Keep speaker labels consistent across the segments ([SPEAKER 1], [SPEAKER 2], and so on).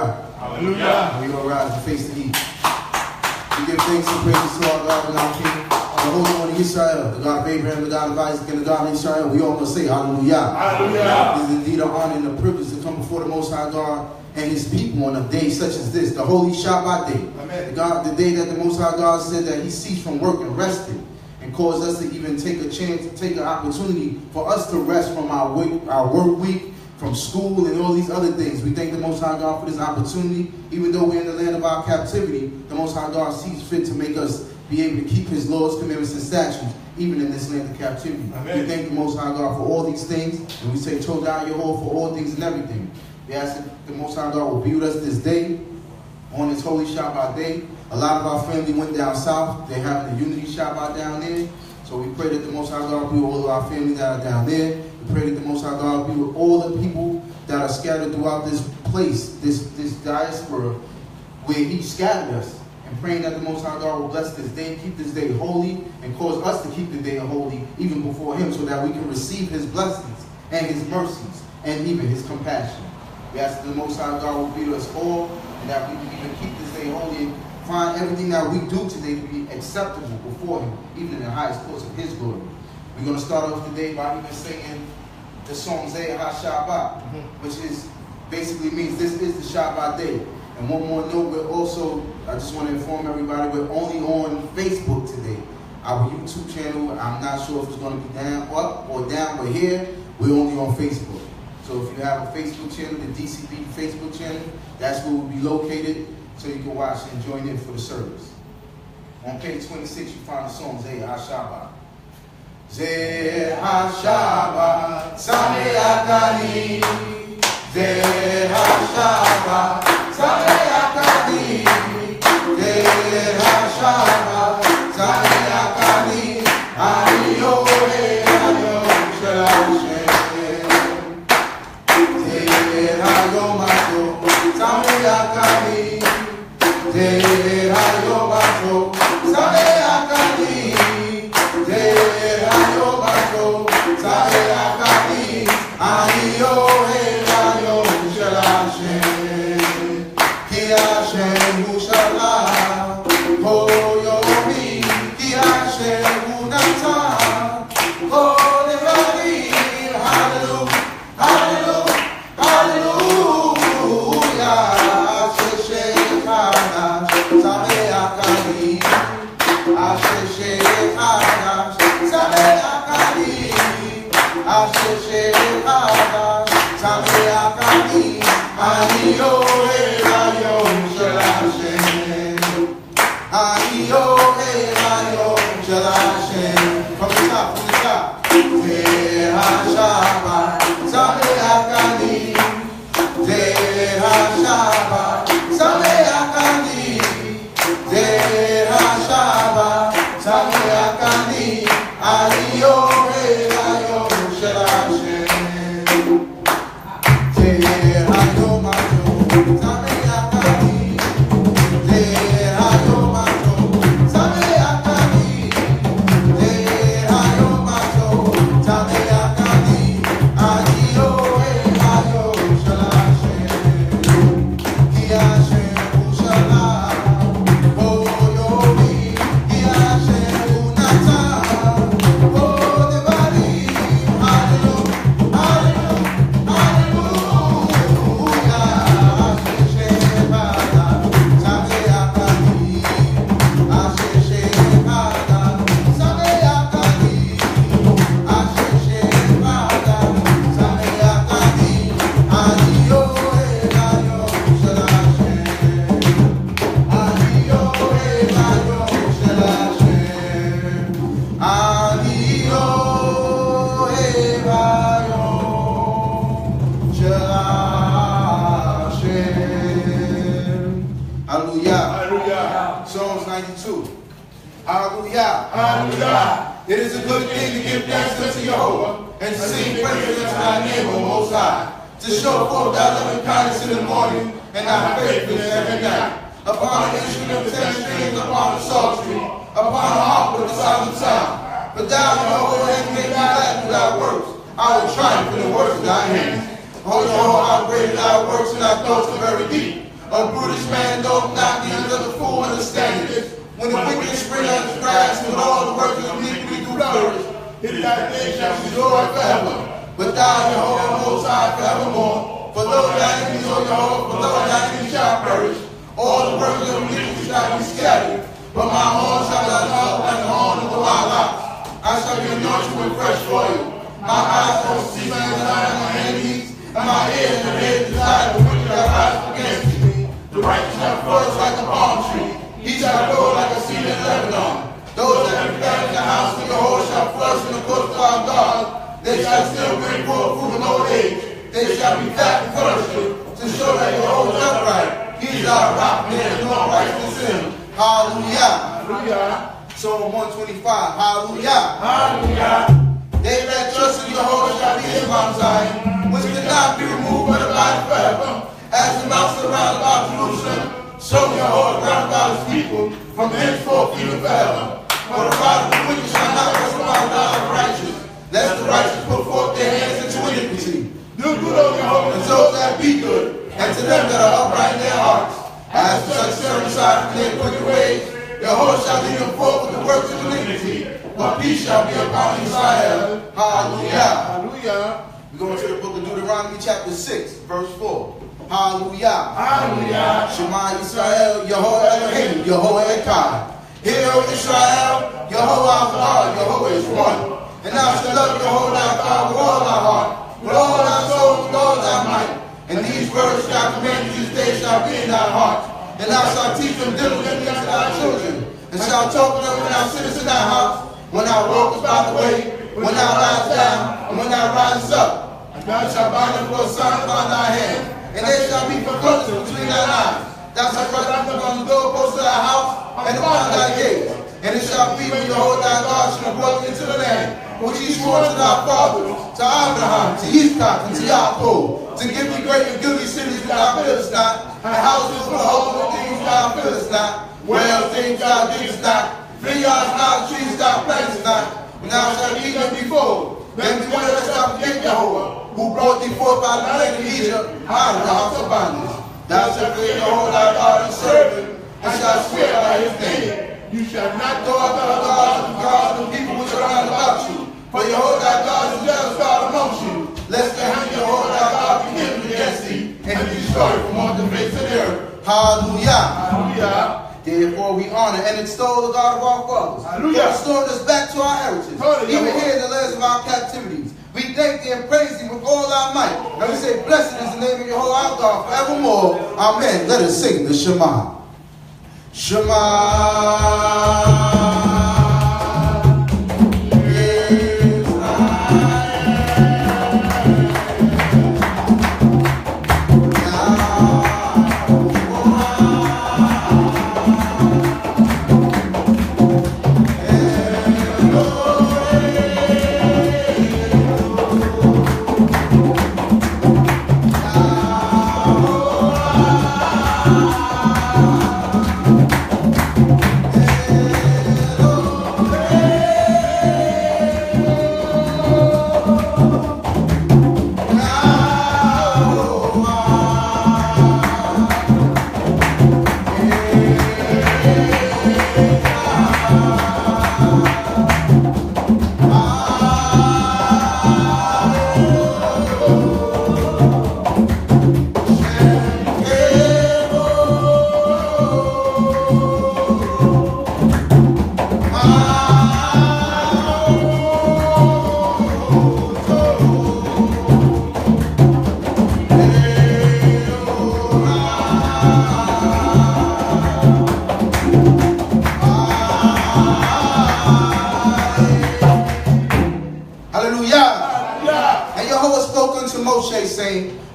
[SPEAKER 1] Hallelujah. We all rise and face the heat. We give thanks and praises to our God and our King, the Holy One of Yisrael, the God of Abraham, the God of Isaac, and the God of Israel. We all must say hallelujah. Hallelujah. It is indeed an honor and a privilege to come before the Most High God and His people on a day such as this, the Holy Shabbat day. Amen. The day that the Most High God said that He ceased from work and rested, and caused us to even take a chance, take an opportunity for us to rest from our work week, from school and all these other things. We thank the Most High God for this opportunity. Even though we're in the land of our captivity, the Most High God sees fit to make us be able to keep His laws, commandments, and statutes, even in this land of captivity. Amen. We thank the Most High God for all these things, and we say, Todah Yehovah for all things and everything. We ask that the Most High God will be with us this day, on this holy Shabbat day. A lot of our family went down south. They're having the Unity Shabbat down there. So we pray that the Most High God be with all of our family that are down there. We pray that the Most High God be with all the people that are scattered throughout this place, this diaspora, where He scattered us. And praying that the Most High God will bless this day, keep this day holy, and cause us to keep the day holy even before Him, so that we can receive His blessings and His mercies and even His compassion. We ask that the Most High God will be with us all, and that we can even keep this day holy and find everything that we do today to be acceptable before Him, even in the highest course of His glory. We're going to start off today by even singing the song Zocair Shabbat, which is basically means this is the Shabbat day. And one more note, we're also, I just want to inform everybody, we're only on Facebook today. Our YouTube channel, I'm not sure if it's going to be up or down, but here, we're only on Facebook. So if you have a Facebook channel, the D.C.B Facebook channel, that's where we'll be located, so you can watch and join in for the service. On page 26, you find the song Zocair Shabbat. Zocair Shabbat, Sameach Ani. Zocair Shabbat, Sameach Ani. Zocair Shabbat, Sameach Ani. Ani Yohe Hayom Shel Hashem. Zocair Hayom Ato, Sameach Ani. Zocair Hayom Ato, Sameach Ani. Zocair Hayom Ato, Sameach Ani. Ani Yohe Hayom Shel Hashem. Ki Hashem Hu Shalom, Kol Yomi. Ki Hashem Hu Natan, Kol Evadim. Hallelujah, hallelujah, hallelujah. Asher Shechadash, Sameach Ani. Asher Shechadash, Sameach Ani. Asher Shechadash, Sameach Ani. Ani Yohe Hayom Shel Hashem. Ani Yohe Hayom Shel Hashem. From the top, Zocair Shabbat, Sameach Ani. Zocair Shabbat, Sameach Ani. Zocair Shabbat, Sameach Ani. Ani Yohe Hayom Shel Hashem. Zocair Hayom Ato, Sameach Ani. Zocair Hayom Ato, Sameach Ani. Zocair Hayom Ato, Sameach Ani. Ani Yohe Hayom Shel Hashem. Ki Hashem Hu Shalom, Kol Yomi. Ki Hashem Hu Natan, Kol Evadim. Hallelujah, hallelujah, hallelujah. Asher Shechadash, Sameach Ani. Asher Shechadash, Sameach Ani. Asher Shechadash, Sameach Ani. Ani Yohe Hayom Shel Hashem. Ani Yohe Hayom Shel Hashem. Ani Yohe Hayom Shel Hashem. Hallelujah.
[SPEAKER 2] Hallelujah.
[SPEAKER 1] Psalms 92. Hallelujah.
[SPEAKER 2] Hallelujah.
[SPEAKER 1] It is a good thing to give thanks unto Jehovah and to sing praises unto thy name, O Most High, to show forth thy loving kindness in the morning and thy faithfulness every night. Upon the instrument of 10 strings, upon the psaltery, upon the harp with a solemn sound. But thou, Jehovah, hast made me glad through thy works. I will triumph in the works of thy hands. O Jehovah, how great are thy works, and thy thoughts are very deep. A brutish man doth not neither the fool understand it. When the wicked spring up the grass, and all the workers of iniquity do flourish, his day shall be joy forever. But thou, Jehovah, most high forevermore. For though thy enemies, O Jehovah, for though thy enemies shall perish, all the workers of iniquity shall be scattered. But my horn shall not up like the horn of the wild ox. I shall be anointed with fresh oil. My eyes shall see my desire of my enemies, and my ears and head desire the wicked that rise against me. The righteous shall flourish like a palm tree. He shall grow like a cedar in Lebanon. Those that have gathered in the house of Jehovah shall flourish in the courts of our God. They shall still bring forth fruit in old age. They shall be fat and flourishing, to show that Jehovah is upright. He is our rock, there is no righteousness in him. Hallelujah. Hallelujah. Psalm 125. Hallelujah. Hallelujah. They that trust in Jehovah shall be in Mount Zion, which cannot be removed but abide forever. As the mountains around about Jerusalem, so Jehovah round about his people, from henceforth even forever. For the rod of the wicked shall not rest upon the rod of the righteous, lest the righteous put forth their hands into iniquity. Do good, O Jehovah, to those that be good, and to them that are upright in their hearts. As to such circumcised from their wicked ways, Jehovah shall lead them forth with the works of iniquity, but peace shall be upon Israel. Hallelujah. Hallelujah. We're going to the book of Deuteronomy chapter 6, verse 4. Hallelujah. Hallelujah. Shema Yisrael, Yehovah Elohim, Yehovah Echad. Hear, O Israel, Yehovah our God, Yehovah is one. And thou shalt love Yehovah thy God with all thy heart, with all thy soul, with all thy might. And these words shall command you this day shall be in thy heart. And thou shalt teach them diligently unto thy children, and shalt talk with them when thou sittest in thy house, when thou walkest by the way, when thou liest down, and when thou risest up. And thou shalt bind them for a sign upon thy hand, and they shall be for frontlets between thine eyes. Thou shalt write them upon the doorposts of thy house, and upon thy gates. And it shall be when Jehovah thy God shall have brought thee into the land, which he swore to thy fathers, to Abraham, to Isaac, and to Jacob, to give thee great and goodly cities which thou fillest not, and houses for the hope of things thou fillest not, wells things thou diggest not, vineyards not, trees thou plantest not, when thou shalt eat them before. Then be one that shall forget Jehovah, who brought thee forth out of the land of Egypt, out of the house of bondage. Thou shalt fear Jehovah thy God and serve him, and shalt swear by his name. You shall not go after the gods of the people which are round about you. For Jehovah thy God is a jealous God amongst you, lest the hand of Jehovah thy God be given against thee, and be destroyed from off the face of the earth. Hallelujah. Hallelujah. Therefore we honor and extol the God of our fathers, who restored us back to our heritage, even here in the lands of our captivities. We thank thee and praise thee with all our might. And we say, blessed is the name of Jehovah our God forevermore. Amen. Let us sing the Shema. Shema.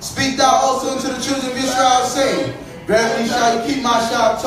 [SPEAKER 1] Speak thou also unto the children of Israel, saying, verily shall you keep my Shabbat,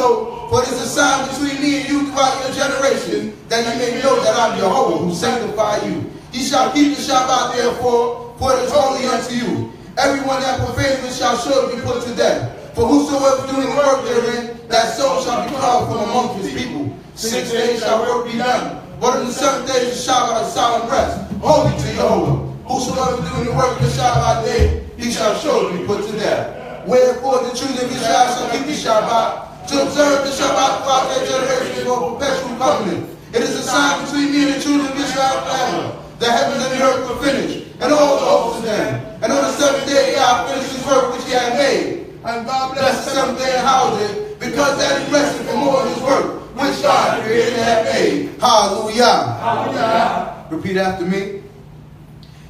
[SPEAKER 1] for it is a sign between me and you throughout your generations, that you may know that I am Jehovah, who sanctify you. Ye shall keep the Shabbat therefore, for it is holy unto you. Everyone that profaneth it shall surely be put to death. For whosoever doing work therein, that soul shall be cut off from among his people. 6 days shall work be done, but in the 7th day is the Shabbat of solemn rest, holy to Jehovah. Whosoever doing the work of the Shabbat day, he shall surely be put to death. Wherefore the children of Israel shall keep the Shabbat, to observe the Shabbat throughout their generations for perpetual covenant. It is a sign between me and the children of Israel forever. The heavens and the earth will finish, and all the hosts of them. And on the seventh day Yah finished his work which he had made. And God blessed the seventh day and housed it, because that he rested from all his work which God created and had made. Hallelujah. Hallelujah. Repeat after me.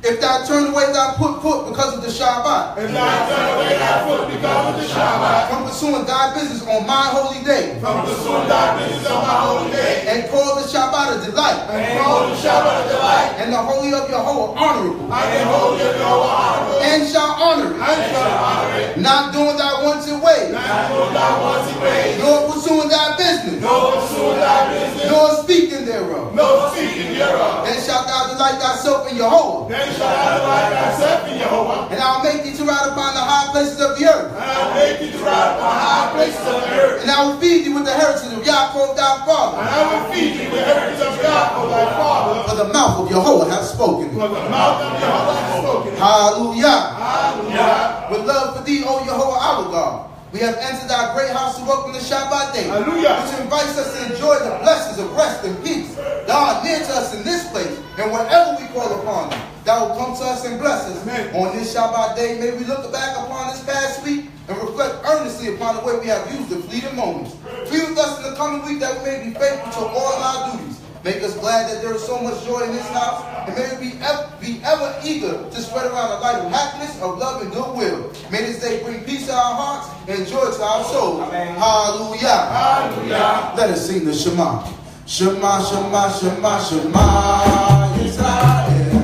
[SPEAKER 1] If thou turn away thy foot because of the Shabbat.
[SPEAKER 2] If thou turn away thy foot because of the Shabbat.
[SPEAKER 1] From pursuing thy business on my holy day.
[SPEAKER 2] From pursuing thy business on my holy day.
[SPEAKER 1] And call the Shabbat a delight.
[SPEAKER 2] And call the Shabbat a delight.
[SPEAKER 1] And the holy of Yahweh honorable.
[SPEAKER 2] And the holy of Yahweh honorable.
[SPEAKER 1] And shall honor it.
[SPEAKER 2] And shall honor it.
[SPEAKER 1] Not doing thy wanted ways.
[SPEAKER 2] Not doing thy wanted ways.
[SPEAKER 1] Nor pursuing thy business.
[SPEAKER 2] Nor pursuing thy business.
[SPEAKER 1] Nor speaking thereof.
[SPEAKER 2] Nor speaking thereof.
[SPEAKER 1] Then shalt thou delight thyself in Yahweh.
[SPEAKER 2] Then shalt thou delight thyself in Yahweh.
[SPEAKER 1] And I'll make thee to ride upon the high places of the earth.
[SPEAKER 2] And I'll make thee to ride upon high places of the earth.
[SPEAKER 1] And I will feed thee with the heritage of Yaakov thy father.
[SPEAKER 2] And I will feed thee with the heritage of Yaakov thy father.
[SPEAKER 1] For the mouth of Yahweh hath spoken.
[SPEAKER 2] For the mouth of Yahweh hath spoken.
[SPEAKER 1] Hallelujah.
[SPEAKER 2] Hallelujah.
[SPEAKER 1] With love for thee, O Yahweh our God, we have entered thy great house to welcome the Shabbat day.
[SPEAKER 2] Hallelujah.
[SPEAKER 1] Which invites us to enjoy the blessings of rest and peace. Thou art near to us in this place, and whenever we call upon thee, thou will come to us and bless us.
[SPEAKER 2] Amen.
[SPEAKER 1] On this Shabbat day, may we look back upon this past week and reflect earnestly upon the way we have used the fleeting moments. Be with us in the coming week that we may be faithful to all our duties. Make us glad that there is so much joy in this house, and may we be ever eager to spread around a light of happiness, of love, and goodwill. May this day bring peace to our hearts and joy to our souls. Amen. Hallelujah.
[SPEAKER 2] Hallelujah.
[SPEAKER 1] Let us sing the Shema. Shema, Shema, Shema, Shema, Yisrael.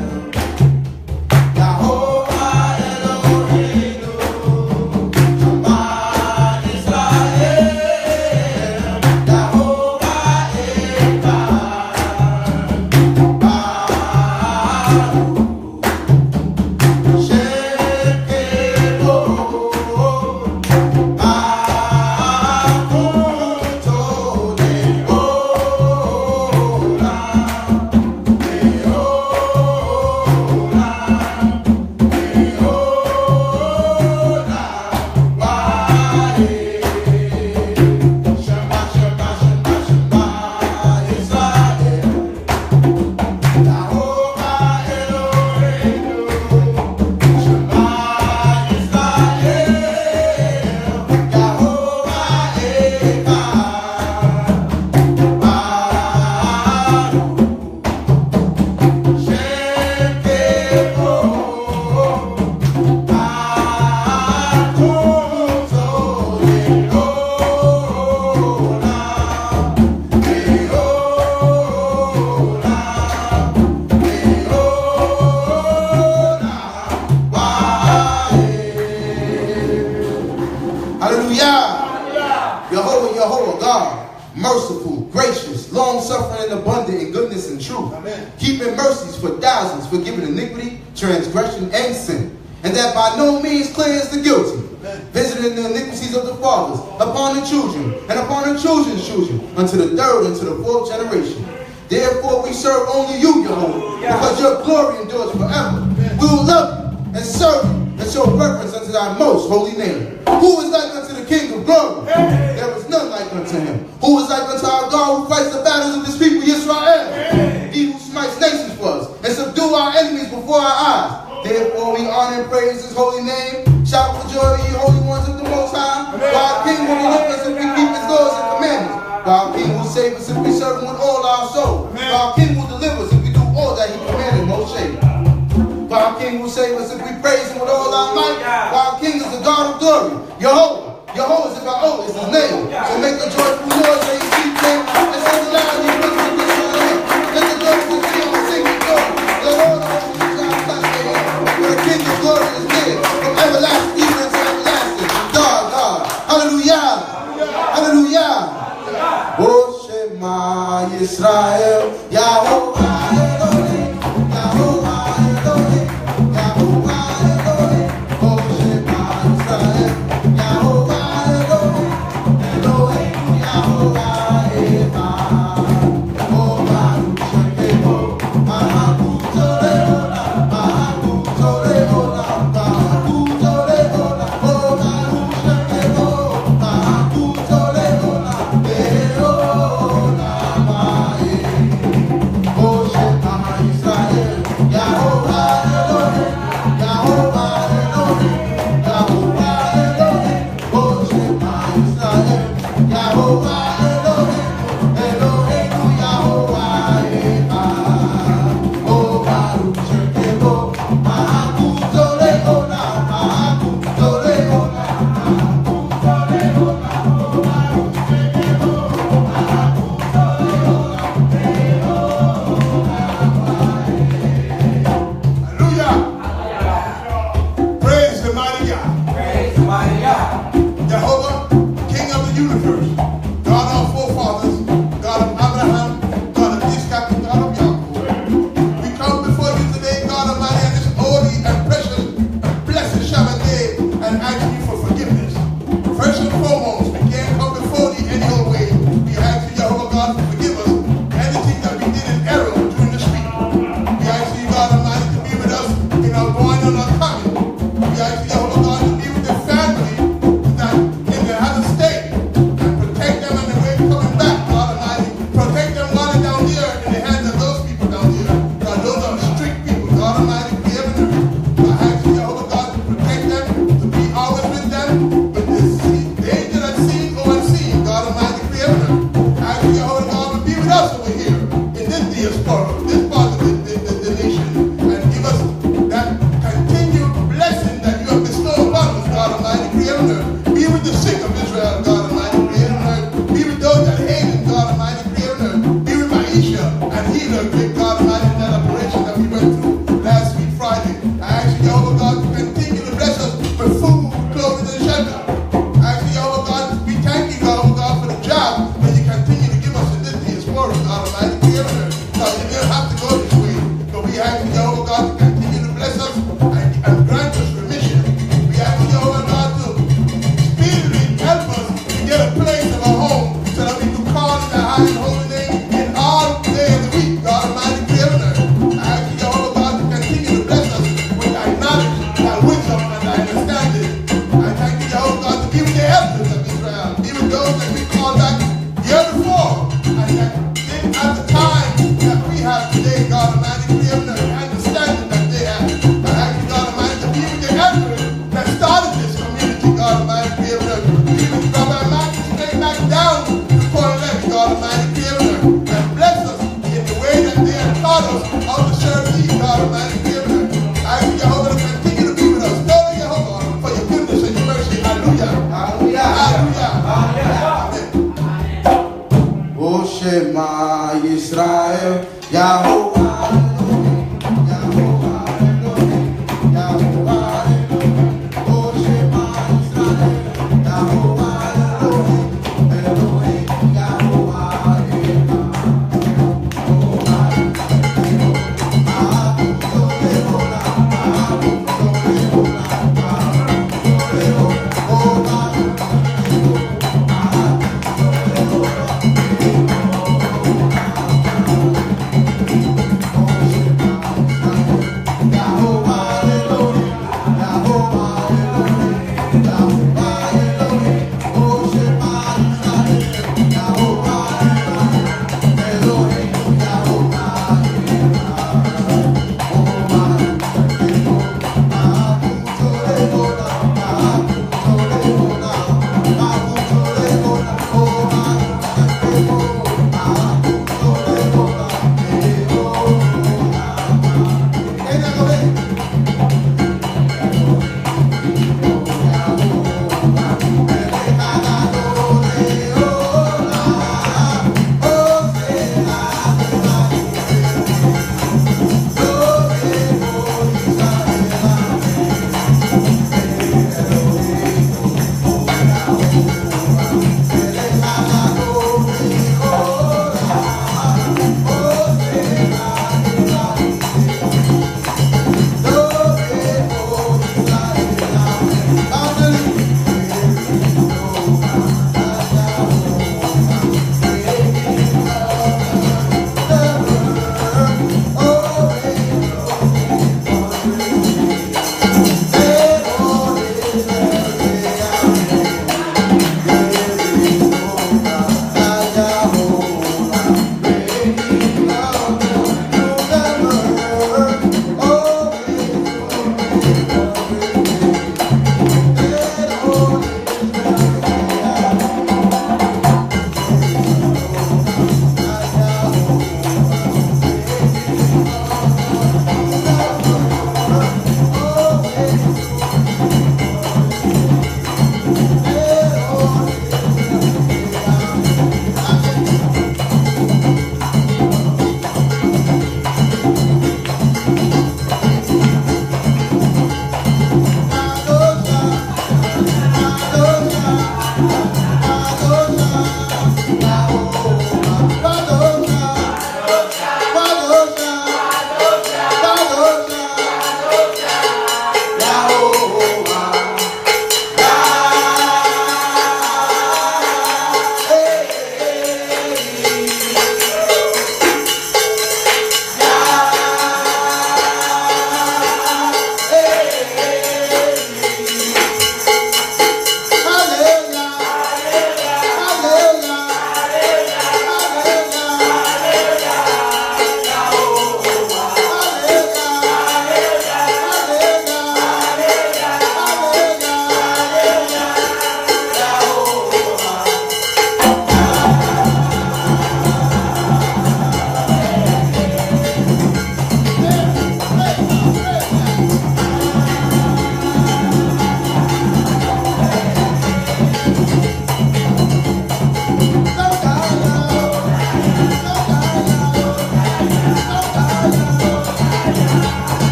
[SPEAKER 1] Yahweh God, merciful, gracious, long-suffering, and abundant in goodness and truth. Amen. Keeping mercies for thousands, forgiving iniquity, transgression, and sin. And that by no means clears the guilty. Amen. Visiting the iniquities of the fathers upon the children, and upon the children's children, unto the third and to the fourth generation. Therefore we serve only you, Yahweh, because your glory endures forever. Amen. We will love you and serve you and show reverence unto thy most holy name. Who is like unto the King of glory? Hey. There is none like unto him. Who is like unto our God who fights the battles of his people, Yisrael? Hey. He who smites nations for us and subdue our enemies before our eyes. Therefore we honor and praise his holy name. Shout for joy, ye holy ones of the Most High. For our King will deliver us if we keep his laws and commandments. For our King will save us if we serve him with all our soul. For our King will deliver us if we do all that he commanded Moshe. For our King will save us if we praise him with all our might. For our King is the God of glory. Yahweh. Yahweh is Yahweh is his name. So make a joyful noise when you see him. And sing aloud in your praise with this name. Let the joyful sing and sing with joy. The Lord of hosts is our Samal. For the King of glory is near. From everlasting even to everlasting. God. Hallelujah. Hallelujah. O Shema Yisrael. Yahweh Elohim. Yahweh Elohim. Yahweh Elohim. O Shema Yisrael. Yahweh Elohim. Elohim Yahweh Echad. O Baruch Shekemo. Baruch Toleola. Baruch Toleola. Baruch Toleola. O Baruch Shekemo. Baruch
[SPEAKER 2] the universe, God our forefathers, God of Abraham, God of Isaac, and God of Yaakov. We come before you today, God Almighty, on this holy and precious and blessed Shabbat day, and ask you for forgiveness. First and foremost, we can't come before thee any old way. We ask you, Jehovah God, to forgive us anything that we did in error during this week. We ask you, God Almighty, to be with us in our going and our coming. We ask you, Jehovah God, to be with the family that in the other state and protect them on the way coming back, God Almighty. Protect them while they're down here in the hands of those people down here. God, those are strict people, God Almighty, creating them. I ask you, Jehovah God, to protect them, to be always with them, with this danger that's seen or unseen, God Almighty, creating them. I ask you, Jehovah God, to be with us over here in this diaspora, this part of the nation, and give us that continued blessing that you have bestowed upon us, God Almighty, creator. Be with the sick of Israel, God Almighty, creator. Be with those that hate him, God Almighty, creator. Be with Maisha and healer, great God Almighty, in that operation that we went through last week, Friday. I ask you, Jehovah God, to continue to bless us with food, clothing, and shelter. I ask you, Jehovah God, we thank you, Jehovah God, for the job that you continue to give us in this diaspora, God Almighty, creator. God, you didn't have to go this way, but we ask you, Jehovah God, to continue to bless us and grant us remission. We ask you, Jehovah God, to speedily help us to get a place of a home so that we can call in the high and holy name in all day of the week, God Almighty, creator. I ask you, Jehovah God, to continue to bless us with thy knowledge, thy wisdom, and thy understanding. I thank you, Jehovah God, to be with the elders of Israel, be with those that we called back year before, and that didn't have the time that we have today, God Almighty, creator, and understanding that they have. I ask you, God Almighty, to be with the elders that started this community, God Almighty, creator. Be with Rabbi Matthew straight back down to Point Levy, God Almighty, creator, and bless us in the way that they have taught us how to serve thee, God Almighty, creator. I ask you, Jehovah, to continue to be with us. Thank you, Jehovah, for your goodness and your mercy. Hallelujah.
[SPEAKER 1] Hallelujah.
[SPEAKER 2] Hallelujah. Amen.
[SPEAKER 1] O Shema Yisrael, Yahovah Elohim, Yahovah Elohim, Yahovah Elohim. O Shema Yisrael, Yahovah Elohim, Elohim, Yahovah Elohim.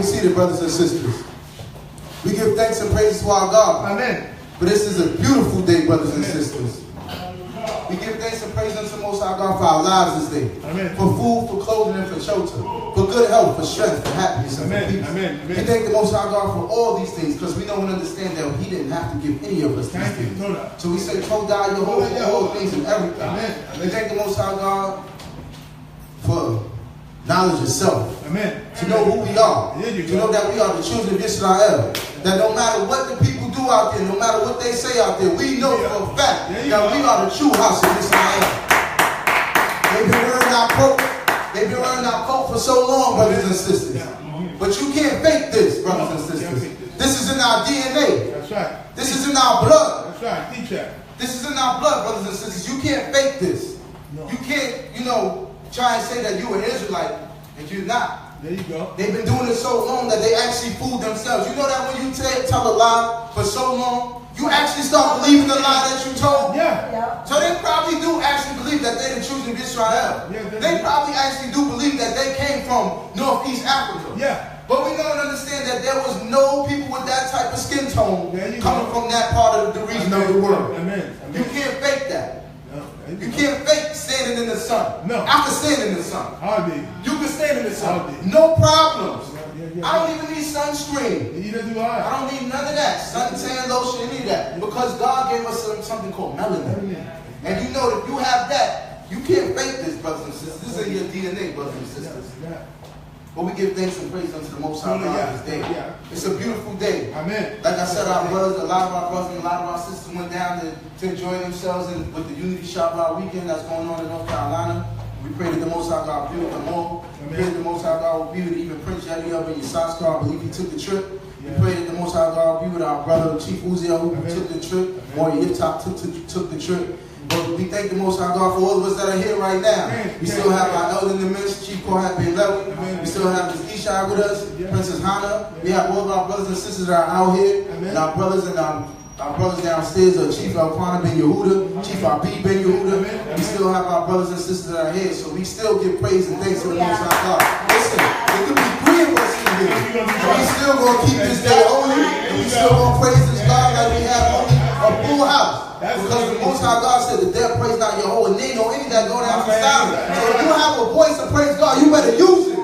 [SPEAKER 1] seated, brothers and sisters. We give thanks and praises to our God.
[SPEAKER 2] Amen.
[SPEAKER 1] But this is a beautiful day, brothers and sisters. We give thanks and praise unto Most High God for our lives this day.
[SPEAKER 2] Amen.
[SPEAKER 1] For food, for clothing, and for shelter. For good health, for strength, for happiness, and for peace.
[SPEAKER 2] Amen.
[SPEAKER 1] We thank the Most High God for all these things because we know and understand that He didn't have to give any of us these things. So we say, Todah Yehovah, for all things and everything.
[SPEAKER 2] Amen.
[SPEAKER 1] We thank the Most High God for knowledge itself.
[SPEAKER 2] Amen.
[SPEAKER 1] To know who we are. To know that we are the children of Yisrael. That no matter what the people do out there, no matter what they say out there, we know for a fact that we are the true house of Yisrael. They've been wearing our coat. They've been wearing our coat for so long, brothers and sisters. But you can't fake this, brothers and sisters. This is in our DNA.
[SPEAKER 2] That's right.
[SPEAKER 1] This is in our blood.
[SPEAKER 2] That's right. Teach that.
[SPEAKER 1] This is in our blood, brothers and sisters. You can't fake this.
[SPEAKER 2] No.
[SPEAKER 1] You can't, try and say that you're an Israelite and you're not.
[SPEAKER 2] There you go.
[SPEAKER 1] They've been doing it so long that they actually fooled themselves. You know that when you tell a lie for so long, you actually start believing the lie that you told?
[SPEAKER 2] Yeah.
[SPEAKER 1] So they probably do actually believe that they're the children of Israel.
[SPEAKER 2] Yeah,
[SPEAKER 1] they probably actually do believe that they came from Northeast Africa.
[SPEAKER 2] Yeah.
[SPEAKER 1] But we know and understand that there was no people with that type of skin tone coming from that part of the region of the world.
[SPEAKER 2] Amen.
[SPEAKER 1] You can't fake that.
[SPEAKER 2] No.
[SPEAKER 1] You can't fake standing in the sun.
[SPEAKER 2] No.
[SPEAKER 1] I can stand in the sun.
[SPEAKER 2] Hardly.
[SPEAKER 1] You can stand in the sun.
[SPEAKER 2] Hardly.
[SPEAKER 1] No problems.
[SPEAKER 2] Yeah.
[SPEAKER 1] I don't even need sunscreen.
[SPEAKER 2] Neither do I.
[SPEAKER 1] I don't need none of that. Suntan lotion, any of that. Because God gave us something called melanin. And you know that if you have that, you can't fake this, brothers and sisters. This is in your DNA, brothers and sisters.
[SPEAKER 2] Yeah.
[SPEAKER 1] But we give thanks and praise unto the Most High God this day.
[SPEAKER 2] Yeah.
[SPEAKER 1] It's a beautiful day.
[SPEAKER 2] Amen.
[SPEAKER 1] Like I said, our brothers, a lot of our brothers and a lot of our sisters went down to enjoy themselves with the Unity Shabbat weekend that's going on in North Carolina. We pray that the Most High God be with them all. We pray that the Most High God will be with even Prince Yadi up in Zaccar. I believe he took the trip. We pray that the Most High God will be with our brother Chief Uziel who took the trip. Or Yiftach took the trip. But we thank the Most High God for all of us that are here right now. We still have our elder in the midst, Chief Kohat Ben Lewy. We still have Ms. Ishai with us, Princess Hannah. We have all of our brothers and sisters that are out here. And our brothers and our brothers downstairs are Chief Elkanah Ben Yehuda, Chief Abib Ben Yehuda. We still have our brothers and sisters that are here. So we still give praise and thanks to the Most High God. Listen, there could be 3 of us in here. We still going to keep this day holy. And we still going to praise this God like we have only a full house. Because the Most High God said, the dead praise not your holy name, nor any that go down to silence. So if you have a voice to praise God, you better use it.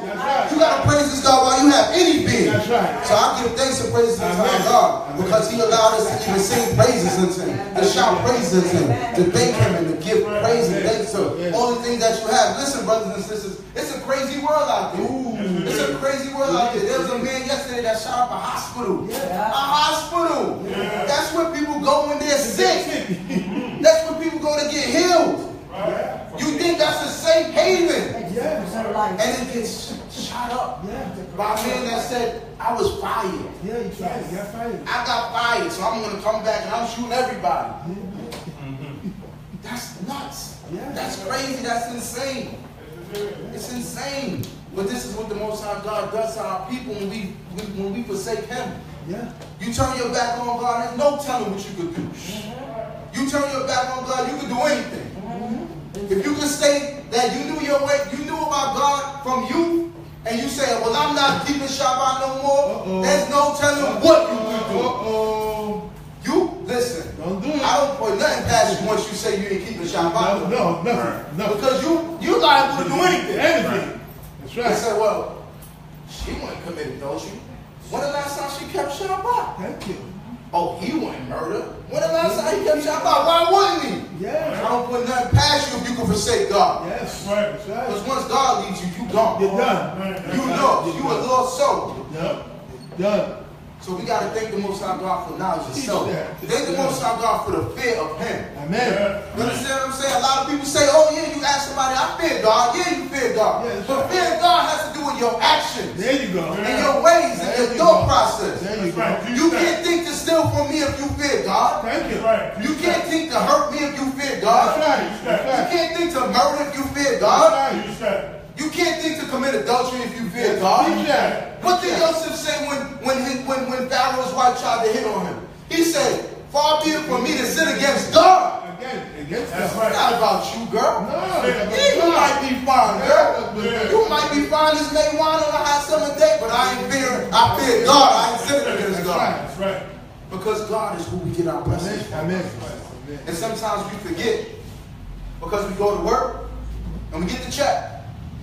[SPEAKER 1] You got to praise this God while you have any being. So I give thanks and praises unto our God because He allowed us to even sing praises unto Him, to shout praises unto Him, to thank Him and to give praise and thanks to all the things that you have. Listen, brothers and sisters, it's a crazy world out there. It's a crazy world out there. There was a man yesterday that shot up a hospital. A hospital. That's where people go when they're sick. That's where people go to get healed. You think that's a safe haven. And it gets shot up by a man that said, I was fired.
[SPEAKER 2] Yeah, you got fired.
[SPEAKER 1] I got fired, so I'm going to come back and I'm shooting everybody. That's nuts. That's crazy. That's insane. It's insane. But this is what the Most High God does to our people when we forsake Him. You turn your back on God, there's no telling what you could do. You turn your back on God, you can do anything. If you can say that you knew your way, you knew about God from youth, and you say, well, I'm not keeping Shabbat no more, there's no telling what you can do. You, listen,
[SPEAKER 2] don't do it.
[SPEAKER 1] I don't put nothing past you once you say you ain't keeping Shabbat.
[SPEAKER 2] No.
[SPEAKER 1] Because you liable to do anything.
[SPEAKER 2] That's right.
[SPEAKER 1] They say, well, she wasn't committed adultery. When the last time she kept Shabbat?
[SPEAKER 2] Thank you.
[SPEAKER 1] Oh, he wasn't murdered. When the last time he kept Shabbat? Why wouldn't he?
[SPEAKER 2] Yeah.
[SPEAKER 1] I don't put nothing past you if you can forsake God.
[SPEAKER 2] Yes. That's right.
[SPEAKER 1] Because once God leads you, you gone.
[SPEAKER 2] You're done.
[SPEAKER 1] You know. You a lost soul.
[SPEAKER 2] Yep. Done.
[SPEAKER 1] So we got to thank the Most High God for knowledge of self. Thank the Most High God for the fear of Him.
[SPEAKER 2] Amen.
[SPEAKER 1] You understand what I'm saying? A lot of people say, oh yeah, you ask somebody, I fear God. Yeah, you fear God. But fear of God has to do with your actions.
[SPEAKER 2] There you go.
[SPEAKER 1] And your ways and your thought process.
[SPEAKER 2] There you go.
[SPEAKER 1] You can't think to steal from me if you fear God.
[SPEAKER 2] Thank you.
[SPEAKER 1] You can't think to hurt me if you fear God.
[SPEAKER 2] That's right.
[SPEAKER 1] You can't think to murder if you fear God.
[SPEAKER 2] That's right.
[SPEAKER 1] You can't think to commit adultery if you fear God. What did Joseph say when Pharaoh's wife tried to hit on him? He said, far be it from me to sin against God. That's right. Not about you, girl.
[SPEAKER 2] No.
[SPEAKER 1] You might be fine, girl. You might be fine as May wine on a hot summer day, but I ain't fearing I fear God. I ain't sinning against God.
[SPEAKER 2] That's right.
[SPEAKER 1] Because God is who we get our blessings from.
[SPEAKER 2] Amen.
[SPEAKER 1] And sometimes we forget because we go to work and we get the check.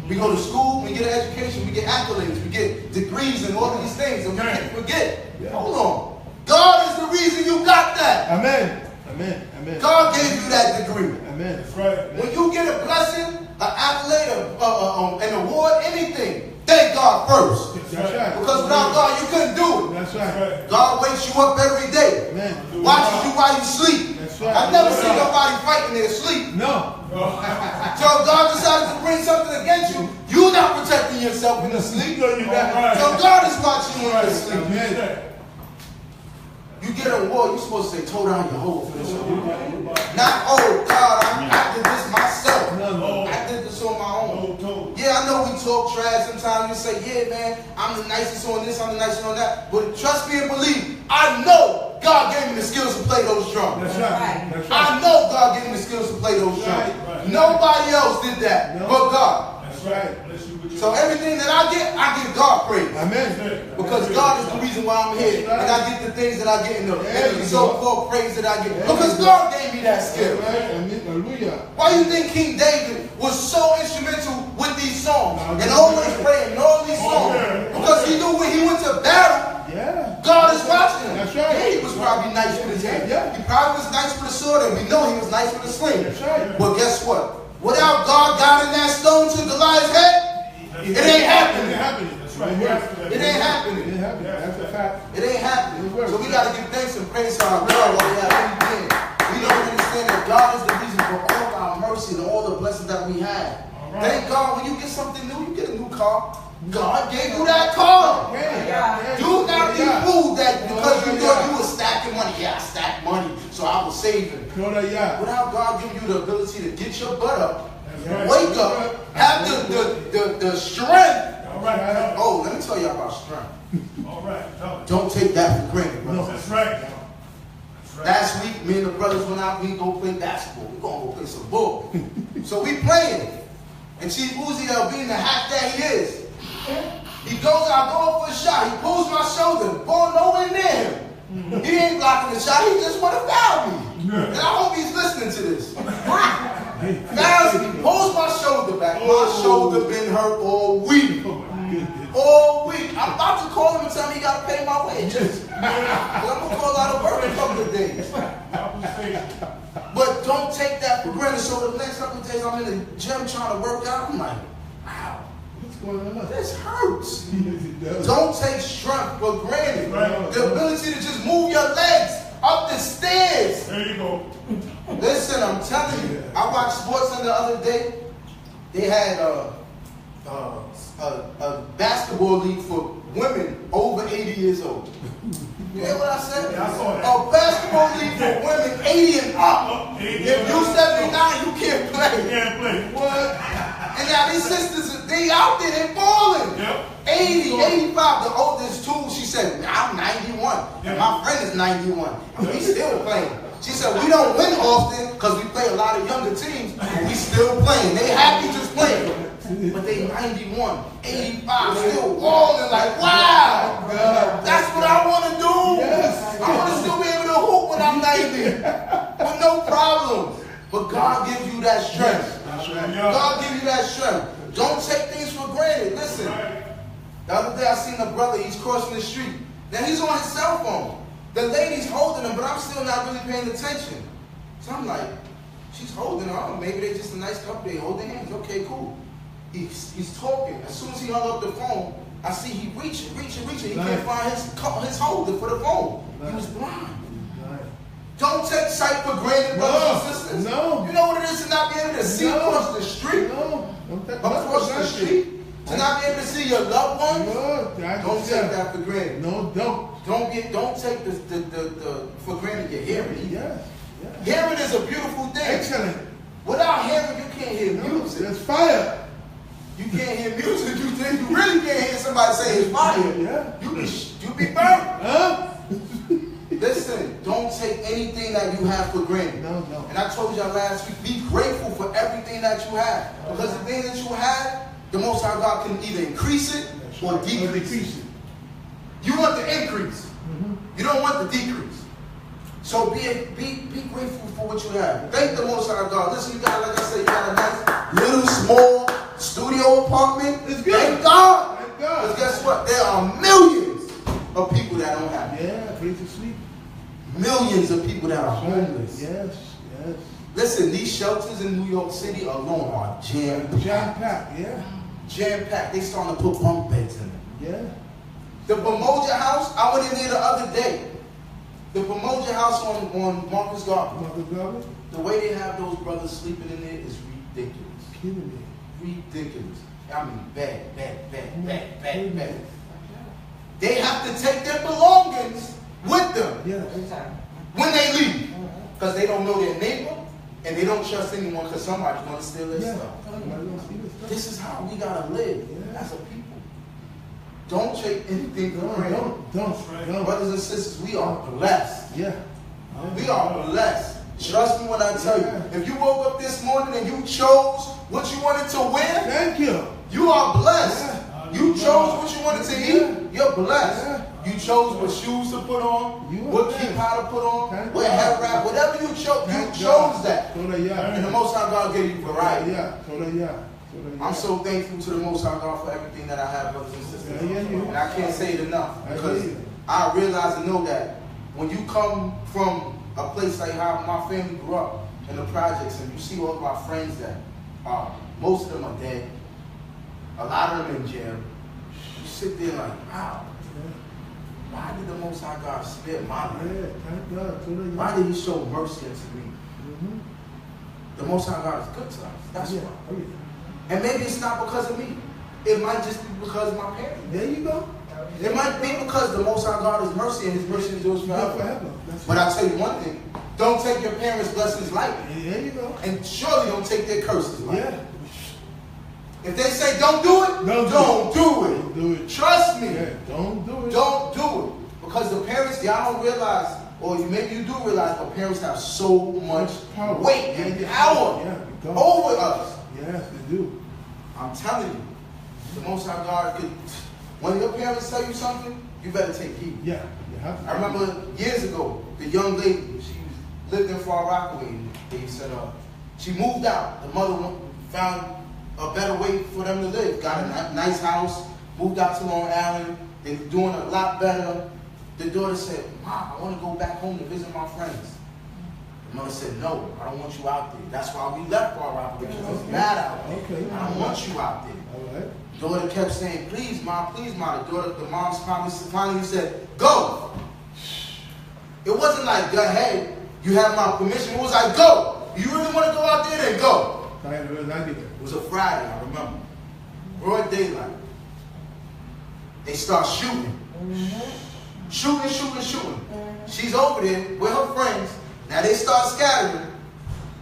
[SPEAKER 1] We go to school, we get an education, we get accolades, we get degrees and all of these things, and we forget. Hold on. God is the reason you got that.
[SPEAKER 2] Amen.
[SPEAKER 1] God gave you that degree.
[SPEAKER 2] Amen. That's right.
[SPEAKER 1] When you get a blessing, an accolade, an award, anything, thank God first.
[SPEAKER 2] That's right.
[SPEAKER 1] Because without God, you couldn't do it.
[SPEAKER 2] That's right.
[SPEAKER 1] God wakes you up every day.
[SPEAKER 2] Amen.
[SPEAKER 1] Watches you while you sleep.
[SPEAKER 2] That's right.
[SPEAKER 1] I've never seen nobody fighting their sleep.
[SPEAKER 2] No.
[SPEAKER 1] So if God decided to bring something against you, you're not protecting yourself in the sleep. So God is watching you in your sleep.
[SPEAKER 2] Amen.
[SPEAKER 1] You get an award, you're supposed to say, toe down your hole for this award. Not, oh God, I did this myself.
[SPEAKER 2] No.
[SPEAKER 1] I did this on my own. Yeah, I know we talk trash sometimes. We say, yeah, man, I'm the nicest on this, I'm the nicest on that. But trust me and believe, I know God gave me the skills to play those drums.
[SPEAKER 2] That's right. That's right.
[SPEAKER 1] I know God gave me the skills to play those drums. Nobody else did that but God.
[SPEAKER 2] That's right.
[SPEAKER 1] So everything that I give God praise.
[SPEAKER 2] Amen.
[SPEAKER 1] Because God is the reason why I'm here. And I get the things that I get in the so-called praise that I get. Because God gave me that skill.
[SPEAKER 2] Hallelujah.
[SPEAKER 1] Why do you think King David was so instrumental with these songs? And always praying and all these songs? Because he knew when he went to battle, God is watching him.
[SPEAKER 2] That's right.
[SPEAKER 1] Yeah, he was probably nice with his hand. He probably was nice with a sword, and we know he was nice with a sling.
[SPEAKER 2] That's right.
[SPEAKER 1] But guess what? Without God guiding that stone to Goliath's head, it ain't happening.
[SPEAKER 2] That's right.
[SPEAKER 1] It ain't happening.
[SPEAKER 2] That's a fact.
[SPEAKER 1] It ain't happening. So we got to give thanks and praise to our God while we have anything. We don't understand that God is the reason for all our mercy and all the blessings that we have. Thank God when you get something new, you get a new car. God gave you that car. Do not be fooled that because you thought you were stacking money. Yeah, I stacked money, so I was saving. Without God giving you the ability to get your butt up, wake up, have the strength. Oh, let me tell you about strength. Don't take that for granted, brother.
[SPEAKER 2] That's right.
[SPEAKER 1] Last week, me and the brothers went out, we go play basketball. We're going to go play some ball. So we playing. And Chief Uzi being the hack that he is, he goes out going for a shot. He pulls my shoulder. Ball nowhere near him. He ain't blocking the shot. He just want to foul me. And I hope he's listening to this. Fouls me. Pulls my shoulder back. My shoulder been hurt all week. All week. I'm about to call him and tell him he got to pay my wages. I'm going to call out of work in a couple of days. But don't take that for granted. So the next couple of days I'm in the gym trying to work out. I'm like, wow. This hurts. Don't take strength for granted. The ability to just move your legs up the stairs.
[SPEAKER 2] There you go.
[SPEAKER 1] Listen, I'm telling you. I watched sports the other day. They had a basketball league for women over 80 years old. You hear what I said?
[SPEAKER 2] Yeah, I saw that.
[SPEAKER 1] A basketball league for women 80 and up. If you 79, you can't play.
[SPEAKER 2] You can't play.
[SPEAKER 1] What? And now these sisters, they out there, they balling. 80, 85. The oldest two, she said, I'm 91. And my friend is 91. And we still playing. She said, we don't win often because we play a lot of younger teams, but we still playing. They happy just playing. But they 91, 85, still balling like, wow. That's what I want to do. I want to still be able to hoop when I'm 90 with no problem. But God gives you that strength. God gives you that strength. Don't take things for granted. Listen, the other day I seen a brother, he's crossing the street. Now he's on his cell phone. The lady's holding him, but I'm still not really paying attention. So I'm like, she's holding him. Oh, maybe they're just a nice couple. They hold their hands. Okay, cool. He's talking. As soon as he hung up the phone, I see he reaching. He can't find his holder for the phone. He was blind. Don't take sight for granted, brothers and sisters.
[SPEAKER 2] No.
[SPEAKER 1] You know what it is to not be able to see across the street? Across the street? To not be able to see your loved ones? Don't take that for granted.
[SPEAKER 2] No, don't.
[SPEAKER 1] Don't take the for granted your hearing. Hearing is a beautiful thing.
[SPEAKER 2] Excellent.
[SPEAKER 1] Without hearing, you can't hear music.
[SPEAKER 2] There's fire.
[SPEAKER 1] You can't hear music. You really can't hear somebody say it's fire. You be burnt. Listen, don't take anything that you have for granted.
[SPEAKER 2] No.
[SPEAKER 1] And I told y'all last week, be grateful for everything that you have. Because the thing that you have, the Most High God can either increase it or decrease it. the increase. You don't want the decrease. So be grateful for what you have. Thank the Most High God. Listen, you got, like I said, you got a nice little small studio apartment.
[SPEAKER 2] It's good.
[SPEAKER 1] Thank God.
[SPEAKER 2] Thank God.
[SPEAKER 1] Because guess what? There are millions of people that don't have it.
[SPEAKER 2] Yeah, place to sleep.
[SPEAKER 1] Millions of people that are homeless.
[SPEAKER 2] Yes.
[SPEAKER 1] Listen, these shelters in New York City alone are jam-packed.
[SPEAKER 2] Jam-packed, yeah.
[SPEAKER 1] Jam-packed. They starting to put bunk beds in them.
[SPEAKER 2] Yeah.
[SPEAKER 1] The Pamoja House, I went in there the other day. The Pamoja House on Marcus Garden. The way they have those brothers sleeping in there is ridiculous.
[SPEAKER 2] Kidding me.
[SPEAKER 1] Ridiculous. I mean, bad. They have to take their belongings with them when they leave. Because they don't know their neighbor and they don't trust anyone because somebody's going to steal their stuff. This is how we got to live as a people. Don't take anything for granted.
[SPEAKER 2] Don't.
[SPEAKER 1] Brothers and sisters, we are blessed.
[SPEAKER 2] Yeah.
[SPEAKER 1] We are blessed. Trust me when I tell you. If you woke up this morning and you chose what you wanted to wear,
[SPEAKER 2] thank you.
[SPEAKER 1] You are blessed. You chose what you wanted to eat. You're blessed. You chose what shoes to put on, what kippah to put on, what head wrap, whatever you chose. You chose that. And the Most High God gave you variety. I'm so thankful to the Most High God for everything that I have, brothers and sisters. And I can't say it enough because I realize and know that when you come from a place like how my family grew up in the projects and you see all of my friends that most of them are dead, a lot of them in jail, you sit there like, wow, why did the Most High God spare my life? Why did He show mercy unto me? The Most High God is good to us. That's why. And maybe it's not because of me. It might just be because of my parents.
[SPEAKER 2] There you go.
[SPEAKER 1] It might be because the Most High God is mercy and His mercy endures forever. But I'll tell you one thing. Don't take your parents' blessings lightly.
[SPEAKER 2] There you go.
[SPEAKER 1] And surely don't take their curses lightly. If they say don't do it, don't do it. Trust me.
[SPEAKER 2] Don't do it.
[SPEAKER 1] Don't do it. Because the parents, y'all don't realize, or maybe you do realize, but parents have so much weight and power over us.
[SPEAKER 2] Yes, they do.
[SPEAKER 1] I'm telling you, the Most High God could. When your parents tell you something, you better take heed.
[SPEAKER 2] Yeah, you have to.
[SPEAKER 1] I remember years ago, the young lady, she lived in Far Rockaway, and they said she moved out. The mother found a better way for them to live. Got a nice house, moved out to Long Island. They're doing a lot better. The daughter said, Mom, I want to go back home to visit my friends. The mother said, no, I don't want you out there. That's why we left Far Rockaway, because it's bad out there. I don't want you out there.
[SPEAKER 2] All right.
[SPEAKER 1] The daughter kept saying, please, Mom, please, Mom. The mom finally said, go. It wasn't like, go ahead, you have my permission. It was like, go. You really want to go out there, then go. It was a Friday, I remember. Broad daylight. They start shooting. Shooting. She's over there with her friends. Now they start scattering.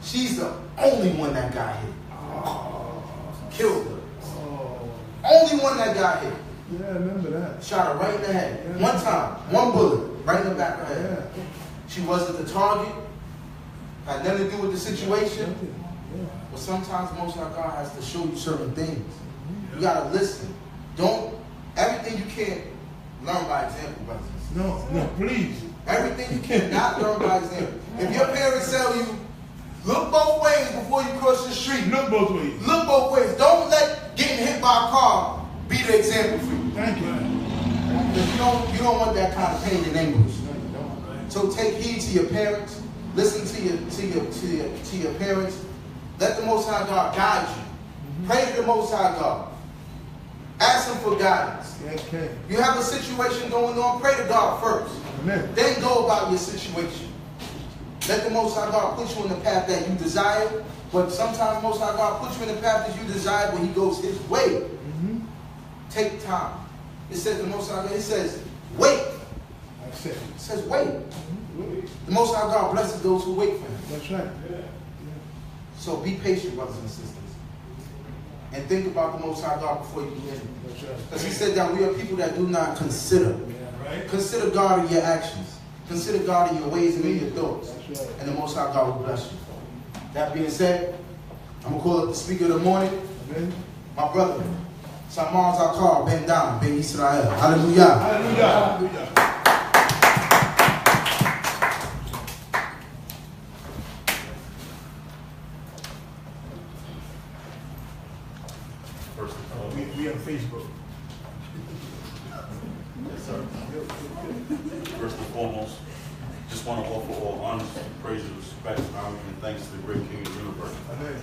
[SPEAKER 1] She's the only one that got hit. Killed her. Only one that got hit.
[SPEAKER 2] Yeah, I remember that.
[SPEAKER 1] Shot her right in the head. One time. One bullet. Right in the back of her head. She wasn't the target. Had nothing to do with the situation. But sometimes Most High God has to show you certain things. You gotta listen. Everything you can't learn by example, brothers.
[SPEAKER 2] No, please.
[SPEAKER 1] Everything you cannot learn by example. If your parents tell you, look both ways before you cross the street.
[SPEAKER 2] Look both ways.
[SPEAKER 1] Look both ways. Don't let getting hit by a car be the example for you.
[SPEAKER 2] Thank you.
[SPEAKER 1] Because you don't want that kind of pain and anguish. So take heed to your parents. Listen to your parents. Let the Most High God guide you. Pray to the Most High God. Ask Him for guidance.
[SPEAKER 2] Okay.
[SPEAKER 1] You have a situation going on, pray to God first.
[SPEAKER 2] Amen.
[SPEAKER 1] Then go about your situation. Let the Most High God put you in the path that you desire. But sometimes Most High God puts you in the path that you desire when He goes His way. Take time. It says the Most High God, it says, wait. It says wait. The Most High God blesses those who wait for Him.
[SPEAKER 2] That's right.
[SPEAKER 1] So be patient, brothers and sisters. And think about the Most High God before you do anything. Because He said that we are people that do not consider. Consider God in your actions. Consider God in your ways and in your thoughts. And the Most High God will bless you. That being said, I'm going to call up the speaker of the morning. My brother, Samal, Zaccar, Ben Yisrael. Hallelujah.
[SPEAKER 2] Hallelujah.
[SPEAKER 3] First and foremost, just want to offer all honor, praise, respect, honor, and thanks to the great King of the universe.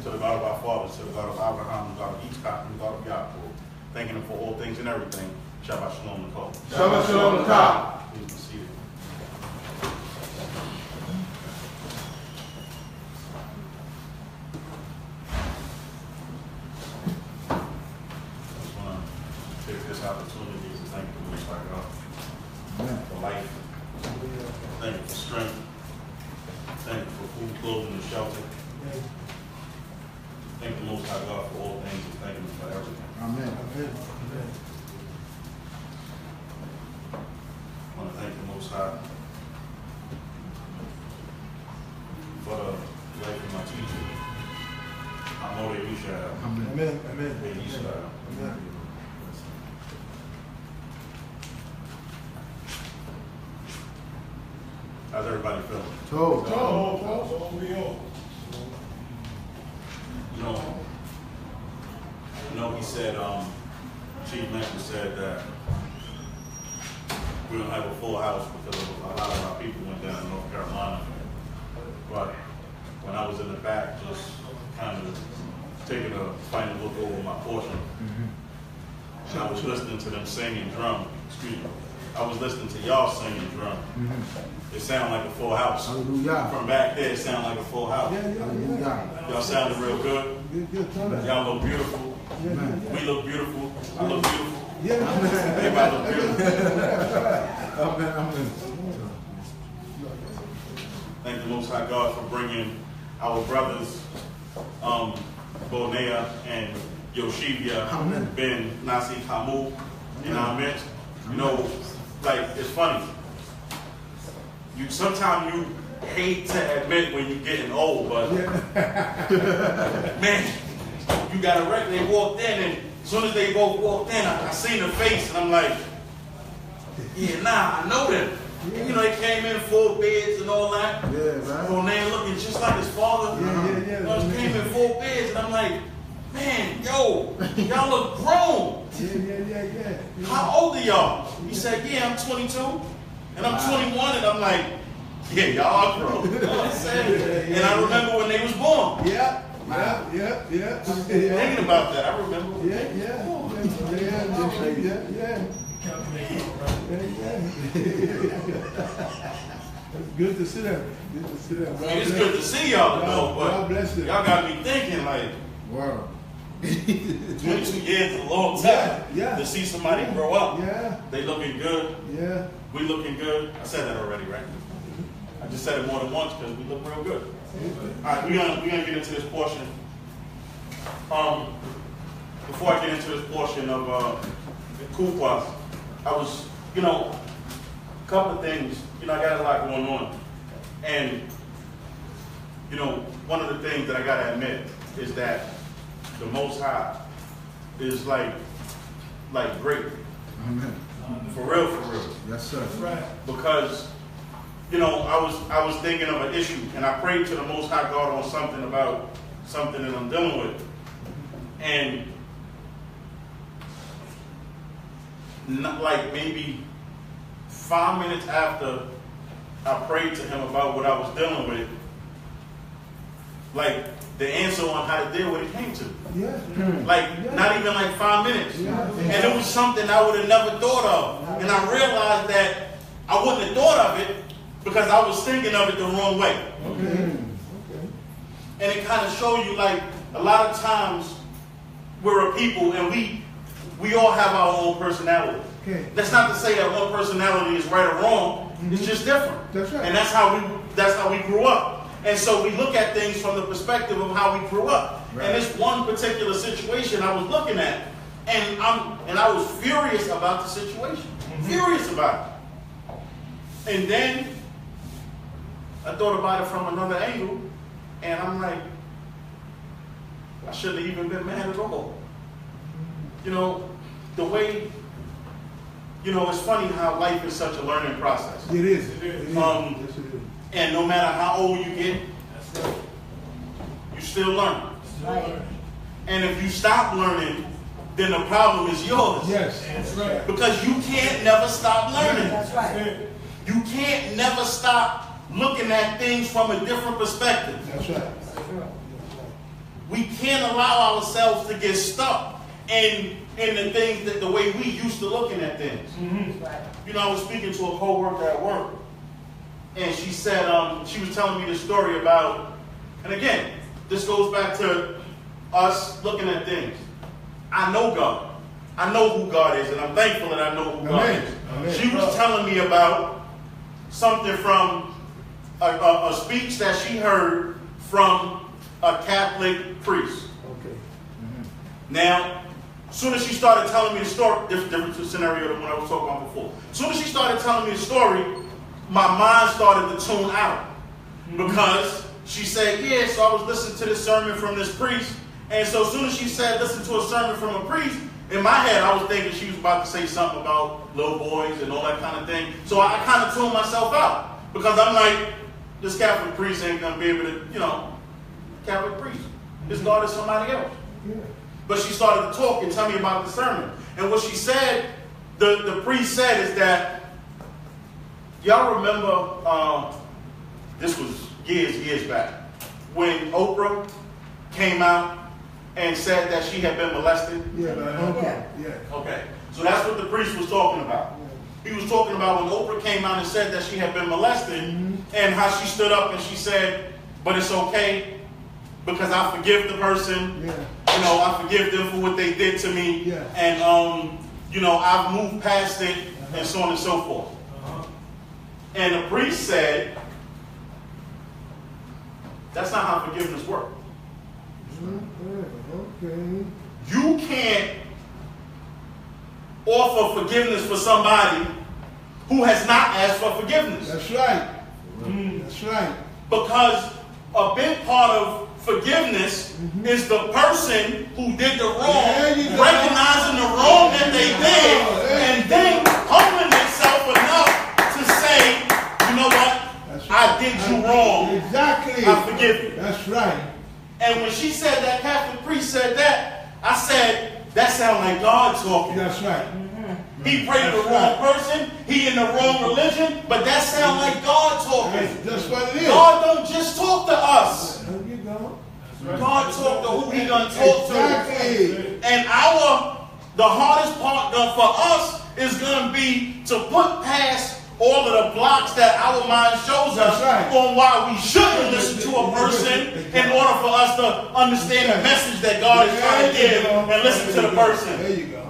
[SPEAKER 3] To the God of our fathers, to the God of Abraham, the God of Yitzchak, and the God of Yaakov. Thanking him for all things and everything. Shabbat Shalom Zaccar.
[SPEAKER 2] Shabbat Shalom Zaccar.
[SPEAKER 3] Please be seated. I just want to take this opportunity to thank the Most High God for life. Thank you for strength. Thank you for food, clothing, and shelter. Thank the Most High God for all things and thank him for everything.
[SPEAKER 1] Amen. Amen.
[SPEAKER 3] I want to thank the Most High for the life of my teacher. I know that you shall.
[SPEAKER 2] Amen. Amen.
[SPEAKER 3] That you shall.
[SPEAKER 2] Amen.
[SPEAKER 3] How's everybody feeling? You know, he said, Chief Master said that we don't have a full house because a lot of our people went down to North Carolina. But when I was in the back, just kind of taking a final look over my portion, and I was listening to them singing drum. Excuse me. I was listening to y'all singing drum. It sounded like a full house.
[SPEAKER 1] Hallelujah.
[SPEAKER 3] From back there, it sounded like a full house.
[SPEAKER 1] Hallelujah.
[SPEAKER 3] Y'all sounded real good. Y'all look beautiful. We look beautiful. I look beautiful. Everybody look beautiful.
[SPEAKER 1] Amen.
[SPEAKER 3] Thank the Most High God for bringing our brothers, Bonea and Yoshivia Ben Nasi Kamu in our midst. You know, like, it's funny. Sometimes you hate to admit when you're getting old, but man, you got a record. They walked in, and as soon as they both walked in, I seen the face, and I'm like, yeah, nah, I know them. You know, they came in full beds and all that.
[SPEAKER 1] Yeah, right.
[SPEAKER 3] Bonea looking just like his father.
[SPEAKER 2] Yeah.
[SPEAKER 3] They came in full beds, and I'm like, man, yo, y'all look grown.
[SPEAKER 2] Yeah.
[SPEAKER 3] How old are y'all? He said, yeah, I'm 22. And I'm 21, and I'm like, yeah, y'all are grown. You know what I'm saying? And I remember when they was born.
[SPEAKER 2] Yeah.
[SPEAKER 3] Thinking about that, I remember.
[SPEAKER 2] Yeah. It's good to see them.
[SPEAKER 3] I mean, it's good to see y'all, though,
[SPEAKER 2] God
[SPEAKER 3] but
[SPEAKER 2] bless you.
[SPEAKER 3] y'all got me thinking, like,
[SPEAKER 1] Wow.
[SPEAKER 3] 22 years is a long time
[SPEAKER 2] Yeah.
[SPEAKER 3] to see somebody grow up.
[SPEAKER 2] Yeah.
[SPEAKER 3] They looking good.
[SPEAKER 2] Yeah.
[SPEAKER 3] We looking good. I said that already, right? I just said it more than once because we look real good. All right, we're gonna get into this portion. Before I get into this portion of CHOKMAH, I was, a couple of things. I got a lot going on, and one of the things that I gotta admit is that the Most High is like great.
[SPEAKER 1] Amen.
[SPEAKER 3] For real.
[SPEAKER 1] Yes, sir.
[SPEAKER 2] Right.
[SPEAKER 3] Because, I was thinking of an issue, and I prayed to the Most High God on something about something that I'm dealing with. And not like maybe 5 minutes after I prayed to him about what I was dealing with, like the answer on how to deal with it came to me.
[SPEAKER 2] Yeah.
[SPEAKER 3] Not even like 5 minutes.
[SPEAKER 2] Yeah.
[SPEAKER 3] And it was something I would have never thought of. And I realized that I wouldn't have thought of it because I was thinking of it the wrong way.
[SPEAKER 2] Okay.
[SPEAKER 3] And it kind of showed you, like, a lot of times we're a people and we all have our own personality.
[SPEAKER 2] Okay.
[SPEAKER 3] That's not to say that one personality is right or wrong. It's just different.
[SPEAKER 2] That's right.
[SPEAKER 3] And that's how we grew up. And so we look at things from the perspective of how we grew up.
[SPEAKER 1] Right.
[SPEAKER 3] And this one particular situation I was looking at, and I was furious about the situation. Furious about it. And then I thought about it from another angle, and I'm like, I shouldn't have even been mad at all. The way, it's funny how life is such a learning process.
[SPEAKER 2] It is.
[SPEAKER 3] And no matter how old you get, you still learn.
[SPEAKER 4] Right.
[SPEAKER 3] And if you stop learning, then the problem is yours.
[SPEAKER 2] Yes, that's right.
[SPEAKER 3] Because you can't never stop learning.
[SPEAKER 4] That's right.
[SPEAKER 3] You can't never stop looking at things from a different perspective.
[SPEAKER 2] That's right.
[SPEAKER 3] We can't allow ourselves to get stuck in the things that the way we used to looking at things. You know, I was speaking to a co-worker at work, and she said, she was telling me the story about, and again, this goes back to us looking at things. I know God. I know who God is, and I'm thankful that I know who God is.
[SPEAKER 2] Amen.
[SPEAKER 3] She was telling me about something from a speech that she heard from a Catholic priest.
[SPEAKER 2] Okay.
[SPEAKER 3] Now, as soon as she started telling me the story, different scenario than what I was talking about before. As soon as she started telling me the story, my mind started to tune out. Because she said, yeah, so I was listening to this sermon from this priest. And so as soon as she said, listen to a sermon from a priest, in my head, I was thinking she was about to say something about little boys and all that kind of thing. So I kind of tuned myself out. Because I'm like, this Catholic priest ain't going to be able to, you know, Catholic priest. This God is somebody else.
[SPEAKER 2] Yeah.
[SPEAKER 3] But she started to talk and tell me about the sermon. And what she said, the priest said is that, y'all remember, this was years back, when Oprah came out and said that she had been molested?
[SPEAKER 2] Yeah, okay. Yeah.
[SPEAKER 3] Okay. So that's what the priest was talking about. He was talking about when Oprah came out and said that she had been molested, and how she stood up and she said, but it's okay because I forgive the person.
[SPEAKER 2] Yeah.
[SPEAKER 3] You know, I forgive them for what they did to me.
[SPEAKER 2] Yeah.
[SPEAKER 3] And, you know, I've moved past it and so on and so forth. And the priest said, that's not how forgiveness works.
[SPEAKER 2] Okay.
[SPEAKER 3] You can't offer forgiveness for somebody who has not asked for forgiveness.
[SPEAKER 2] That's right. That's right.
[SPEAKER 3] Because a big part of forgiveness is the person who did the wrong, recognizing the wrong that they did, and then humbling themselves enough to say, you know what? I did you wrong.
[SPEAKER 2] Exactly.
[SPEAKER 3] I forgive you.
[SPEAKER 2] That's right.
[SPEAKER 3] And when she said that, Catholic priest said that, I said, that sounds like God talking.
[SPEAKER 2] That's right.
[SPEAKER 3] He prayed to the wrong person, he in the wrong religion, but that sounds like God talking.
[SPEAKER 2] That's what it is.
[SPEAKER 3] God don't just talk to us.
[SPEAKER 2] There you go.
[SPEAKER 3] God talk to who he done talk
[SPEAKER 2] Exactly.
[SPEAKER 3] to. And the hardest part for us is going to be to put past all of the blocks that our mind shows us on why we shouldn't listen to a person in order for us to understand the message that God is trying to give and listen to the person.
[SPEAKER 2] There you go.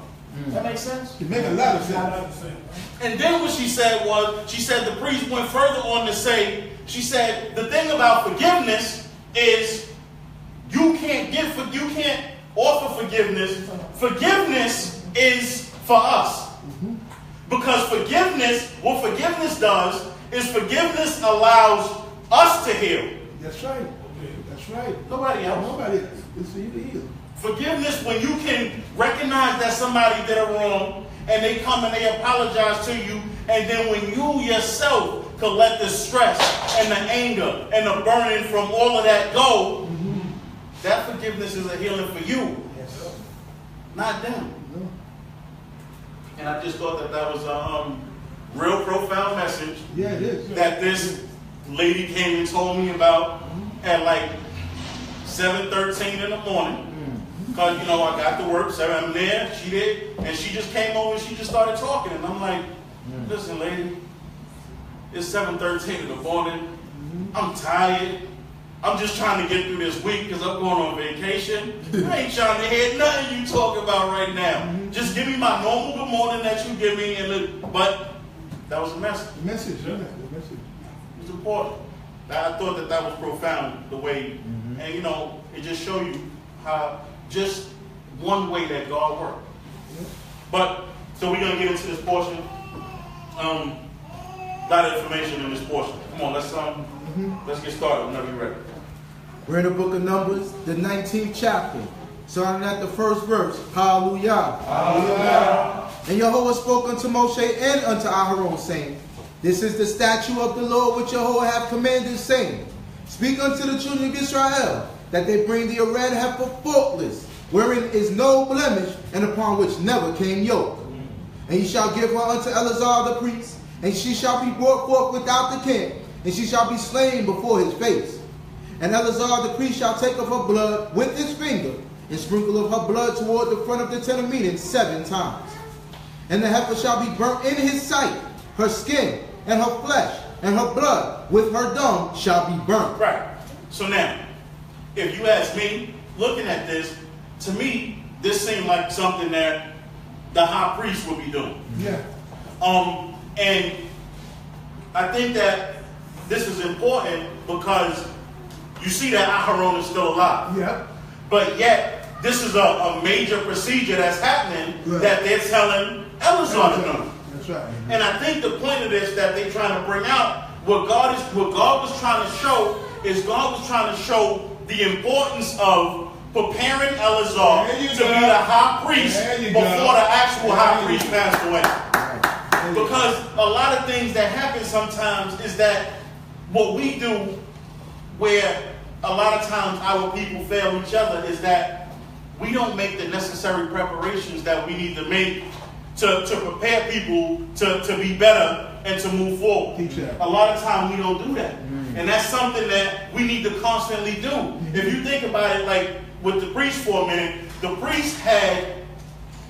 [SPEAKER 3] That makes sense?
[SPEAKER 2] It makes a lot of sense.
[SPEAKER 3] And then what she said was, she said the priest went further on to say, she said, the thing about forgiveness is you can't offer forgiveness. Forgiveness is for us. Because what forgiveness does is forgiveness allows us to heal.
[SPEAKER 2] That's right. That's right.
[SPEAKER 3] Nobody else.
[SPEAKER 2] Nobody else. It's for you to heal.
[SPEAKER 3] Forgiveness, when you can recognize that somebody did it wrong and they come and they apologize to you, and then when you yourself can let the stress and the anger and the burning from all of that go, that forgiveness is a healing for you, not them. And I just thought that was a real profound message.
[SPEAKER 2] Yeah, it is.
[SPEAKER 3] That this lady came and told me about at like 7:13 in the morning. Because, you know, I got to work, 7, I'm there, she did, and she just came over and she just started talking. And I'm like, listen, lady, it's 7:13 in the morning. I'm tired. I'm just trying to get through this week because I'm going on vacation. I ain't trying to hear nothing you talk about right now. Just give me my normal good morning that you give me. But that was a message.
[SPEAKER 2] The message, yeah. The message.
[SPEAKER 3] It's important. I thought that was profound, the way, and you know, it just show you how just one way that God works. But, so we're going to get into this portion. A lot of information in this portion. Come on, let's get started whenever you're ready.
[SPEAKER 1] We're in the book of Numbers, the 19th chapter, starting at the first verse. Hallelujah.
[SPEAKER 2] Hallelujah.
[SPEAKER 1] And Yahweh spoke unto Moshe and unto Aharon, saying, this is the statute of the Lord which Yahweh hath commanded, saying, speak unto the children of Israel, that they bring thee a red heifer faultless, wherein is no blemish, and upon which never came yoke. And he shall give her unto Eleazar the priest, and she shall be brought forth without the camp, and she shall be slain before his face. And Eleazar the priest shall take of her blood with his finger, and sprinkle of her blood toward the front of the tent of meeting 7 times. And the heifer shall be burnt in his sight, her skin, and her flesh, and her blood with her dung shall be burnt.
[SPEAKER 3] Right. So now, if you ask me, looking at this, to me, this seemed like something that the high priest would be doing.
[SPEAKER 2] Yeah.
[SPEAKER 3] And I think that this is important because you see that Aharon is still alive.
[SPEAKER 2] Yeah.
[SPEAKER 3] But yet, this is a major procedure that's happening that they're telling Eleazar to do.
[SPEAKER 2] That's right.
[SPEAKER 3] And I think the point of this that they're trying to bring out, what God was trying to show is God was trying to show the importance of preparing Eleazar to be the high priest before the actual high priest passed away. Because a lot of things that happen sometimes is that what we do, where a lot of times our people fail each other, is that we don't make the necessary preparations that we need to make to prepare people to be better and to move forward. A lot of time we don't do that. And that's something that we need to constantly do. If you think about it, like with the priest for a minute, the priest had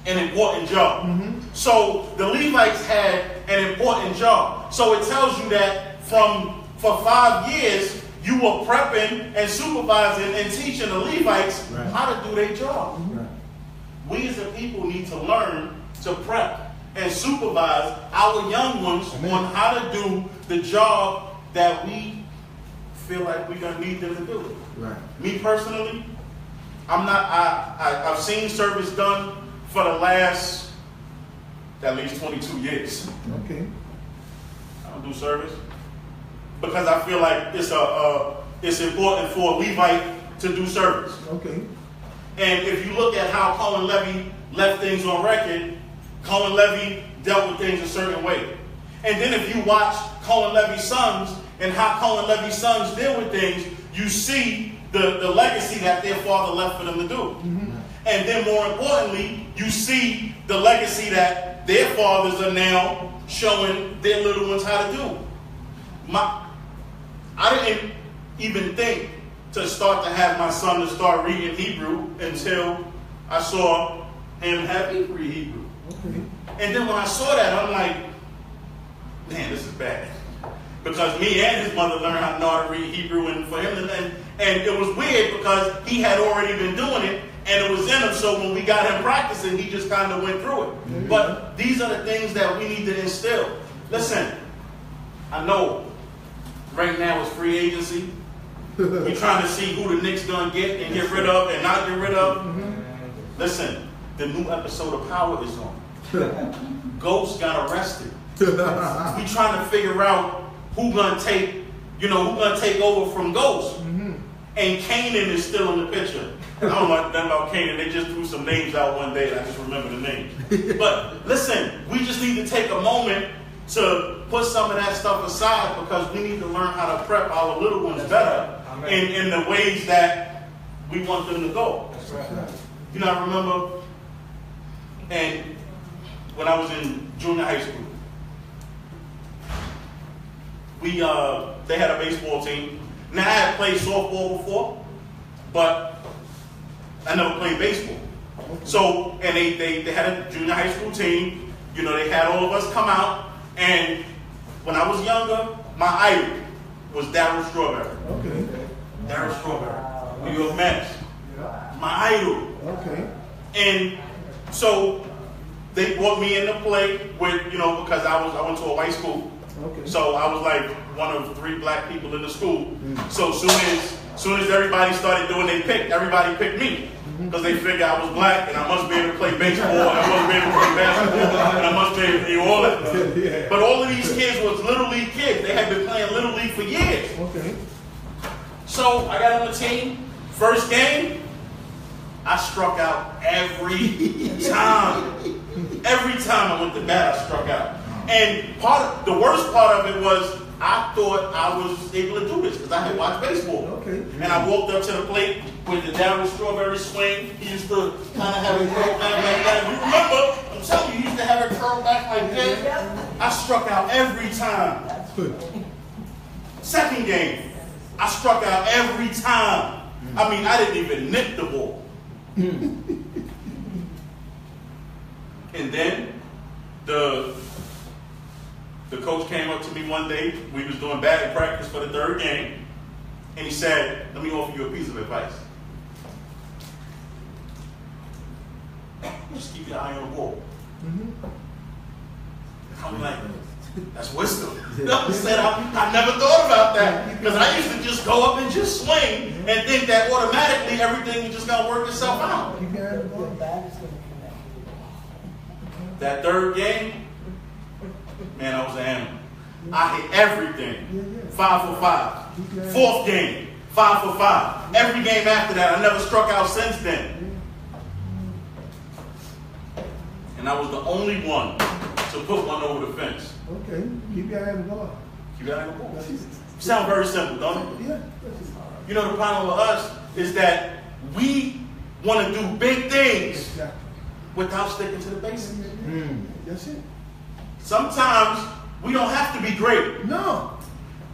[SPEAKER 3] an important job. So the Levites had an important job. So it tells you that for 5 years, you were prepping and supervising and teaching the Levites how to do their job. We as a people need to learn to prep and supervise our young ones on how to do the job that we feel like we're going to need them to do. Me personally, I've seen service done for the last at least 22 years.
[SPEAKER 2] Okay.
[SPEAKER 3] I don't do service because I feel like it's important for a Levite to do service.
[SPEAKER 2] Okay.
[SPEAKER 3] And if you look at how Cohen Levy left things on record, Cohen Levy dealt with things a certain way. And then if you watch Cohen Levy's sons and how Cohen Levy's sons deal with things, you see the legacy that their father left for them to do. And then more importantly, you see the legacy that their fathers are now showing their little ones how to do. I didn't even think to start to have my son to start reading Hebrew until I saw him have Hebrew.
[SPEAKER 2] Okay.
[SPEAKER 3] And then when I saw that, I'm like, man, this is bad. Because me and his mother learned how to know how to read Hebrew, and for him, and it was weird because he had already been doing it, and it was in him, so when we got him practicing, he just kind of went through it. But these are the things that we need to instill. Listen, I know right now it's free agency. We're trying to see who the Knicks gonna get and get rid of and not get rid of. Listen, the new episode of Power is on. Ghost got arrested. We trying to figure out who gonna take over from Ghost. And Kanan is still in the picture. I don't know nothing about Kanan. They just threw some names out one day. I just remember the names. But listen, we just need to take a moment to put some of that stuff aside because we need to learn how to prep our little ones better in the ways that we want them to go. You know, I remember, and when I was in junior high school, they had a baseball team. Now, I had played softball before, but I never played baseball. So, and they had a junior high school team. You know, they had all of us come out. And when I was younger, my idol was Darryl Strawberry.
[SPEAKER 2] Okay.
[SPEAKER 3] Darryl Strawberry, New York Mets. My idol.
[SPEAKER 2] Okay.
[SPEAKER 3] And so they brought me into play with, because I went to a white school.
[SPEAKER 2] Okay.
[SPEAKER 3] So I was like one of 3 black people in the school. So soon as everybody started doing their pick, everybody picked me. Because they figured I was black and I must be able to play baseball and I must be able to play basketball and I must be able to do all that. But all of these kids was Little League kids. They had been playing Little League for years.
[SPEAKER 2] Okay.
[SPEAKER 3] So I got on the team. First game, I struck out every time. Every time I went to bat, I struck out. And the worst part of it was I thought I was able to do this because I had watched baseball.
[SPEAKER 4] Okay.
[SPEAKER 3] And I walked up to the plate with the Darryl Strawberry swing. He used to kind of have it curled back like that. You remember? I'm telling you, he used to have it curled back like that. I struck out every time. Second game, I struck out every time. I mean, I didn't even nick the ball. And then the coach came up to me one day. We was doing batting practice for the third game. And he said, let me offer you a piece of advice. Just keep your eye on the ball. I'm like, that's wisdom. He said, I never thought about that. Because I used to just go up and just swing and think that automatically everything was just going to work itself out. That third game, man, I was an animal. I hit everything. 5 for 5. Fourth game, 5 for 5. Every game after that, I never struck out since then. And I was the only one to put one over the fence.
[SPEAKER 4] Okay, keep your eye on the ball.
[SPEAKER 3] Keep your eye on the ball. Sound very simple, don't it?
[SPEAKER 4] Yeah.
[SPEAKER 3] You know, the problem with us is that we want to do big things without sticking to the basics.
[SPEAKER 4] That's it.
[SPEAKER 3] Sometimes we don't have to be great.
[SPEAKER 4] No.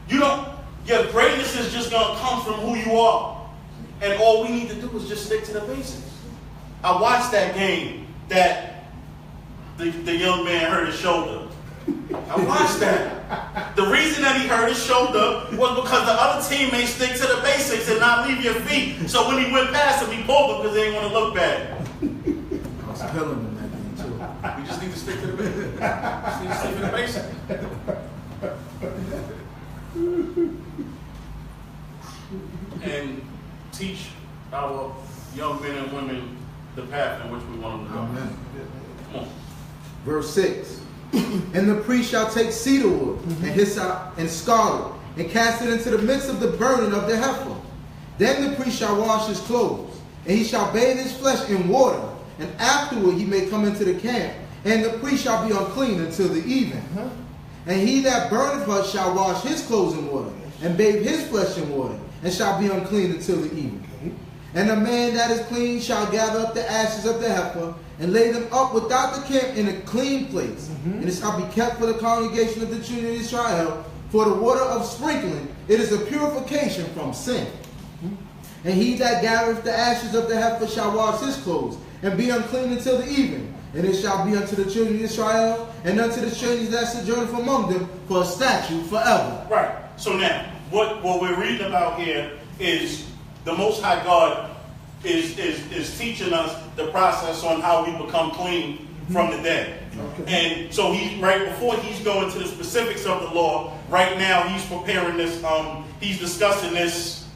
[SPEAKER 3] You don't. Your greatness is just going to come from who you are. And all we need to do is just stick to the basics. I watched that game that the young man hurt his shoulder. I watched that. The reason that he hurt his shoulder was because the other teammates stick to the basics and not leave your feet. So when he went past him, he pulled him because they didn't want to look bad.
[SPEAKER 1] I was killing him that game too.
[SPEAKER 3] We just need to stick to the basics. Just need to stick to the basics. And teach our young men and women the path in which we want them to go.
[SPEAKER 1] Amen.
[SPEAKER 3] Come on.
[SPEAKER 1] Verse 6. And the priest shall take cedar wood and hyssop and scarlet and cast it into the midst of the burning of the heifer. Then the priest shall wash his clothes, and he shall bathe his flesh in water, and afterward he may come into the camp. And the priest shall be unclean until the even. And he that burneth her shall wash his clothes in water, and bathe his flesh in water, and shall be unclean until the even. And the man that is clean shall gather up the ashes of the heifer, and lay them up without the camp in a clean place. And it shall be kept for the congregation of the children of Israel, for the water of sprinkling, it is a purification from sin. And he that gathereth the ashes of the heifer shall wash his clothes, and be unclean until the even. And it shall be unto the children of Israel, and unto the strangers that sojourn from among them, for a statute forever.
[SPEAKER 3] Right. So now, what we're reading about here is the Most High God is teaching us the process on how we become clean from the dead. And so he's right before he's going to the specifics of the law. Right now, he's preparing this. He's discussing this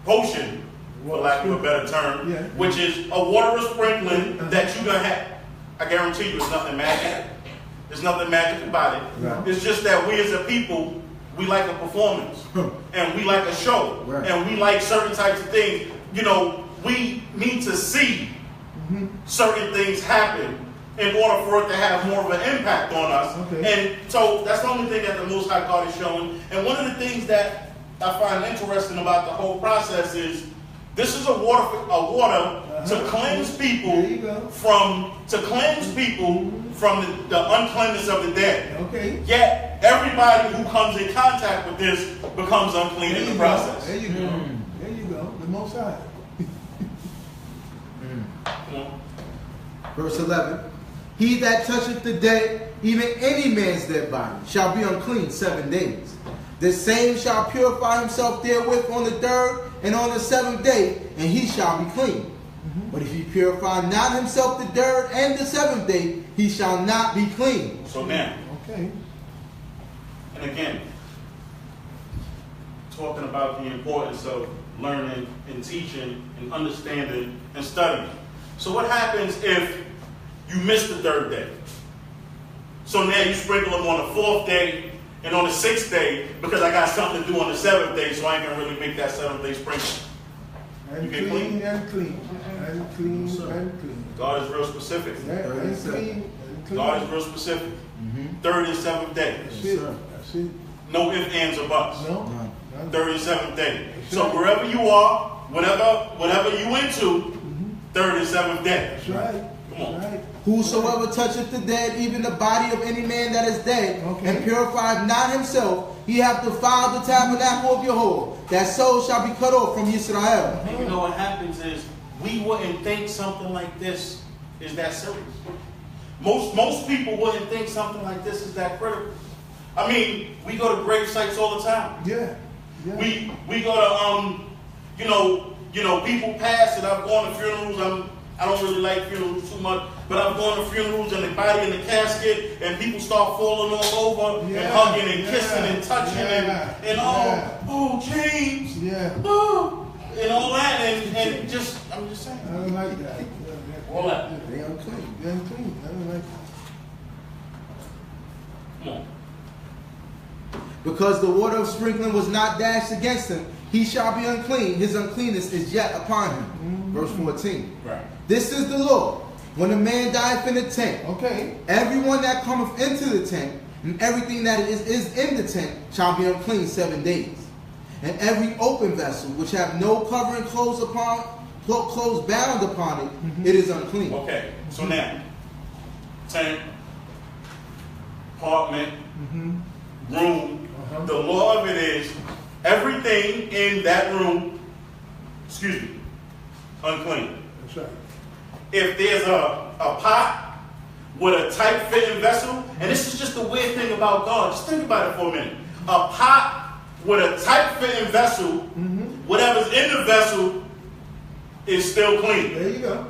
[SPEAKER 3] potion, for lack of a better term, which is a water sprinkling that you're gonna have. I guarantee you, it's nothing magic. There's nothing magic about it.
[SPEAKER 1] Right.
[SPEAKER 3] It's just that we as a people, we like a performance, and we like a show, and we like certain types of things. You know, we need to see certain things happen in order for it to have more of an impact on us. And so that's the only thing that the Most High God is showing. And one of the things that I find interesting about the whole process is this is a water to cleanse people from the uncleanness of the dead. Yet everybody who comes in contact with this becomes unclean in the process.
[SPEAKER 4] There you go. There you go. The Most High.
[SPEAKER 1] Verse 11. He that toucheth the dead, even any man's dead body, shall be unclean 7 days. The same shall purify himself therewith on the 3rd and on the 7th day, and he shall be clean. But if he purify not himself the 3rd and the 7th day, he shall not be clean.
[SPEAKER 3] So now,
[SPEAKER 4] and
[SPEAKER 3] again, talking about the importance of learning and teaching and understanding and studying. So what happens if you miss the 3rd day? So now you sprinkle them on the 4th day and on the 6th day because I got something to do on the 7th day, so I ain't gonna really make that 7th day sprinkle. You get clean?
[SPEAKER 4] And clean. And clean and clean.
[SPEAKER 3] God is real specific.
[SPEAKER 4] And clean.
[SPEAKER 3] God is real specific. Third and seventh day.
[SPEAKER 4] That's it. That's it.
[SPEAKER 3] No ifs, ands, or buts.
[SPEAKER 4] No.
[SPEAKER 3] Third and seventh day. So wherever you are, whatever you into, third and seventh day.
[SPEAKER 4] That's right.
[SPEAKER 3] Come on.
[SPEAKER 4] That's right.
[SPEAKER 1] Whosoever toucheth the dead, even the body of any man that is dead, and purifieth not himself, he hath defiled the tabernacle of Yahweh. That soul shall be cut off from Yisrael.
[SPEAKER 3] And you know what happens is, we wouldn't think something like this is that serious. Most people wouldn't think something like this is that critical. I mean, we go to grave sites all the time.
[SPEAKER 4] Yeah.
[SPEAKER 3] We go to people pass, and I've gone to funerals. I don't really like funerals too much, but I've gone to funerals and the body in the casket, and people start falling all over and hugging and kissing and touching and oh James, and all that, and just I'm just saying.
[SPEAKER 4] I don't like that.
[SPEAKER 3] All that.
[SPEAKER 4] They unclean. They unclean. I don't like that.
[SPEAKER 3] Come on.
[SPEAKER 1] Because the water of sprinkling was not dashed against him, he shall be unclean. His uncleanness is yet upon him. Verse 14.
[SPEAKER 3] Right.
[SPEAKER 1] This is the law. When a man dieth in the tent, everyone that cometh into the tent, and everything that is in the tent, shall be unclean 7 days. And every open vessel, which have no covering clothes bound upon it, it is unclean.
[SPEAKER 3] Okay, so now, tent, apartment, room, the law of it is, everything in that room, unclean.
[SPEAKER 4] That's right.
[SPEAKER 3] If there's a pot with a tight-fitting vessel, and this is just the weird thing about God, just think about it for a minute. A pot with a tight-fitting vessel, whatever's in the vessel is still clean.
[SPEAKER 4] There you go.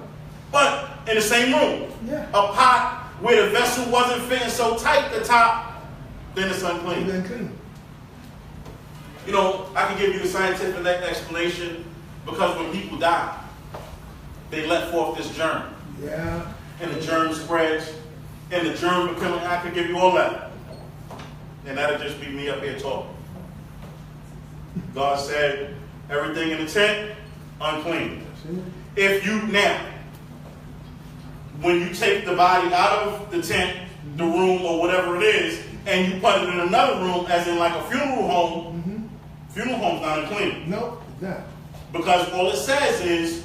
[SPEAKER 3] But in the same room,
[SPEAKER 4] Yeah.
[SPEAKER 3] a pot where the vessel wasn't fitting so tight the top, then it's unclean.
[SPEAKER 4] It's unclean.
[SPEAKER 3] You know, I can give you the scientific explanation, because when people die, they let forth this germ.
[SPEAKER 4] Yeah.
[SPEAKER 3] And the germ spreads, and the germ becomes, I could give you all that. And that'll just be me up here talking. God said, everything in the tent, unclean. If you, now, when you take the body out of the tent, the room, or whatever it is, and you put it in another room, as in like a funeral home, funeral home's not unclean.
[SPEAKER 4] No, it's not.
[SPEAKER 3] Because all it says is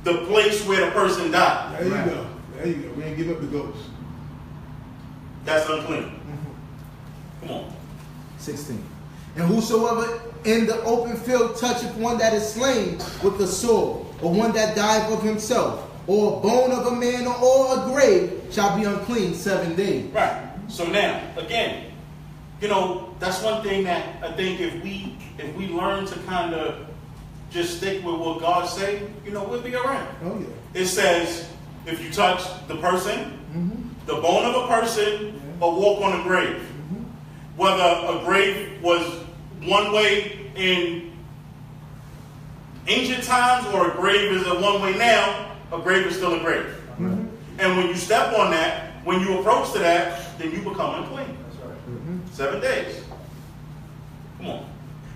[SPEAKER 3] the place where the person died.
[SPEAKER 4] There you go. There you go. We ain't give up the ghost.
[SPEAKER 3] That's unclean. Come on.
[SPEAKER 1] 16. And whosoever in the open field toucheth one that is slain with the sword, or one that dieth of himself, or a bone of a man, or a grave, shall be unclean 7 days.
[SPEAKER 3] Right. So now, again, you know, that's one thing that I think if we learn to kind of just stick with what God say, you know, we'll be all right.
[SPEAKER 4] Oh, yeah.
[SPEAKER 3] It says, if you touch the person, the bone of a person, or walk on a grave. Whether a grave was one way in ancient times, or a grave is a one way now, a grave is still a grave. And when you step on that, when you approach to that, then you become unclean. 7 days. Come on.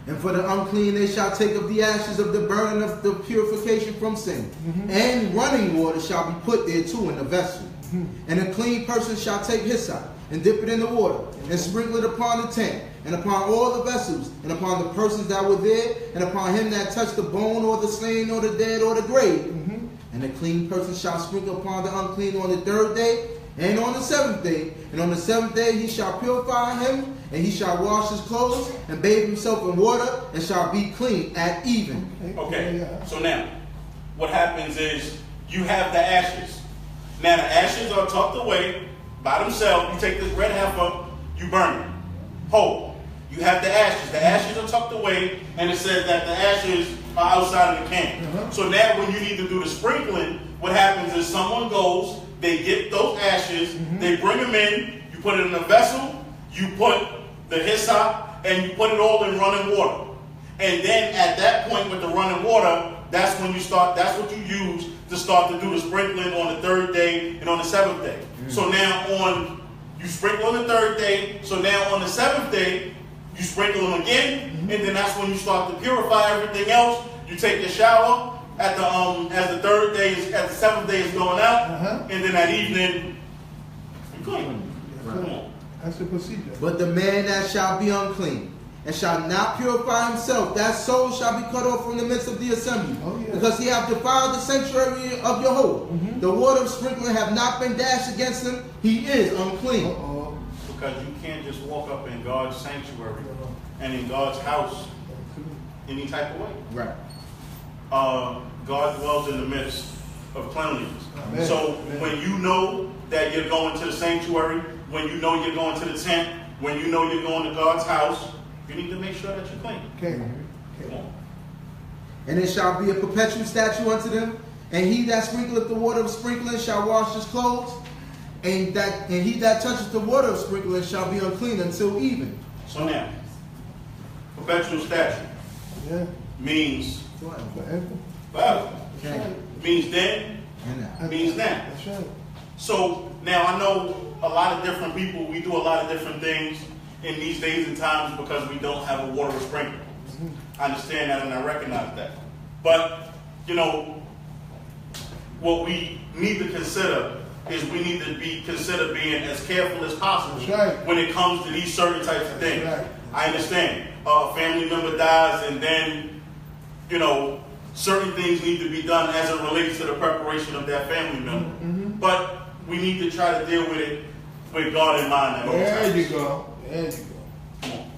[SPEAKER 1] And for the unclean they shall take of the ashes of the burning of the purification from sin. And running water shall be put there too in the vessel. And a clean person shall take hyssop, and dip it in the water, and sprinkle it upon the tent, and upon all the vessels, and upon the persons that were there, and upon him that touched the bone, or the slain, or the dead, or the grave. And the clean person shall sprinkle upon the unclean on the 3rd day, and on the 7th day. And on the 7th day he shall purify him, and he shall wash his clothes, and bathe himself in water, and shall be clean at even.
[SPEAKER 3] Okay, so now, what happens is, you have the ashes. Now the ashes are tucked away by themselves. You take this red heifer, you burn it whole. You have the ashes. The ashes are tucked away, and it says that the ashes are outside of the camp. So now when you need to do the sprinkling, what happens is someone goes, they get those ashes, they bring them in, you put it in a vessel, you put the hyssop, and you put it all in running water. And then at that point with the running water, that's when you start, that's what you use to start to do the sprinkling on the 3rd day and on the 7th day. So now you sprinkle on the 3rd day, so now on the 7th day, you sprinkle them again, and then that's when you start to purify everything else. You take your shower at the as the 7th day is going out, and then that evening you clean. Come on.
[SPEAKER 4] That's the procedure.
[SPEAKER 1] But the man that shall be unclean and shall not purify himself, that soul shall be cut off from the midst of the assembly.
[SPEAKER 4] Oh, yeah.
[SPEAKER 1] Because he hath defiled the sanctuary of your hope. The water of sprinkling have not been dashed against him. He is unclean.
[SPEAKER 4] Uh-oh.
[SPEAKER 3] Because you can't just walk up in God's sanctuary and in God's house any type of way.
[SPEAKER 1] Right.
[SPEAKER 3] God dwells in the midst of cleanliness.
[SPEAKER 4] Amen.
[SPEAKER 3] So
[SPEAKER 4] Amen.
[SPEAKER 3] when you know that you're going to the sanctuary, when you know you're going to the tent, when you know you're going to God's house, you need to make sure that you're clean.
[SPEAKER 4] Okay.
[SPEAKER 3] Come on.
[SPEAKER 1] And it shall be a perpetual statute unto them. And he that sprinkleth the water of sprinkling shall wash his clothes. And he that toucheth the water of sprinkling shall be unclean until even.
[SPEAKER 3] So now, perpetual statute
[SPEAKER 4] Yeah.
[SPEAKER 3] means
[SPEAKER 4] Forever.
[SPEAKER 3] forever.
[SPEAKER 1] Okay.
[SPEAKER 3] Means then,
[SPEAKER 1] And now.
[SPEAKER 3] means now.
[SPEAKER 4] That's right.
[SPEAKER 3] So now I know a lot of different people, we do a lot of different things in these days and times because we don't have a water sprinkler. I understand that and I recognize that. But, you know, what we need to consider is we need to consider being as careful as possible
[SPEAKER 4] That's right.
[SPEAKER 3] when it comes to these certain types of things.
[SPEAKER 4] That's right.
[SPEAKER 3] I understand. A family member dies and then, you know, certain things need to be done as it relates to the preparation of that family member. But we need to try to deal with it with God in mind at all
[SPEAKER 4] There
[SPEAKER 3] times.
[SPEAKER 4] you go. There you go.
[SPEAKER 3] Come on.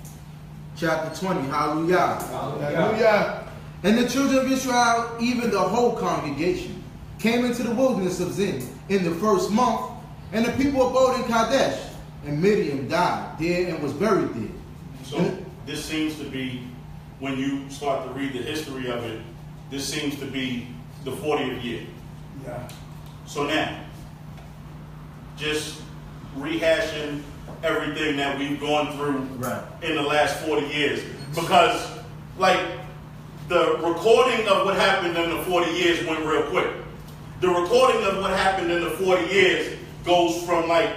[SPEAKER 1] Chapter 20. Hallelujah.
[SPEAKER 4] Hallelujah.
[SPEAKER 1] And the children of Israel, even the whole congregation, came into the wilderness of Zin in the first month, and the people abode in Kadesh. And Miriam died there and was buried there.
[SPEAKER 3] So this seems to be, when you start to read the history of it, this seems to be the 40th year.
[SPEAKER 4] Yeah.
[SPEAKER 3] So now, just rehashing everything that we've gone through in the last 40 years. Because, like, the recording of what happened in the 40 years went real quick. The recording of what happened in the 40 years goes from, like,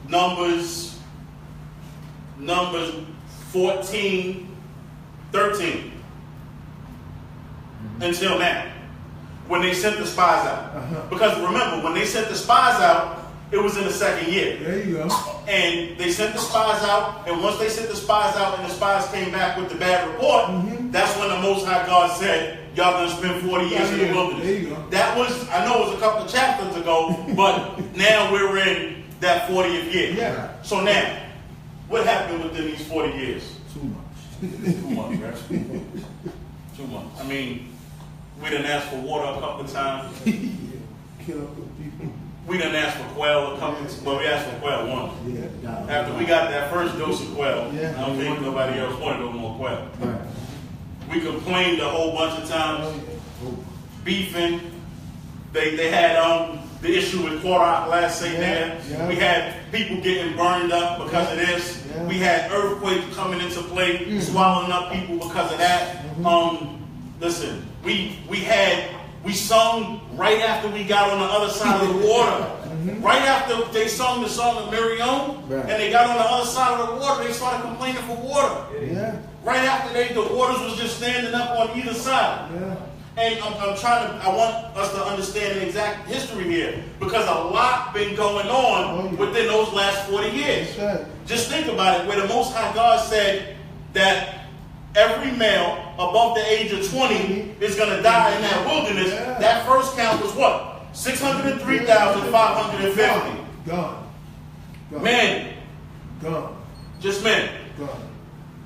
[SPEAKER 3] Numbers 14, 13, until now, when they sent the spies out. Because remember, when they sent the spies out, it was in the second year.
[SPEAKER 4] There you go.
[SPEAKER 3] And they sent the spies out, and once they sent the spies out and the spies came back with the bad report, that's when the Most High God said, y'all gonna spend 40 years in the wilderness.
[SPEAKER 4] There you go.
[SPEAKER 3] That was, I know it was a couple of chapters ago, but now we're in that 40th year.
[SPEAKER 4] Yeah.
[SPEAKER 3] So now, what happened within these 40 years?
[SPEAKER 1] Too much.
[SPEAKER 3] 2 months, right? 2 months. I mean, we done asked for water a couple of times.
[SPEAKER 4] Kill up the people.
[SPEAKER 3] We done asked for quail a couple of times. Well, we asked for quail once.
[SPEAKER 4] Yeah.
[SPEAKER 3] After we got that first dose of quail,
[SPEAKER 4] Yeah.
[SPEAKER 3] I don't think nobody else wanted no more quail.
[SPEAKER 1] Right.
[SPEAKER 3] We complained a whole bunch of times,
[SPEAKER 4] Oh,
[SPEAKER 3] beefing. They had the issue with torah last say there.
[SPEAKER 4] Yeah.
[SPEAKER 3] We had people getting burned up because of this.
[SPEAKER 4] Yeah.
[SPEAKER 3] We had earthquakes coming into play, swallowing up people because of that. Listen, we sung right after we got on the other side of the water. Right after they sung the song of Miriam, and they got on the other side of the water, they started complaining for water.
[SPEAKER 4] yeah.
[SPEAKER 3] Right after the waters was just standing up on either side.
[SPEAKER 4] Yeah.
[SPEAKER 3] And I want us to understand the exact history here, because a lot been going on within those last 40 years.
[SPEAKER 4] That's right.
[SPEAKER 3] Just think about it, where the Most High God said that every male above the age of 20 is going to die in that wilderness.
[SPEAKER 4] Yeah.
[SPEAKER 3] That first count was what? 603,550.
[SPEAKER 4] Gone.
[SPEAKER 3] Men,
[SPEAKER 4] Gone.
[SPEAKER 3] just men,
[SPEAKER 4] Gone.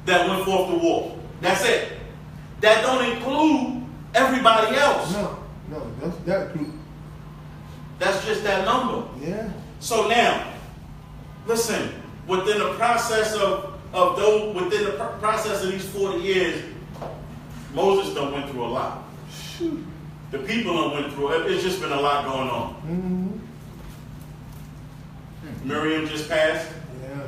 [SPEAKER 3] that went forth to war. That's it. That don't include everybody else.
[SPEAKER 4] No, that's that group.
[SPEAKER 3] That's just that number.
[SPEAKER 4] Yeah.
[SPEAKER 3] So now, listen, within the process process of these 40 years, Moses done went through a lot.
[SPEAKER 4] Shoot.
[SPEAKER 3] The people done went through it. It's just been a lot going on. Miriam just passed.
[SPEAKER 4] Yeah.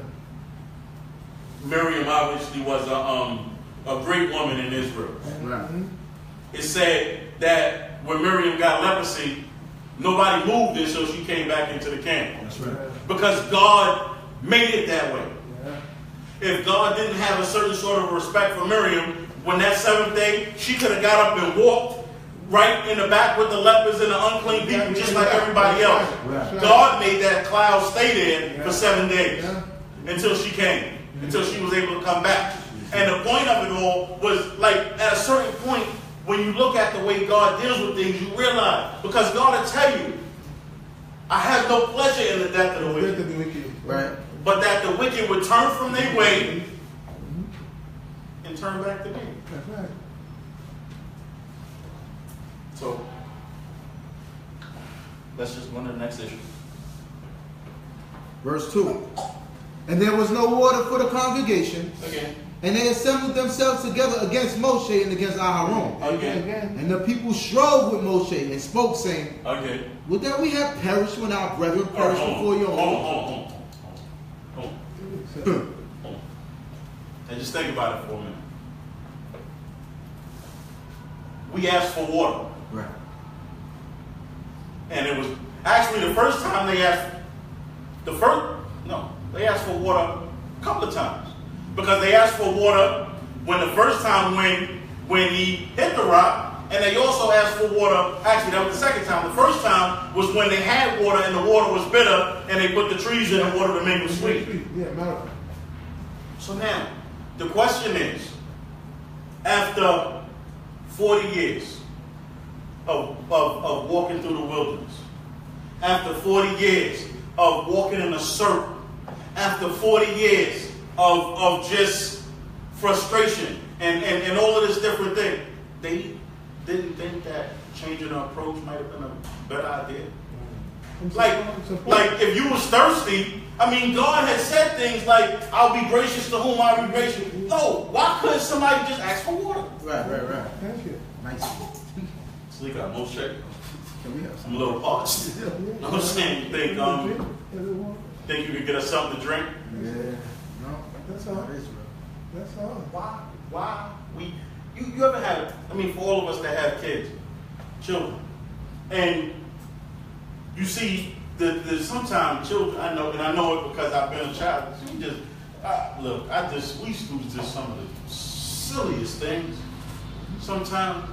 [SPEAKER 3] Miriam obviously was a great woman in Israel.
[SPEAKER 1] Right.
[SPEAKER 3] It said that when Miriam got leprosy, nobody moved her, so she came back into the camp.
[SPEAKER 1] That's right.
[SPEAKER 3] Because God made it that way.
[SPEAKER 4] Yeah.
[SPEAKER 3] If God didn't have a certain sort of respect for Miriam, when that seventh day, she could have got up and walked right in the back with the lepers and the unclean people, just like everybody else.
[SPEAKER 1] Right.
[SPEAKER 3] God made that cloud stay there for 7 days.
[SPEAKER 4] Yeah.
[SPEAKER 3] until she came, until she was able to come back. And the point of it all was, like, at a certain point, when you look at the way God deals with things, you realize, because God will tell you, I have no pleasure in the death of the wicked.
[SPEAKER 1] Right.
[SPEAKER 3] But that the wicked would turn from their way and turn back to me.
[SPEAKER 4] That's right.
[SPEAKER 3] So, let's just go on to the next issue.
[SPEAKER 1] Verse 2. And there was no water for the congregation.
[SPEAKER 3] Again.
[SPEAKER 1] And they assembled themselves together against Moshe and against Aharon.
[SPEAKER 3] Again.
[SPEAKER 1] And the people strove with Moshe and spoke, saying,
[SPEAKER 3] Okay.
[SPEAKER 1] would that we have perished when our brethren perished before your
[SPEAKER 3] Hold on. And just think about it for a minute. We asked for water.
[SPEAKER 1] Right.
[SPEAKER 3] And it was actually the first time they asked, they asked for water a couple of times. Because they asked for water when the first time when he hit the rock, and they also asked for water, actually that was the second time. The first time was when they had water and the water was bitter, and they put the trees in the water to make it sweet.
[SPEAKER 4] Yeah,
[SPEAKER 3] So now, the question is, after 40 years of walking through the wilderness, after 40 years of walking in a circle, after 40 years of just frustration and all of this different thing, they didn't think that changing our approach might have been a better idea. Like if you was thirsty, I mean, God had said things like, I'll be gracious to whom I'll be gracious. No, why couldn't somebody just ask for water?
[SPEAKER 1] Right.
[SPEAKER 4] Thank you.
[SPEAKER 1] Nice.
[SPEAKER 3] Sleep out, most check.
[SPEAKER 1] Can we have some?
[SPEAKER 3] I'm a little parched. You know what I'm saying? You think you could get us something to drink?
[SPEAKER 1] Yeah. No.
[SPEAKER 4] That's all. That's all.
[SPEAKER 3] Why you ever have, I mean, for all of us that have kids, children, and you see the sometimes children, I know it because I've been a child, we used to do just some of the silliest things sometimes,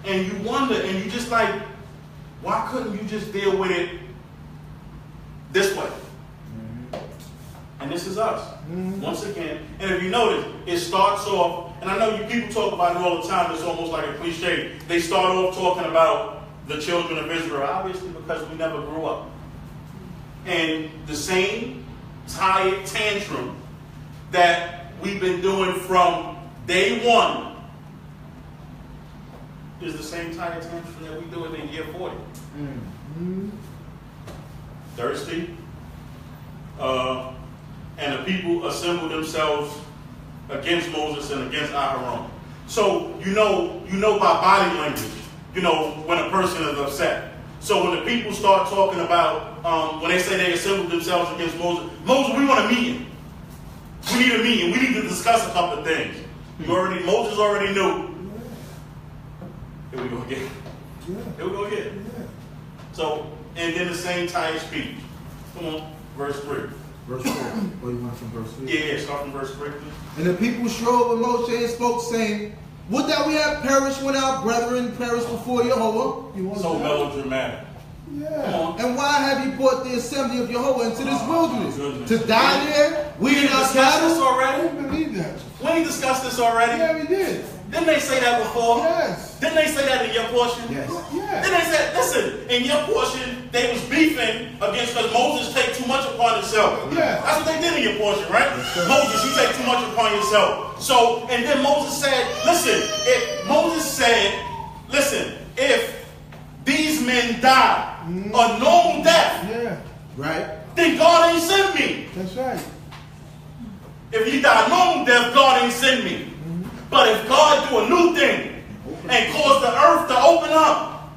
[SPEAKER 3] and you wonder, and you just like, why couldn't you just deal with it this way? And this is us, once again. And if you notice, it starts off, and I know you people talk about it all the time, it's almost like a cliche. They start off talking about the children of Israel, obviously because we never grew up. And the same tired tantrum that we've been doing from day one is the same tired tantrum that we do in year 40. Thirsty. And the people assembled themselves against Moses and against Aharon. So you know by body language, you know when a person is upset. So when the people start talking about, when they say they assembled themselves against Moses, we want a meeting. We need a meeting. We need to discuss a couple of things. Moses already knew. Here we go again. Here we go again. So, and then the same tired speech. Come on, verse 3.
[SPEAKER 1] Verse 4. Or you want from verse 3?
[SPEAKER 3] Yeah, start from verse 3.
[SPEAKER 1] And the people strove with Moshe and spoke, saying, would that we have perished when our brethren perished before Jehovah?
[SPEAKER 3] So melodramatic.
[SPEAKER 4] Yeah.
[SPEAKER 3] Come on.
[SPEAKER 1] And why have you brought the assembly of Jehovah into this wilderness? To die there?
[SPEAKER 3] We didn't discuss this
[SPEAKER 4] I
[SPEAKER 3] already?
[SPEAKER 4] didn't believe that.
[SPEAKER 3] We didn't discuss this already?
[SPEAKER 4] Yeah, we did.
[SPEAKER 3] Didn't they say that before?
[SPEAKER 4] Yes.
[SPEAKER 3] Didn't they say that in your portion?
[SPEAKER 1] Yes.
[SPEAKER 4] Yeah.
[SPEAKER 3] Then they said, listen, in your portion, they was beefing against because Moses take too much upon himself.
[SPEAKER 4] Yeah.
[SPEAKER 3] That's what they did in your portion, right? Moses, you take too much upon yourself. So, and then Moses said, if these men die a normal death,
[SPEAKER 4] Yeah.
[SPEAKER 1] Right?
[SPEAKER 3] then God ain't sent me.
[SPEAKER 4] That's right.
[SPEAKER 3] If you die a normal death, God ain't sent me. But if God do a new thing and cause the earth to open up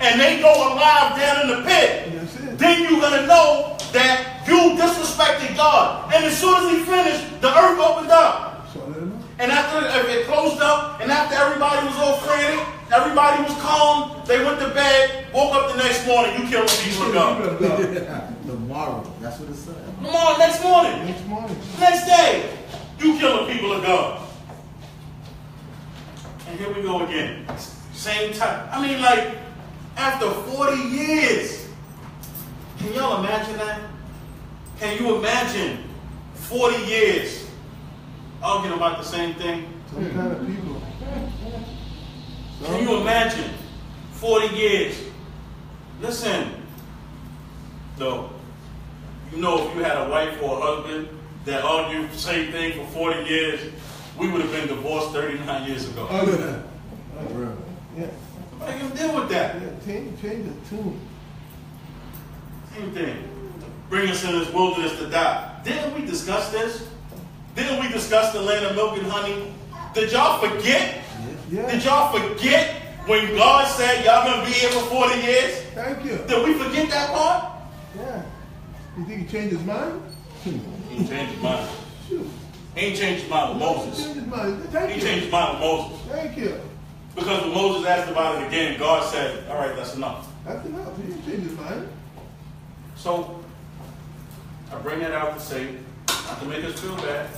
[SPEAKER 3] and they go alive down in the pit, then you're going to know that you disrespected God. And as soon as he finished, the earth opened up. And after it closed up, and after everybody was all frantic, everybody was calm, they went to bed, woke up the next morning, you killed the people of God.
[SPEAKER 1] Tomorrow. That's what it said.
[SPEAKER 3] Tomorrow, next morning.
[SPEAKER 4] Next morning.
[SPEAKER 3] Next day, you kill the people of God. And here we go again. Same time. I mean, like, after 40 years. Can y'all imagine that? Can you imagine 40 years arguing about the same thing.
[SPEAKER 4] Some kind of people.
[SPEAKER 3] Can you imagine? 40 years. Listen, though, you know, if you had a wife or a husband that argued the same thing for 40 years, we would have been divorced 39 years ago.
[SPEAKER 4] Oh, yeah. Yeah.
[SPEAKER 3] Nobody can deal with that.
[SPEAKER 4] Yeah, change the tune.
[SPEAKER 3] Same thing. Bring us in this wilderness to die. Didn't we discuss this? Didn't we discuss the land of milk and honey? Did y'all forget?
[SPEAKER 4] Yeah.
[SPEAKER 3] Did y'all forget when God said y'all gonna be here for 40 years?
[SPEAKER 4] Thank you.
[SPEAKER 3] Did we forget that part?
[SPEAKER 4] Yeah. You think he changed his mind?
[SPEAKER 3] He ain't changed his mind.
[SPEAKER 4] Shoot.
[SPEAKER 3] He ain't changed his mind with
[SPEAKER 4] He
[SPEAKER 3] Moses.
[SPEAKER 4] changed his mind. Thank
[SPEAKER 3] He
[SPEAKER 4] you.
[SPEAKER 3] changed his mind with Moses.
[SPEAKER 4] Thank you.
[SPEAKER 3] Because when Moses asked about it again, God said, all right, that's enough.
[SPEAKER 4] That's enough. He didn't change his mind.
[SPEAKER 3] So, I bring that out to say, not to make us feel bad,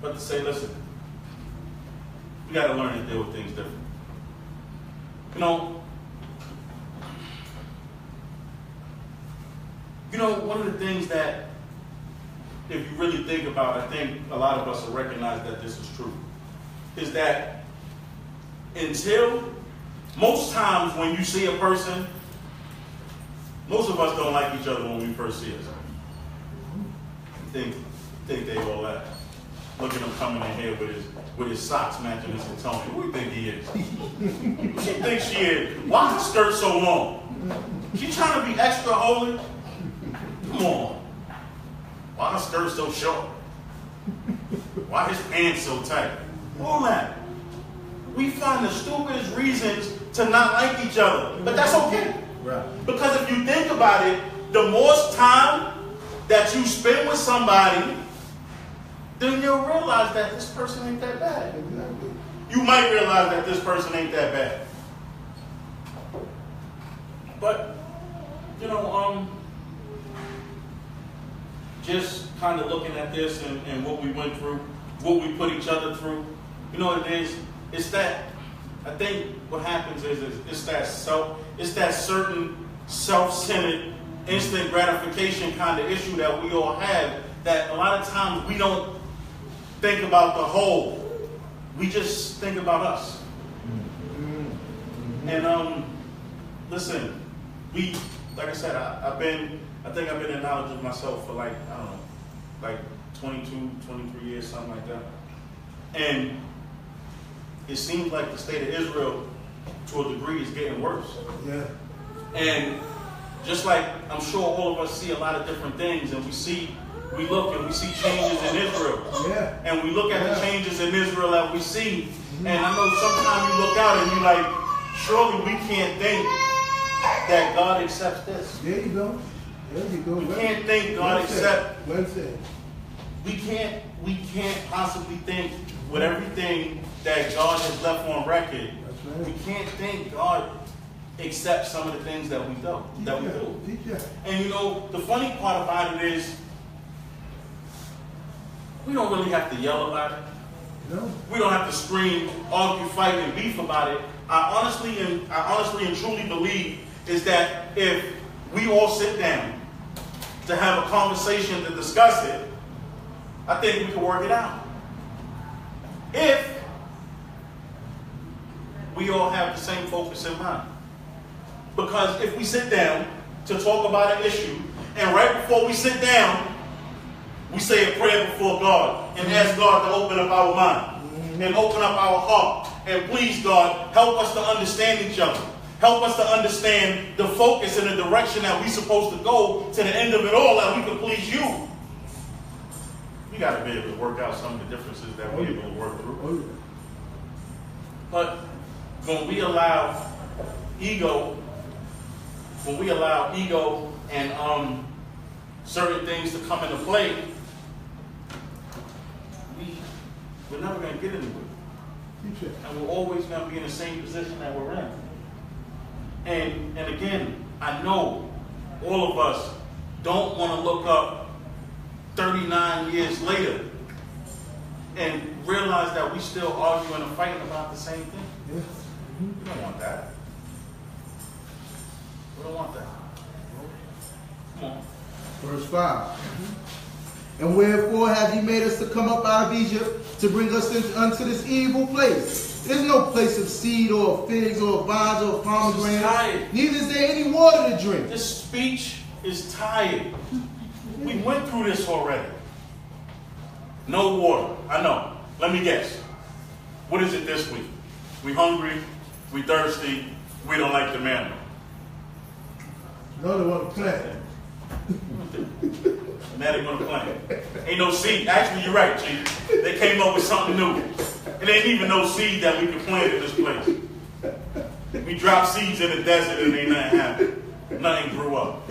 [SPEAKER 3] but to say, listen, we got to learn to deal with things different. You know, one of the things that, if you really think about, I think a lot of us will recognize that this is true, is that until, most times when you see a person, most of us don't like each other when we first see us. Think they all that. Look at him coming in here with his socks matching his Tony. Who do you think he is? Who she thinks she is? Why her skirt so long? She trying to be extra holy? Come on. Why her skirt so short? Why his pants so tight? All that. We find the stupidest reasons to not like each other. But that's okay.
[SPEAKER 1] Right.
[SPEAKER 3] Because if you think about it, the more time that you spend with somebody, then you'll realize that this person ain't that bad.
[SPEAKER 4] Exactly.
[SPEAKER 3] You might realize that this person ain't that bad. But, you know, just kind of looking at this and what we went through, what we put each other through, you know what it is? It's that, I think what happens is it's that certain self-centered, instant gratification kind of issue that we all have, that a lot of times we don't think about the whole. We just think about us. And listen, like I said, I think I've been in knowledge of myself for like 22, 23 years, something like that. And it seems like the state of Israel, to a degree, is getting worse.
[SPEAKER 4] Yeah.
[SPEAKER 3] And just like I'm sure all of us see a lot of different things, and we look and we see changes in Israel.
[SPEAKER 4] Yeah.
[SPEAKER 3] And we look at the changes in Israel that we see, and I know sometimes you look out and you're like, surely we can't think that God accepts this.
[SPEAKER 4] There you go. There you go.
[SPEAKER 3] We can't think God accepts.
[SPEAKER 4] Well said.
[SPEAKER 3] We can't possibly think with everything that God has left on record.
[SPEAKER 4] That's right.
[SPEAKER 3] We can't think God accepts some of the things that we do. And you know, the funny part about it is, we don't really have to yell about it.
[SPEAKER 4] No.
[SPEAKER 3] We don't have to scream, argue, fight, and beef about it. I honestly and truly believe is that if we all sit down to have a conversation to discuss it, I think we can work it out. If we all have the same focus in mind. Because if we sit down to talk about an issue, and right before we sit down, we say a prayer before God and ask God to open up our mind and open up our heart. And please, God, help us to understand each other. Help us to understand the focus and the direction that we're supposed to go to the end of it all, that we can please you. We got to be able to work out some of the differences that we're able to work through. But when we allow ego and certain things to come into play, we're never going to get anywhere. And we're always going to be in the same position that we're in. And again, I know all of us don't want to look up 39 years later and realize that we still arguing and fighting about the same thing.
[SPEAKER 4] Yeah.
[SPEAKER 3] We don't want that. We don't want that. Come on.
[SPEAKER 4] Verse 5.
[SPEAKER 1] And wherefore have ye made us to come up out of Egypt to bring us unto this evil place? There's no place of seed or figs or vines or pomegranates. Neither is there any water to drink.
[SPEAKER 3] This speech is tired. We went through this already. No water. I know. Let me guess. What is it this week? We hungry. We thirsty. We don't like the manna.
[SPEAKER 4] No, they want to plant.
[SPEAKER 3] Now they want to plant. Ain't no seed. Actually, you're right, Chief. They came up with something new. It ain't even no seed that we can plant in this place. We dropped seeds in the desert and ain't nothing happened. Nothing grew up.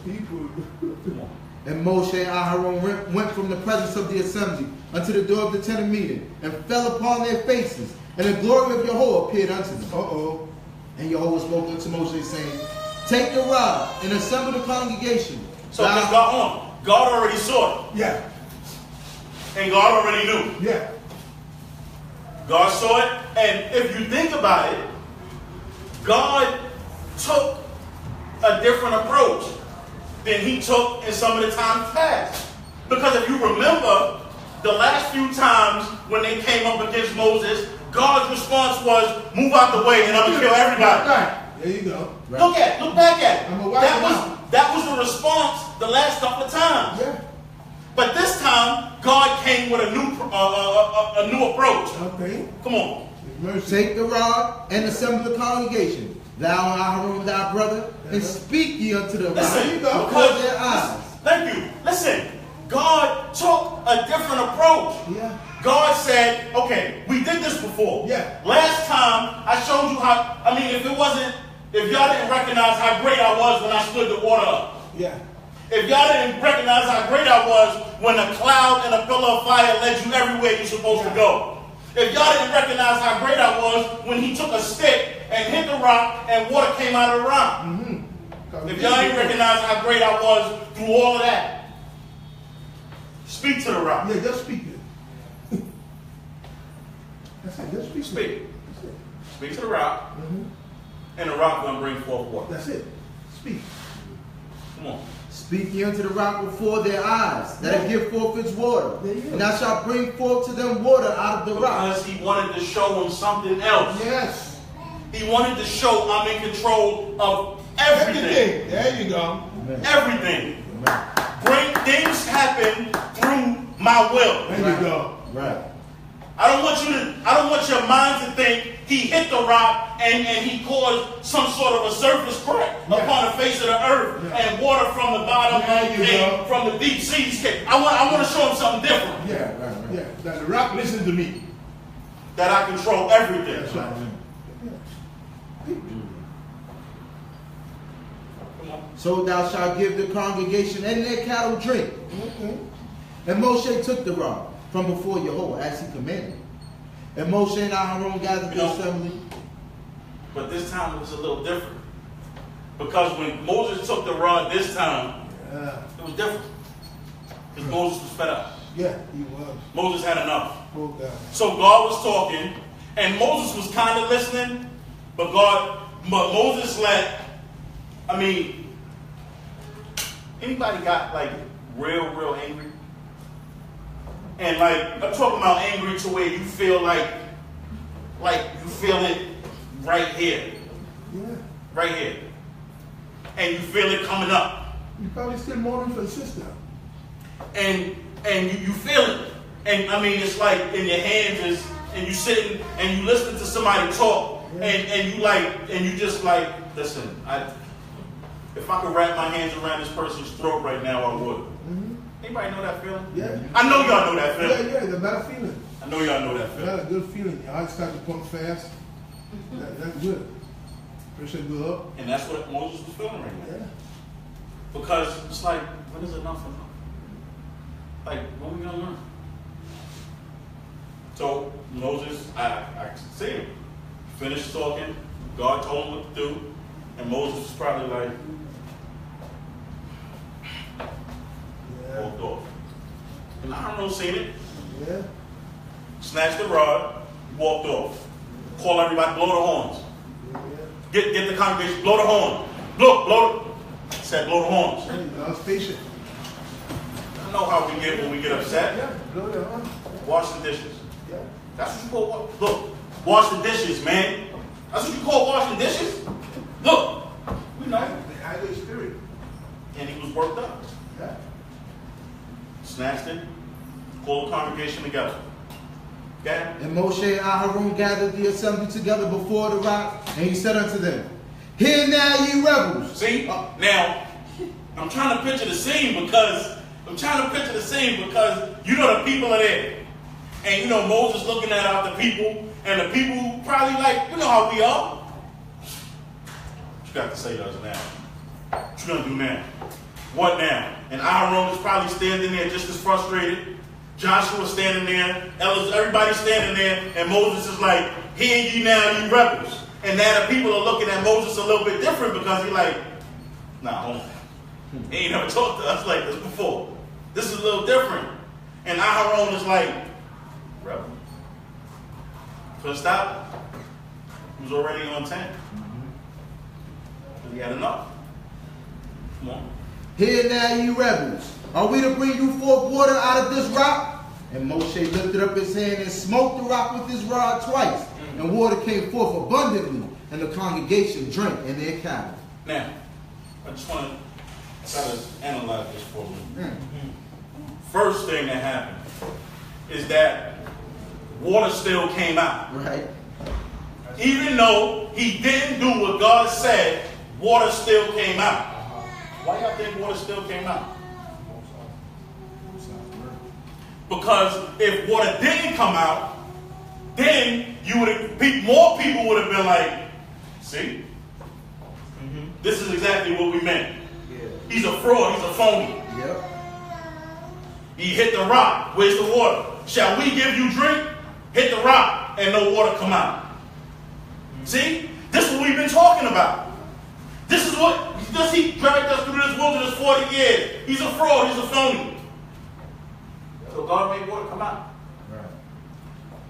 [SPEAKER 4] People.
[SPEAKER 1] And Moshe and Aharon went from the presence of the assembly unto the door of the tent of meeting, and fell upon their faces, and the glory of Yahweh appeared unto them. And Yahweh spoke unto Moshe, saying, take the rod and assemble the congregation.
[SPEAKER 3] So God already saw it.
[SPEAKER 4] Yeah.
[SPEAKER 3] And God already knew.
[SPEAKER 4] Yeah.
[SPEAKER 3] God saw it, and if you think about it, God took a different approach than he took in some of the times past. Because if you remember, the last few times when they came up against Moses, God's response was, move out the way and I'm going to kill everybody.
[SPEAKER 4] Right. There you go.
[SPEAKER 1] Right.
[SPEAKER 3] Look back at it.
[SPEAKER 4] That
[SPEAKER 3] That was the response the last couple of times.
[SPEAKER 4] Yeah.
[SPEAKER 3] But this time, God came with a new approach.
[SPEAKER 4] Okay.
[SPEAKER 3] Come on.
[SPEAKER 1] Take the rod and assemble the congregation, thou and Aharon thy brother, and speak ye unto the
[SPEAKER 3] Listen,
[SPEAKER 1] rod before their eyes.
[SPEAKER 3] Thank you. Listen, God took a different approach.
[SPEAKER 4] Yeah.
[SPEAKER 3] God said, okay, we did this before.
[SPEAKER 4] Yeah.
[SPEAKER 3] Last time, I showed you how, if y'all didn't recognize how great I was when I stood the water up.
[SPEAKER 4] Yeah.
[SPEAKER 3] If y'all didn't recognize how great I was when a cloud and a pillar of fire led you everywhere you're supposed to go. If y'all didn't recognize how great I was when he took a stick and hit the rock and water came out of the rock.
[SPEAKER 4] Mm-hmm.
[SPEAKER 3] If y'all didn't recognize how great I was through all of that. Speak to the rock.
[SPEAKER 4] Yeah, just speak it. That's it. Just speak.
[SPEAKER 3] Speak. Speak to the rock.
[SPEAKER 4] Mm-hmm.
[SPEAKER 3] And the rock gonna bring forth water.
[SPEAKER 4] That's it. Speak.
[SPEAKER 3] Come on.
[SPEAKER 1] Speak ye unto the rock before their eyes, that it give forth its water. And thou shalt bring forth to them water out of the rock.
[SPEAKER 3] Because he wanted to show them something else.
[SPEAKER 4] Yes.
[SPEAKER 3] He wanted to show I'm in control of everything.
[SPEAKER 4] There you go.
[SPEAKER 3] Everything. Great things happen through my will.
[SPEAKER 4] There you go.
[SPEAKER 1] Right.
[SPEAKER 3] I don't want your mind to think he hit the rock and he caused some sort of a surface crack upon the face of the earth and water from the bottom came from the deep seas came. I want to show him something different.
[SPEAKER 4] Yeah, right. Yeah. That the rock listen to me.
[SPEAKER 3] That I control everything.
[SPEAKER 4] That's right.
[SPEAKER 1] So thou shalt give the congregation and their cattle drink.
[SPEAKER 4] Okay.
[SPEAKER 1] And Moshe took the rod from before Yahweh as he commanded. And Moshe and Aharon gathered the assembly.
[SPEAKER 3] But this time it was a little different. Because when Moses took the rod this time, it was different. Because Moses was fed up.
[SPEAKER 4] Yeah, he was.
[SPEAKER 3] Moses had enough.
[SPEAKER 4] Oh, God.
[SPEAKER 3] So God was talking, and Moses was kind of listening, but Moses anybody got like real angry? And like, I'm talking about angry to where you feel like you feel it right here.
[SPEAKER 4] Yeah.
[SPEAKER 3] Right here. And you feel it coming up.
[SPEAKER 4] You probably still mourning for the sister.
[SPEAKER 3] And you feel it. And I mean, it's like in your hands and you sitting and you listening to somebody talk and you just like, listen, if I could wrap my hands around this person's throat right now, I would.
[SPEAKER 4] Mm-hmm.
[SPEAKER 3] Anybody know that feeling?
[SPEAKER 4] Yeah.
[SPEAKER 3] I know y'all know that feeling.
[SPEAKER 4] Yeah, the bad feeling.
[SPEAKER 3] I know y'all know that feeling.
[SPEAKER 4] That's a good feeling. Your heart starts to pump fast. That's good. Pressure go up.
[SPEAKER 3] And that's what Moses was feeling right now.
[SPEAKER 4] Yeah.
[SPEAKER 3] Because it's like, when is enough enough? Like, when are we gonna learn? So Moses, I see him. Finished talking. God told him what to do. And Moses was probably like, walked off. And Aharon seen it.
[SPEAKER 4] Yeah.
[SPEAKER 3] Snatched the rod, walked off. Call everybody, blow the horns.
[SPEAKER 4] Yeah.
[SPEAKER 3] Get the congregation, blow the horn. Blow. Said blow the horns.
[SPEAKER 4] I was patient.
[SPEAKER 3] know how we get when we get upset.
[SPEAKER 4] Yeah, go there, huh?
[SPEAKER 3] Wash the dishes.
[SPEAKER 4] Yeah.
[SPEAKER 3] That's what you call look. Wash the dishes, man. That's what you call washing dishes. Look, we know.
[SPEAKER 4] The highly spirit.
[SPEAKER 3] And he was worked up.
[SPEAKER 4] Yeah.
[SPEAKER 3] Snatched it. Called the congregation together. Okay.
[SPEAKER 1] And Moshe and Aharon gathered the assembly together before the rock, and he said unto them, Hear now, ye rebels.
[SPEAKER 3] See, now I'm trying to picture the scene because you know the people are there, and you know Moses looking at the people, and the people probably like, you know how we are. What you got to say to us now? What you gonna do now? What now? And Aaron is probably standing there just as frustrated. Joshua standing there, everybody standing there, and Moses is like, Hear ye now, ye rebels. And now the people are looking at Moses a little bit different because he's like, nah, hold on. He ain't never talked to us like this before. This is a little different. And Aharon is like, rebel. Couldn't stop. He was already on 10. He had enough. Come on.
[SPEAKER 1] Hear now, ye rebels. Are we to bring you forth water out of this rock? And Moshe lifted up his hand and smote the rock with his rod twice. And water came forth abundantly, and the congregation drank in their cattle.
[SPEAKER 3] Now, I just want to try to analyze this for you. First thing that happened is that water still came out.
[SPEAKER 1] Right.
[SPEAKER 3] Even though he didn't do what God said, water still came out. Why y'all think water still came out? Because if water didn't come out, then more people would have been like, see? This is exactly what we meant.
[SPEAKER 1] Yeah.
[SPEAKER 3] He's a fraud, he's a phony.
[SPEAKER 1] Yep.
[SPEAKER 3] He hit the rock. Where's the water? Shall we give you drink? Hit the rock and no water come out. See? This is what we've been talking about. This is what he dragged us through this wilderness 40 years. He's a fraud, he's a phony. So God made water come out.
[SPEAKER 1] Right.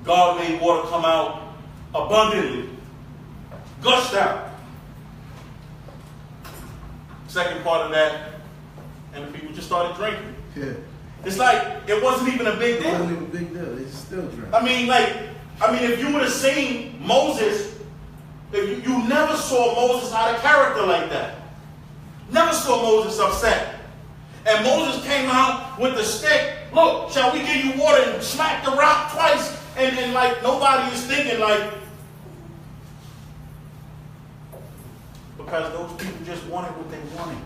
[SPEAKER 3] God made water come out abundantly. Gushed out. Second part of that, and the people just started drinking.
[SPEAKER 1] Yeah.
[SPEAKER 3] It's like it wasn't even a big
[SPEAKER 1] It
[SPEAKER 3] deal.
[SPEAKER 1] wasn't even a big deal. They still drank.
[SPEAKER 3] I mean, if you would have seen Moses, if you never saw Moses out of character like that. Never saw Moses upset. And Moses came out with the stick. Look, shall we give you water, and smack the rock twice? And then like nobody is thinking like, because those people just wanted what they wanted.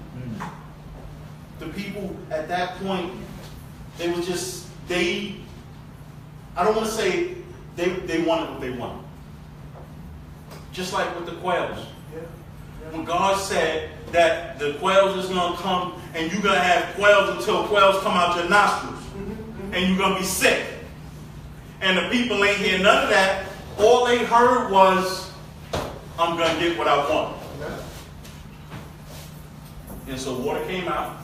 [SPEAKER 3] The people at that point, they were just, I don't want to say they wanted what they wanted. Just like with the quails. When God said that the quails is going to come and you're going to have quails until quails come out your nostrils. And you're going to be sick. And the people ain't hear none of that. All they heard was, I'm going to get what I want. And so water came out.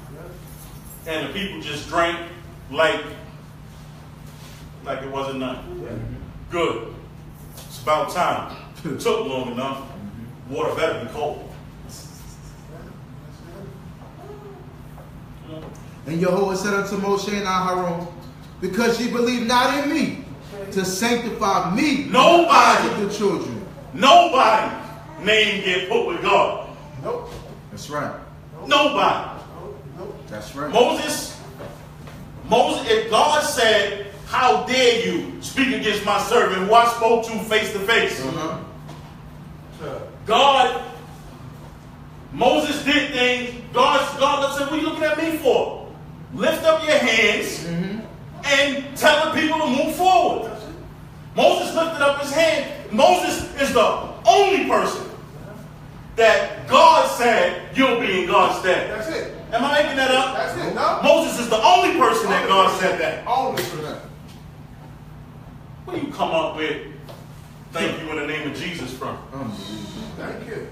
[SPEAKER 3] And the people just drank like it wasn't nothing. Good. It's about time. It took long enough. Water better be cold.
[SPEAKER 1] And Yahweh said unto Moshe and Aharon, because ye believe not in me, to sanctify me,
[SPEAKER 3] Nobody.
[SPEAKER 1] the children.
[SPEAKER 3] Nobody name get put with God.
[SPEAKER 4] Nope.
[SPEAKER 1] That's right.
[SPEAKER 3] Nobody.
[SPEAKER 1] That's right.
[SPEAKER 3] Moses, if God said, how dare you speak against my servant who I spoke to face to face? God, Moses did things. God said, what are you looking at me for? Lift up your hands and tell the people to move forward. Moses lifted up his hand. Moses is the only person that God said you'll be in God's stead.
[SPEAKER 4] That's it.
[SPEAKER 3] Am I making that up?
[SPEAKER 4] That's it. No.
[SPEAKER 3] Moses is the only person that God said that.
[SPEAKER 4] Only for that.
[SPEAKER 3] What do you come up with? Thank you in the name of Jesus from.
[SPEAKER 4] Thank you.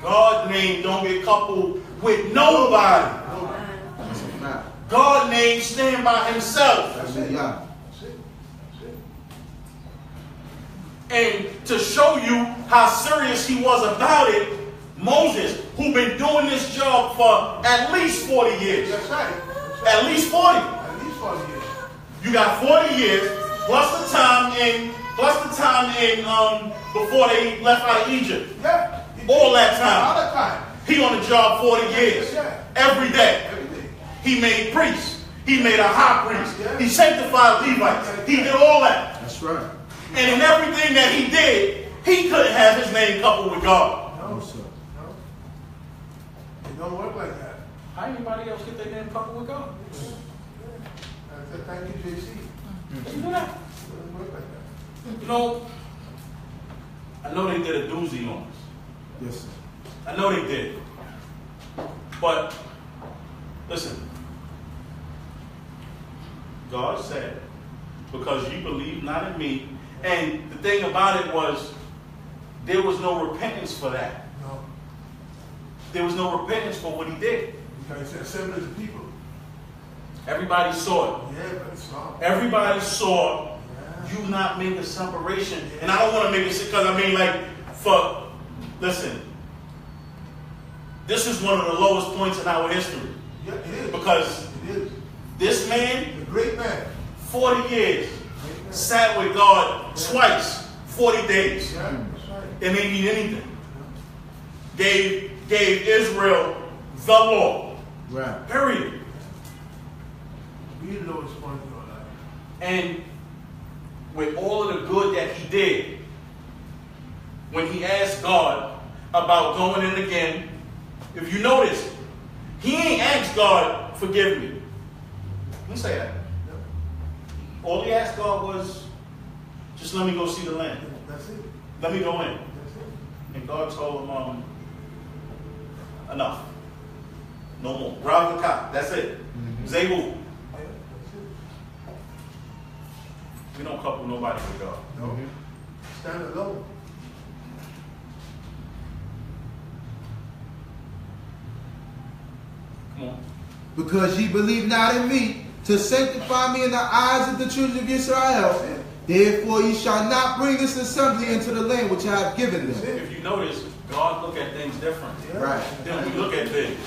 [SPEAKER 3] God's name don't get coupled with nobody.
[SPEAKER 1] That's a fact.
[SPEAKER 3] God's name stand by himself.
[SPEAKER 1] That's it, yeah.
[SPEAKER 3] And to show you how serious he was about it, Moses, who's been doing this job for at least 40 years.
[SPEAKER 4] That's right. That's
[SPEAKER 3] At least 40.
[SPEAKER 4] At least 40 years.
[SPEAKER 3] You got 40 years plus the time in before they left out of Egypt.
[SPEAKER 4] Yeah.
[SPEAKER 3] All that time.
[SPEAKER 4] All that time.
[SPEAKER 3] He on the job 40 years.
[SPEAKER 4] Yeah.
[SPEAKER 3] Every day.
[SPEAKER 4] Every day.
[SPEAKER 3] He made priests. He made a high priest.
[SPEAKER 4] Yeah.
[SPEAKER 3] He sanctified Levites. He did all that.
[SPEAKER 1] That's right.
[SPEAKER 3] And in everything that he did, he couldn't have his name coupled with God.
[SPEAKER 4] No, sir. No. It don't work like that.
[SPEAKER 3] How anybody else get their name coupled with God?
[SPEAKER 4] I said, thank you, JC.
[SPEAKER 3] You know that?
[SPEAKER 4] It doesn't work like that.
[SPEAKER 3] You know, I know they did a doozy on us.
[SPEAKER 1] Yes, sir.
[SPEAKER 3] I know they did. But, listen. God said, because you believe not in me. And the thing about it was, there was no repentance for that.
[SPEAKER 4] No.
[SPEAKER 3] There was no repentance for what he did.
[SPEAKER 4] Because he said, assemble the people.
[SPEAKER 3] Everybody saw it.
[SPEAKER 4] Yeah, but it's wrong.
[SPEAKER 3] Everybody saw you not make a separation. And I don't want to make it, because I mean, like, listen, this is one of the lowest points in our history.
[SPEAKER 4] Yeah, it is.
[SPEAKER 3] Because
[SPEAKER 4] it is.
[SPEAKER 3] this man,
[SPEAKER 4] A great man.
[SPEAKER 3] 40 years, sat with God twice, 40 days,
[SPEAKER 4] Yeah, that's right.
[SPEAKER 3] and didn't eat anything. Gave Israel the law.
[SPEAKER 1] Right.
[SPEAKER 3] Period.
[SPEAKER 4] We the lowest point in our life.
[SPEAKER 3] And with all of the good that he did, when he asked God about going in again, if you notice, he ain't asked God, forgive me. He didn't say that. All he asked God was, just let me go see the land.
[SPEAKER 4] That's it.
[SPEAKER 3] Let me go in.
[SPEAKER 4] That's it.
[SPEAKER 3] And God told him, enough. No more. Grab the cop. That's it. Zebu.
[SPEAKER 4] Yeah, that's it.
[SPEAKER 3] We don't couple nobody with God.
[SPEAKER 4] No. Stand alone.
[SPEAKER 3] Come on.
[SPEAKER 1] Because ye believe not in me, to sanctify me in the eyes of the children of Israel. Therefore ye shall not bring this assembly into the land which I have given them.
[SPEAKER 3] If you notice, God look at things different
[SPEAKER 1] Right.
[SPEAKER 3] than we look at things.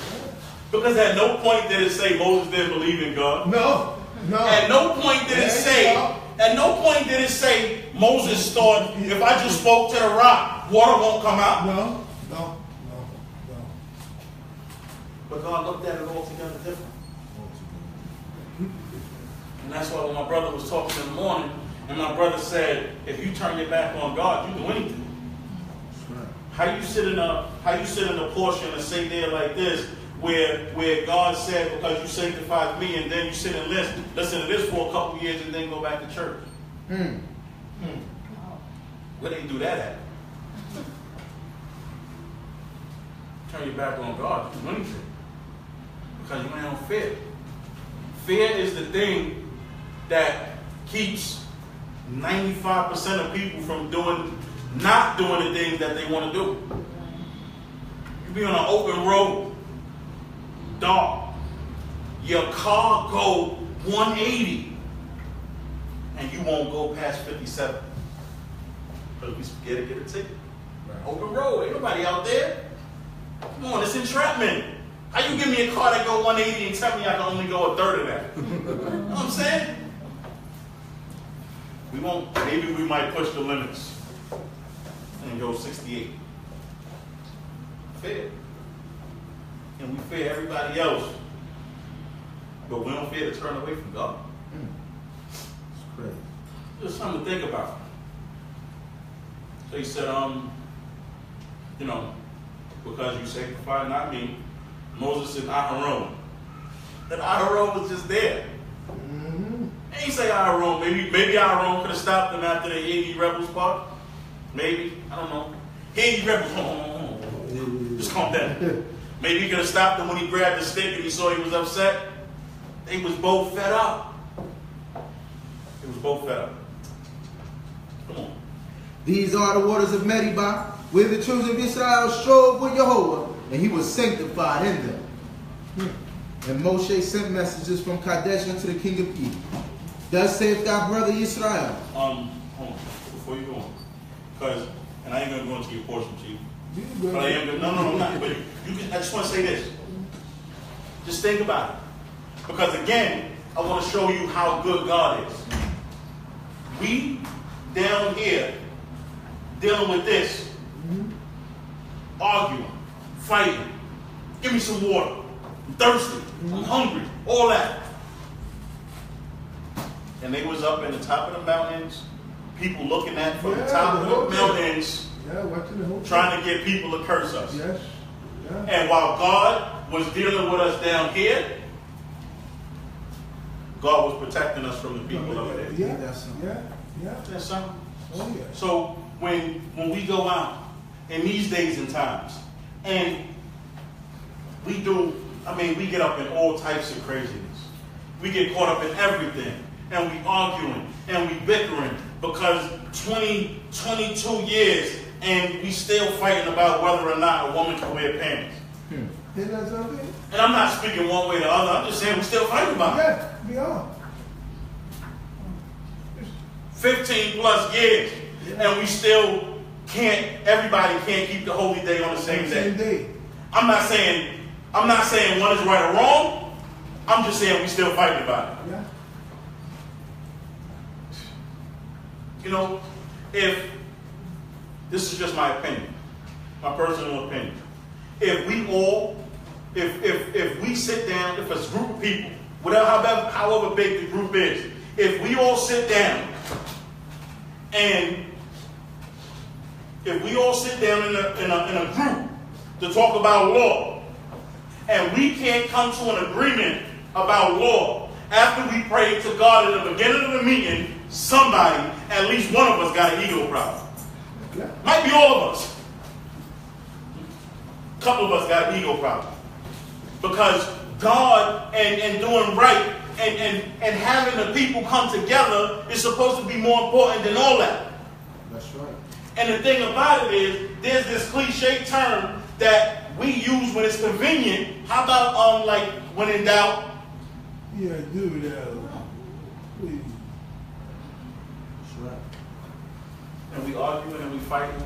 [SPEAKER 3] Because at no point did it say Moses didn't believe in God.
[SPEAKER 4] No. No.
[SPEAKER 3] At no point did it say Moses thought, if I just spoke to the rock, water won't come out.
[SPEAKER 4] No. No. No. No.
[SPEAKER 3] But God looked at it altogether different. And that's why when my brother was talking in the morning, and my brother said, if you turn your back on God, you do anything. How you sit in a portion and say there like this, where God said, because you sanctified me, and then you sit and listen to this for a couple of years and then go back to church. Where they do that at? Turn your back on God, you do anything. Because you ain't on fear. Fear is the thing that keeps 95% of people from not doing the things that they want to do. You be on an open road, dark, your car go 180, and you won't go past 57. Because we scared to get a ticket. Right. Open road, ain't nobody out there. Come on, it's entrapment. How you give me a car that go 180 and tell me I can only go a third of that? You know what I'm saying? We won't, maybe we might push the limits and go 68. Fair. And we fear everybody else, but we don't fear to turn away from God.
[SPEAKER 1] It's crazy.
[SPEAKER 3] Just something to think about. So he said, because you sanctified not me, Moses and Aharon. That Aharon was just there. He ain't say Aharon. Maybe Aharon could have stopped them after the Haiti rebels part. Maybe. I don't know. Haiti rebels, just calm down. Maybe he could have stopped him when he grabbed the stick and he saw he was upset. They was both fed up. They was both fed up. Come on.
[SPEAKER 1] These are the waters of Meribah, where the children of Israel strove with Jehovah, and he was sanctified in them. And Moshe sent messages from Kadesh unto the king of Egypt. Thus saith thy brother Yisrael.
[SPEAKER 3] Hold on, before you go on. And I ain't going to go into your portion, Chief. But I am going to, no, I'm not. But I just want to say this. Just think about it. Because again, I want to show you how good God is. We down here dealing with this, arguing, fighting. Give me some water. I'm thirsty. I'm hungry. All that. And they was up in the top of the mountains, people looking at from the top of the mountains, trying to get people to curse us.
[SPEAKER 4] Yes. Yeah.
[SPEAKER 3] And while God was dealing with us down here, God was protecting us from the people over there.
[SPEAKER 4] Yeah, that's something. Yeah.
[SPEAKER 3] That's something.
[SPEAKER 4] Oh, yeah.
[SPEAKER 3] So when we go out in these days and times, and we get up in all types of craziness. We get caught up in everything, and we arguing, and we bickering, because 22 years, and we still fighting about whether or not a woman can wear pants.
[SPEAKER 4] Isn't that something?
[SPEAKER 3] And I'm not speaking one way or the other. I'm just saying we're still fighting about it.
[SPEAKER 4] Yeah, we are.
[SPEAKER 3] 15 plus years, and we still everybody can't keep the holy day on the same day. I'm not saying one is right or wrong. I'm just saying we still fighting about it.
[SPEAKER 4] Yeah.
[SPEAKER 3] You know, if this is just my opinion, my personal opinion, if we sit down, if it's a group of people, however big the group is, if we all sit down and if we all sit down in a group to talk about law, and we can't come to an agreement about law after we pray to God at the beginning of the meeting, somebody, at least one of us, got an ego problem.
[SPEAKER 4] Yeah.
[SPEAKER 3] Might be all of us. A couple of us got an ego problem. Because God and doing right and having the people come together is supposed to be more important than all that.
[SPEAKER 4] That's right.
[SPEAKER 3] And the thing about it is, there's this cliche term that we use when it's convenient. How about like when in doubt?
[SPEAKER 4] Yeah, do that. Please.
[SPEAKER 3] That's right. And we arguing and we fighting.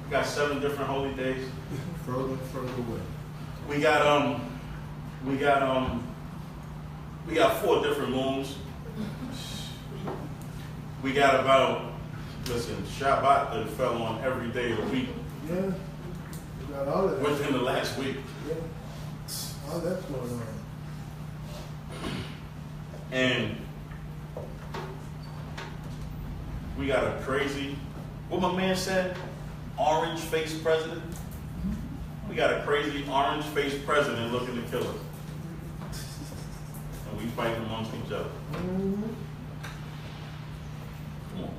[SPEAKER 3] We got 7 different holy days.
[SPEAKER 4] Further and further away.
[SPEAKER 3] We got 4 different moons. We got Shabbat that fell on every day of the week.
[SPEAKER 4] Yeah. We got all of that.
[SPEAKER 3] Within the last week.
[SPEAKER 4] Yeah. All that's going on.
[SPEAKER 3] And we got a crazy, what my man said, orange-faced president. We got a crazy orange-faced president looking to kill us. And we fighting amongst each other. Come on.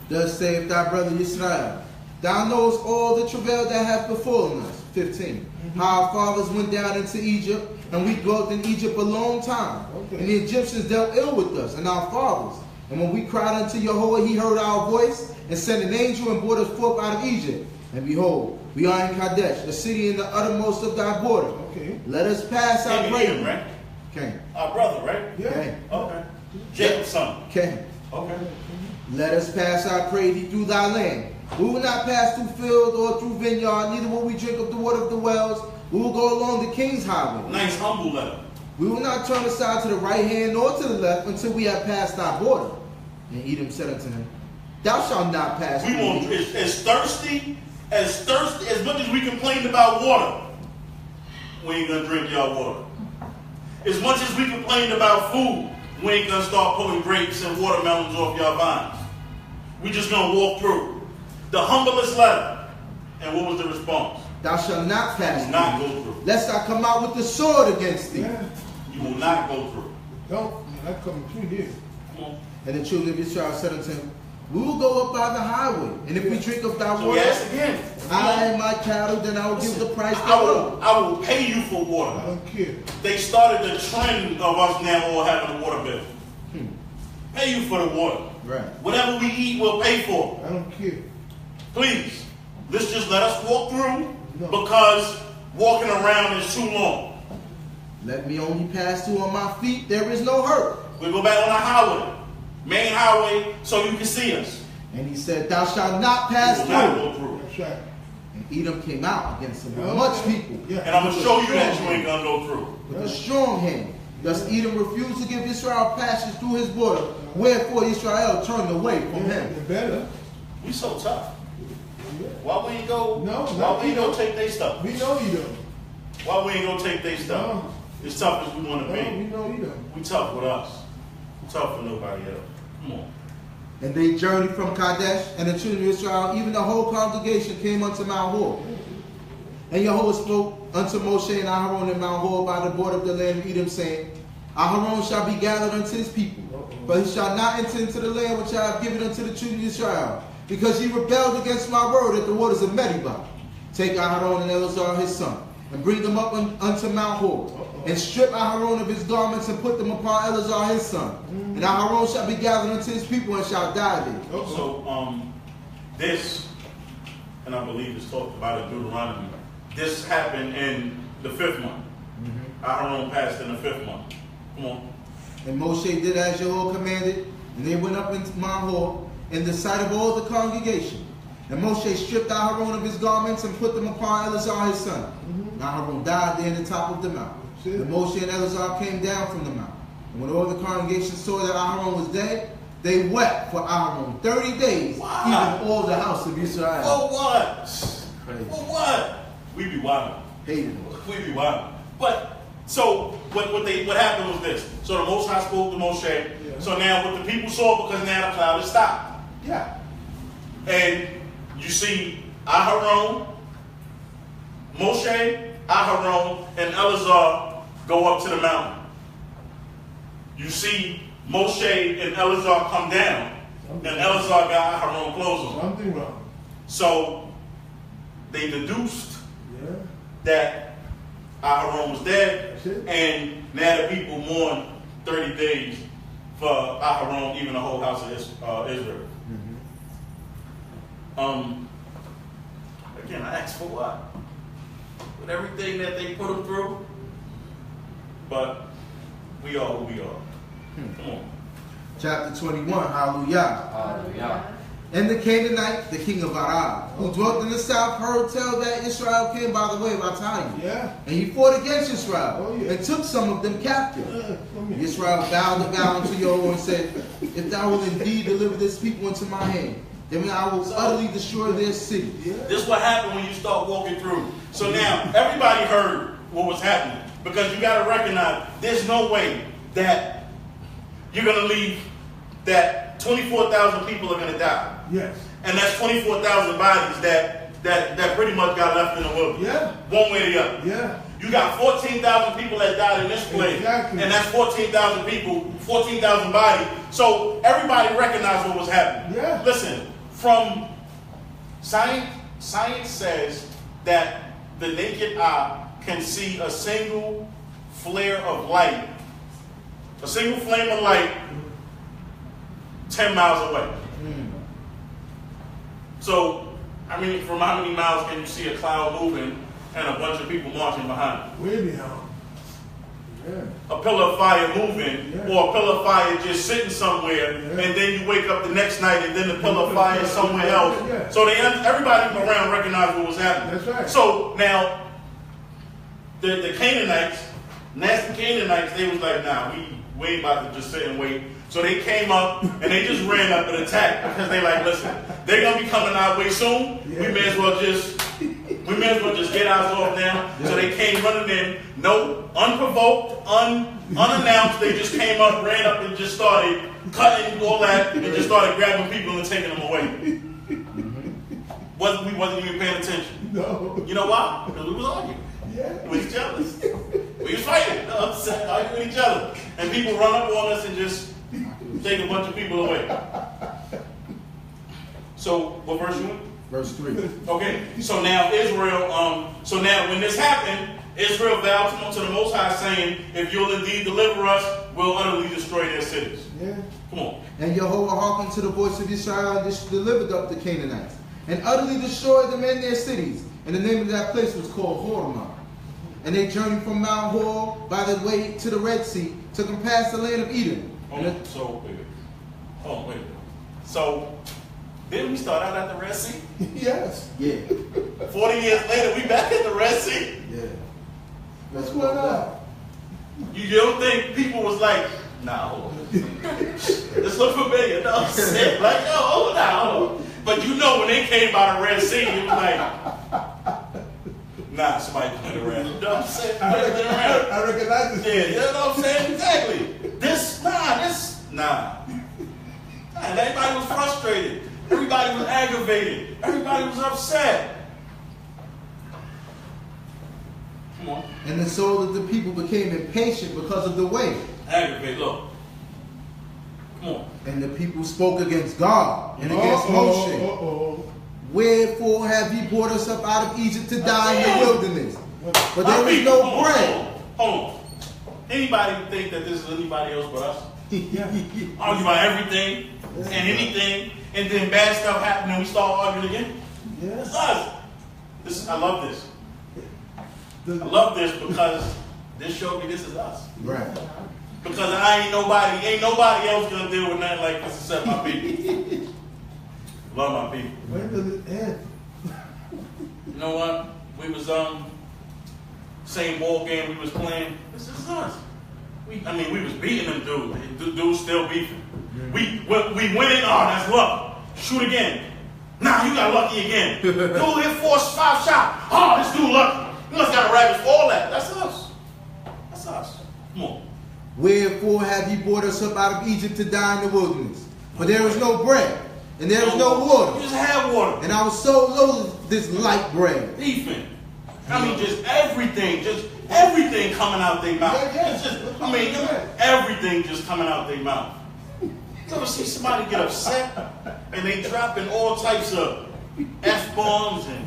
[SPEAKER 1] Thus saith thy brother Yisrael, thou knowest all the travail that hath befallen us. 15. How our fathers went down into Egypt, and we dwelt in Egypt a long time. And the Egyptians dealt ill with us and our fathers. And when we cried unto Jehovah, he heard our voice, and sent an angel and brought us forth out of Egypt. And behold, we are in Kadesh, the city in the uttermost of thy border.
[SPEAKER 4] Okay.
[SPEAKER 1] Let us pass our prayer.
[SPEAKER 3] Right?
[SPEAKER 1] Okay.
[SPEAKER 3] Our brother, right?
[SPEAKER 4] Yeah.
[SPEAKER 1] Okay.
[SPEAKER 3] Okay. Jacob's son.
[SPEAKER 1] Okay.
[SPEAKER 3] Okay.
[SPEAKER 1] Let us pass, I pray thee, through thy land. We will not pass through field or through vineyard, neither will we drink of the water of the wells. We will go along the king's highway.
[SPEAKER 3] Nice, humble letter.
[SPEAKER 1] We will not turn aside to the right hand nor to the left until we have passed thy border. And Edom said unto him, thou shalt not pass
[SPEAKER 3] We
[SPEAKER 1] through
[SPEAKER 3] want
[SPEAKER 1] Egypt.
[SPEAKER 3] as thirsty as much as we complained about water. We ain't gonna drink y'all water. As much as we complained about food, we ain't gonna start pulling grapes and watermelons off y'all vines. We just gonna walk through. The humblest letter. And what was the response?
[SPEAKER 1] Thou shalt not pass
[SPEAKER 3] You will not go through.
[SPEAKER 1] lest I come out with the sword against thee.
[SPEAKER 4] Yeah.
[SPEAKER 3] You will not go through.
[SPEAKER 4] Don't. You're not coming through here.
[SPEAKER 3] Come on.
[SPEAKER 1] And the children of Israel said unto him, we will go up by the highway, and if we drink of thy
[SPEAKER 3] So
[SPEAKER 1] water,
[SPEAKER 3] yes, again.
[SPEAKER 1] I and my cattle, then I will give the price
[SPEAKER 3] I
[SPEAKER 1] thereof.
[SPEAKER 3] will pay you for
[SPEAKER 4] I
[SPEAKER 3] water.
[SPEAKER 4] don't care.
[SPEAKER 3] They started the trend of us now all having a water bill. Pay you for the water.
[SPEAKER 1] Right.
[SPEAKER 3] Whatever we eat, we'll pay for.
[SPEAKER 4] I don't care.
[SPEAKER 3] Please, let's just let us walk through because walking around is too long.
[SPEAKER 1] Let me only pass through on my feet, there is no hurt.
[SPEAKER 3] We go back on the highway, main highway, so you can see us.
[SPEAKER 1] And he said, thou shalt not pass
[SPEAKER 3] We will not
[SPEAKER 1] through.
[SPEAKER 3] go through.
[SPEAKER 4] That's right.
[SPEAKER 1] And Edom came out against him with much people.
[SPEAKER 4] Yeah.
[SPEAKER 3] And I'm going to show you that you ain't going to go through.
[SPEAKER 1] With a strong hand. Thus Edom refused to give Israel passage through his border, wherefore Israel turned away from him.
[SPEAKER 4] Better.
[SPEAKER 3] We so tough. Why we ain't go?
[SPEAKER 4] No,
[SPEAKER 3] why we ain't go take their stuff?
[SPEAKER 4] We know you don't.
[SPEAKER 3] Why we ain't go take their stuff?
[SPEAKER 4] No.
[SPEAKER 3] As tough as we want to be.
[SPEAKER 4] We know you don't.
[SPEAKER 3] We tough with us. We tough with nobody else. Come on.
[SPEAKER 1] And they journeyed from Kadesh, and the children of Israel, even the whole congregation, came unto Mount Hor. And Yahweh spoke unto Moshe and Aharon in Mount Hor by the border of the land of Edom, saying, Aharon shall be gathered unto his people, but he shall not enter into the land which I have given unto the children of Israel, because ye rebelled against my word at the waters of Meribah. Take Aharon and Eleazar his son, and bring them up unto Mount Hor, and strip Aharon of his garments, and put them upon Eleazar his son. And Aharon shall be gathered unto his people, and shall die there.
[SPEAKER 3] So, this, and I believe it's talked about in Deuteronomy, this happened in the 5th month. Aharon passed in the 5th month. Come on.
[SPEAKER 1] And Moshe did as Yahweh commanded, and they went up into Mount Hor in the sight of all the congregation. And Moshe stripped Aharon of his garments and put them upon Eleazar his son. And Aharon died there in the top of the mountain. And Moshe and Eleazar came down from the mountain. And when all the congregation saw that Aharon was dead, they wept for Aharon 30 days, even all the house of Israel.
[SPEAKER 3] For what?
[SPEAKER 1] Crazy.
[SPEAKER 3] For what? We be wild.
[SPEAKER 1] Hated him.
[SPEAKER 3] We be wild. But so what happened was this. So the Most High spoke to Moshe.
[SPEAKER 4] Yeah.
[SPEAKER 3] So now what the people saw, because now the cloud is stopped.
[SPEAKER 4] Yeah.
[SPEAKER 3] And you see Aharon, Moshe, Aharon, and Eleazar go up to the mountain. You see Moshe and Eleazar come down, and Eleazar got Aharon clothes on.
[SPEAKER 4] Something wrong.
[SPEAKER 3] So they deduced that Aharon was dead, and now the people mourn 30 days for Aharon, even the whole house of Israel. Again, I asked for what? With everything that they put them through? But we are who we are. Come on.
[SPEAKER 1] Chapter 21, hallelujah.
[SPEAKER 5] Hallelujah.
[SPEAKER 1] And the Canaanite, the king of Arad, who dwelt in the south, heard tell that Israel came by the way of Atayim.
[SPEAKER 4] Yeah.
[SPEAKER 1] And he fought against Israel,
[SPEAKER 4] Oh, yeah.
[SPEAKER 1] and took some of them captive. Israel bowed the vow unto Yahweh and said, If thou wilt indeed deliver this people into my hand, then I will utterly destroy their city.
[SPEAKER 3] This is what happened when you start walking through. So now, everybody heard what was happening. Because you got to recognize, there's no way that you're going to leave, that 24,000 people are going to die.
[SPEAKER 4] Yes.
[SPEAKER 3] And that's 24,000 bodies that pretty much got left in the wilderness.
[SPEAKER 4] Yeah.
[SPEAKER 3] One way or the other.
[SPEAKER 4] Yeah.
[SPEAKER 3] You got 14,000 people that died in this place.
[SPEAKER 4] Exactly.
[SPEAKER 3] And that's 14,000 people, 14,000 bodies. So everybody recognized what was happening.
[SPEAKER 4] Yeah.
[SPEAKER 3] Listen, from science says that the naked eye can see a single flare of light, a single flame of light 10 miles away. So, I mean, from how many miles can you see a cloud moving and a bunch of people marching behind it?
[SPEAKER 4] Way behind. Yeah.
[SPEAKER 3] A pillar of fire moving,
[SPEAKER 4] Yeah.
[SPEAKER 3] or a pillar of fire just sitting somewhere,
[SPEAKER 4] Yeah.
[SPEAKER 3] and then you wake up the next night, and then the pillar of fire is somewhere else.
[SPEAKER 4] Yeah.
[SPEAKER 3] So everybody around recognized what was happening.
[SPEAKER 4] That's right.
[SPEAKER 3] So now, the Canaanites, nasty Canaanites, they was like, nah, we ain't about to just sit and wait. So they came up and they just ran up and attacked, because they like, listen, they're gonna be coming our way soon.
[SPEAKER 4] Yeah.
[SPEAKER 3] We may as well just get ours off now. So they came running in, no, unprovoked, unannounced. They just came up, ran up, and just started cutting all that, and just started grabbing people and taking them away. We wasn't even paying attention.
[SPEAKER 4] No.
[SPEAKER 3] You know why? Because we was arguing
[SPEAKER 4] Yeah.
[SPEAKER 3] with each other. We was fighting, arguing with each other, and people run up on us and just take a bunch of people away. So, what verse you in?
[SPEAKER 1] Verse 3.
[SPEAKER 3] Okay, so now Israel, so now when this happened, Israel vowed unto the Most High, saying, if you'll indeed deliver us, we'll utterly destroy their cities.
[SPEAKER 4] Yeah.
[SPEAKER 3] Come on.
[SPEAKER 1] And Jehovah hearkened to the voice of Israel, and delivered up the Canaanites, and utterly destroyed them in their cities. And the name of that place was called CHOKMAH. And they journeyed from Mount Hor by the way to the Red Sea, to compass the land of Edom.
[SPEAKER 3] Hold on, wait. So Didn't we start out at the Red Sea?
[SPEAKER 4] Yes.
[SPEAKER 1] Yeah.
[SPEAKER 3] 40 years later, we back at the Red Sea.
[SPEAKER 1] Yeah.
[SPEAKER 4] What's going on?
[SPEAKER 3] You don't think people was like, nah, hold on. This look familiar. No, I'm saying, like, yo, hold on. But you know when they came by the Red Sea, it was like, nah, somebody put it around. You know what I'm saying?
[SPEAKER 4] I recognize this.
[SPEAKER 3] Yeah, you know what I'm saying? Exactly. Nah. And everybody was frustrated. Everybody was aggravated. Everybody was upset. Come on.
[SPEAKER 1] And the soul of the people became impatient because of the way.
[SPEAKER 3] Aggravated, look. Come on.
[SPEAKER 1] And the people spoke against God and against Moshe. Wherefore have ye brought us up out of Egypt to die in the wilderness? But there is no bread.
[SPEAKER 3] Hold on. Anybody think that this is anybody else but us?
[SPEAKER 4] Yeah.
[SPEAKER 3] Argue about everything and anything, and then bad stuff happened and we start arguing again?
[SPEAKER 4] Yes.
[SPEAKER 3] It's us. I love this. I love this because this showed me this is us.
[SPEAKER 1] Right.
[SPEAKER 3] Because ain't nobody else gonna deal with nothing like this except my people. Love my people.
[SPEAKER 4] When does it end?
[SPEAKER 3] You know what? We was same ball game we was playing. This is us. We was beating them dudes. Dudes still beefing. We went in. Oh, that's luck. Shoot again. Nah, you got lucky again. Dude hit 4-5 shots. Oh, this dude lucky. You must got a rabbit for all that. That's us. That's us. Come on.
[SPEAKER 1] Wherefore have ye brought us up out of Egypt to die in the wilderness? For there is no bread, and there is no water.
[SPEAKER 3] You just have water.
[SPEAKER 1] And I was so loath this light bread.
[SPEAKER 3] Beefing. Just everything coming out their mouth. Everything just coming out their mouth. You ever see somebody get upset and they dropping all types of F-bombs and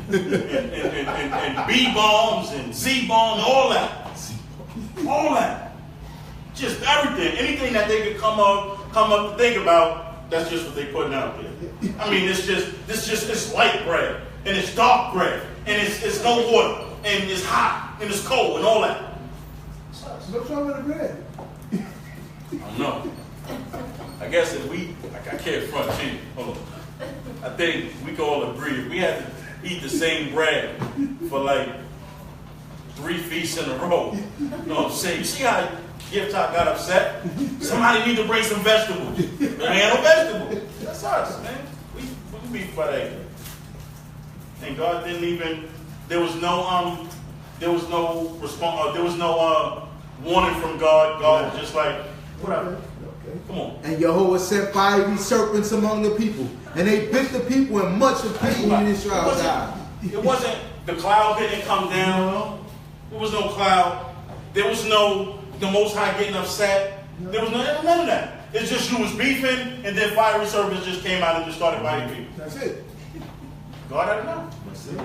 [SPEAKER 3] B-bombs and Z-bombs, all that. All that. Just everything. Anything that they could come up to think about, that's just what they're putting out there. It's light bread, and it's dark bread, and it's no water, and it's hot, and it's cold, and all that.
[SPEAKER 4] What's wrong with the bread?
[SPEAKER 3] I don't know. I guess if I can't front you. Hold on. I think we can all agree if we had to eat the same bread for like 3 feasts in a row. You know what I'm saying? You see how Gift Top got upset? Somebody need to bring some vegetables. There ain't no vegetables. That's us, man. We can beat for that. And God didn't even. There was no response. There was no warning from God. God was just like, whatever. Come on.
[SPEAKER 1] And Jehovah sent fiery serpents among the people, and they bit the people, and much of people in Israel died.
[SPEAKER 3] It wasn't, the cloud didn't come down. There was no cloud. There was no, the Most High getting upset. There was none of that. It's just you was beefing, and then fiery serpents just came out and just started biting people.
[SPEAKER 4] That's it.
[SPEAKER 3] God, I don't know.
[SPEAKER 1] That's it.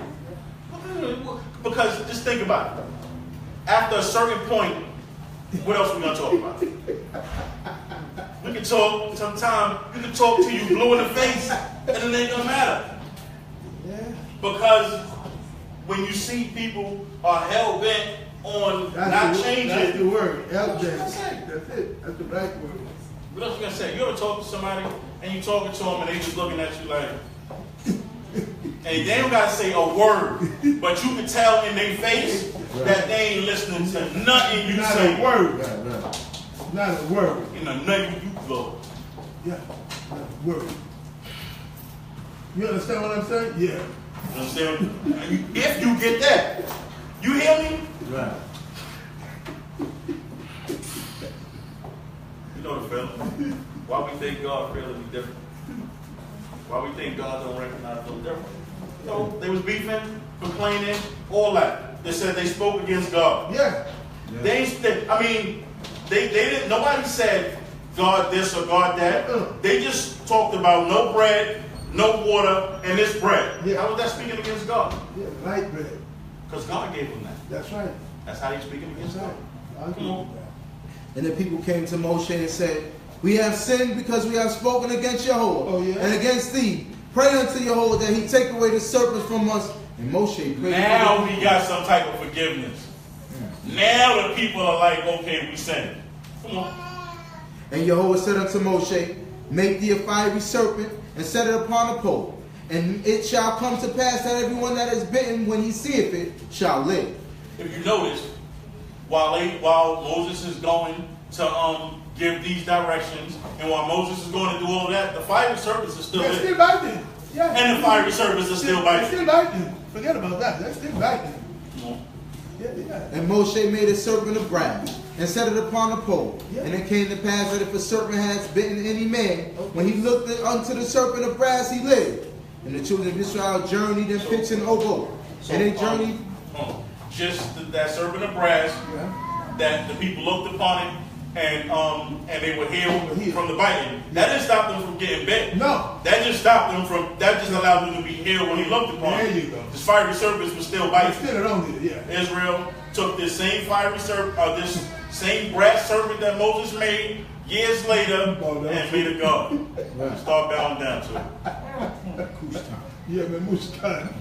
[SPEAKER 3] Because just think about it. After a certain point, what else are we going to talk about? We can talk, sometime you can talk till you blue in the face, and it ain't going to matter.
[SPEAKER 4] Yeah.
[SPEAKER 3] Because when you see people are hell-bent on not changing.
[SPEAKER 4] That's the word. Hell-bent.
[SPEAKER 3] That's
[SPEAKER 4] it. That's the right word.
[SPEAKER 3] What else you going to say? You ever talk to somebody, and you talking to them, and they just looking at you like, and they don't got to say a word, but you can tell in their face that they ain't listening to nothing you say.
[SPEAKER 4] Not a word. Right. Not a word.
[SPEAKER 3] You know, nothing you blow.
[SPEAKER 4] Yeah, not a word. You understand what I'm saying? Yeah.
[SPEAKER 3] You understand? If you get that, you hear me?
[SPEAKER 1] Right.
[SPEAKER 3] You know the feeling. Why we think God feeling different? Why we think God don't recognize no different? You know, they was beefing, complaining, all that. They said they spoke against God.
[SPEAKER 4] Yeah.
[SPEAKER 3] They didn't, nobody said God this or God that. They just talked about no bread, no water, and this bread.
[SPEAKER 4] Yeah.
[SPEAKER 3] How was that speaking against God?
[SPEAKER 4] Yeah, light bread.
[SPEAKER 3] Because God gave them that.
[SPEAKER 4] That's right.
[SPEAKER 3] That's how he's speaking against
[SPEAKER 4] That's
[SPEAKER 3] God.
[SPEAKER 4] right.
[SPEAKER 3] Come on.
[SPEAKER 1] And the people came to Moshe and said, we have sinned because we have spoken against Jehovah and against thee. Pray unto Jehovah that he take away the serpents from us. And Moshe prayed.
[SPEAKER 3] Now we got some type of forgiveness. Now the people are like, okay, we sinned. Come on.
[SPEAKER 1] And Jehovah said unto Moshe, Make thee a fiery serpent, and set it upon a pole. And it shall come to pass that everyone that is bitten, when he seeth it, shall live.
[SPEAKER 3] If you notice, while Moses is going to give these directions, and while Moses is going to do all that, the fiery serpents are still
[SPEAKER 4] They're
[SPEAKER 3] there.
[SPEAKER 4] still biting. Yeah.
[SPEAKER 3] And the fiery serpents are still biting.
[SPEAKER 4] They're still biting. Forget about that. They're still biting. Yeah.
[SPEAKER 1] And Moshe made a serpent of brass, and set it upon a pole.
[SPEAKER 4] Yeah.
[SPEAKER 1] And it came to pass that if a serpent has bitten any man, when he looked unto the serpent of brass, he lived. And the children of Israel journeyed and pitched in Obo. And they journeyed.
[SPEAKER 3] Just that serpent of brass, that the people looked upon it, and they were healed from the biting. That didn't stop them from getting bit.
[SPEAKER 4] No.
[SPEAKER 3] That just stopped them from. That just allowed them to be healed when he looked upon it.
[SPEAKER 4] There you go.
[SPEAKER 3] The fiery serpents were still biting.
[SPEAKER 4] Still around it, yeah.
[SPEAKER 3] Israel took this same fiery serpent, this same brass serpent that Moses made years later, and made a god. Start bowing down to it.
[SPEAKER 4] Yeah, man, Mushkan.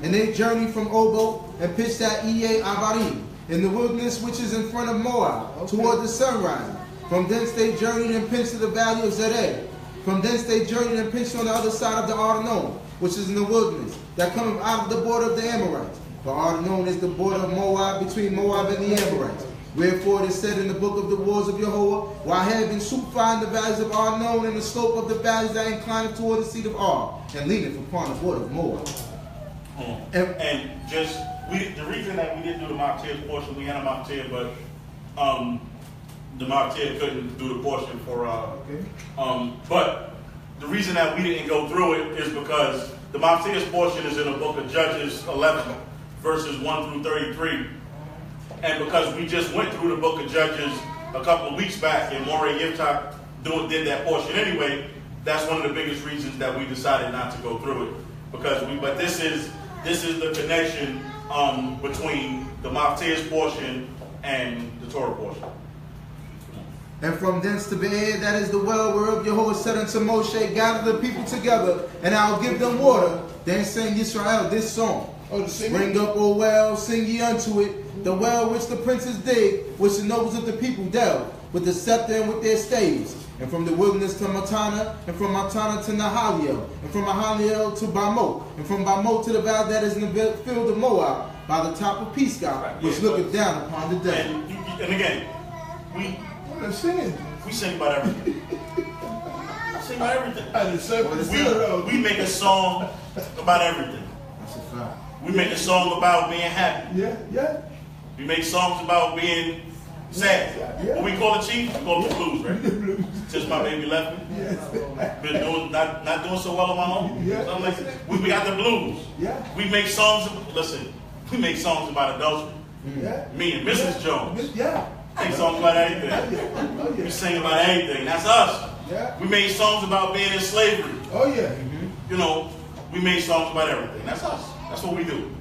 [SPEAKER 1] And they journeyed from Obo and pitched at Avarim, in the wilderness which is in front of Moab, toward the sunrise. From thence they journeyed and pitched to the valley of Zedek. From thence they journeyed and pitched on the other side of the Arnon, which is in the wilderness, that cometh out of the border of the Amorites. For Arnon is the border of Moab, between Moab and the Amorites. Wherefore it is said in the book of the wars of Jehovah, while having supine the valleys of Arnon and the slope of the valleys that incline toward the seat of Ar, and leaneth upon the border of Moab.
[SPEAKER 3] And just the reason that we didn't do the Mount portion, we had a Mount, but the Mount couldn't do the portion for but the reason that we didn't go through it is because the Mount portion is in the book of Judges 11, verses 1 through 33. And because we just went through the book of Judges a couple of weeks back, and Moreh Yiftach did that portion anyway, that's one of the biggest reasons that we decided not to go through it. But this is the connection between the Mount portion and the Torah portion.
[SPEAKER 1] And from thence to Be'er, that is the well whereof Jehovah said unto Moshe, gather the people together, and I'll give them water. Then sang Yisrael this song. Bring up, O well, sing ye unto it, the well which the princes dig, which the nobles of the people delve, with the scepter and with their staves. And from the wilderness to Matana, and from Matana to Nahaliel, and from Nahaliel to Bamot, and from Bamot to the valley that is in the field of Moab, by the top of Pisgah, which looketh down upon the desert.
[SPEAKER 3] And again, we sing about everything. Sing about everything. We make a song about everything.
[SPEAKER 1] That's a fact.
[SPEAKER 3] We make a song about being happy.
[SPEAKER 4] Yeah.
[SPEAKER 3] We make songs about being sad.
[SPEAKER 4] Yeah.
[SPEAKER 3] What we call it, Chief? We call it the blues, right? The blues. Since my baby left me.
[SPEAKER 4] Yes.
[SPEAKER 3] Been doing not doing so well on my own.
[SPEAKER 4] Yeah.
[SPEAKER 3] Something like that. We got the blues.
[SPEAKER 4] Yeah.
[SPEAKER 3] We make songs. Listen, we make songs about adultery.
[SPEAKER 4] Yeah.
[SPEAKER 3] Me and Mrs. Jones.
[SPEAKER 4] Yeah.
[SPEAKER 3] Make songs about anything. We sing about anything. That's us.
[SPEAKER 4] Yeah.
[SPEAKER 3] We made songs about being in slavery.
[SPEAKER 4] Oh yeah.
[SPEAKER 3] You know, we made songs about everything. That's us. That's what we do.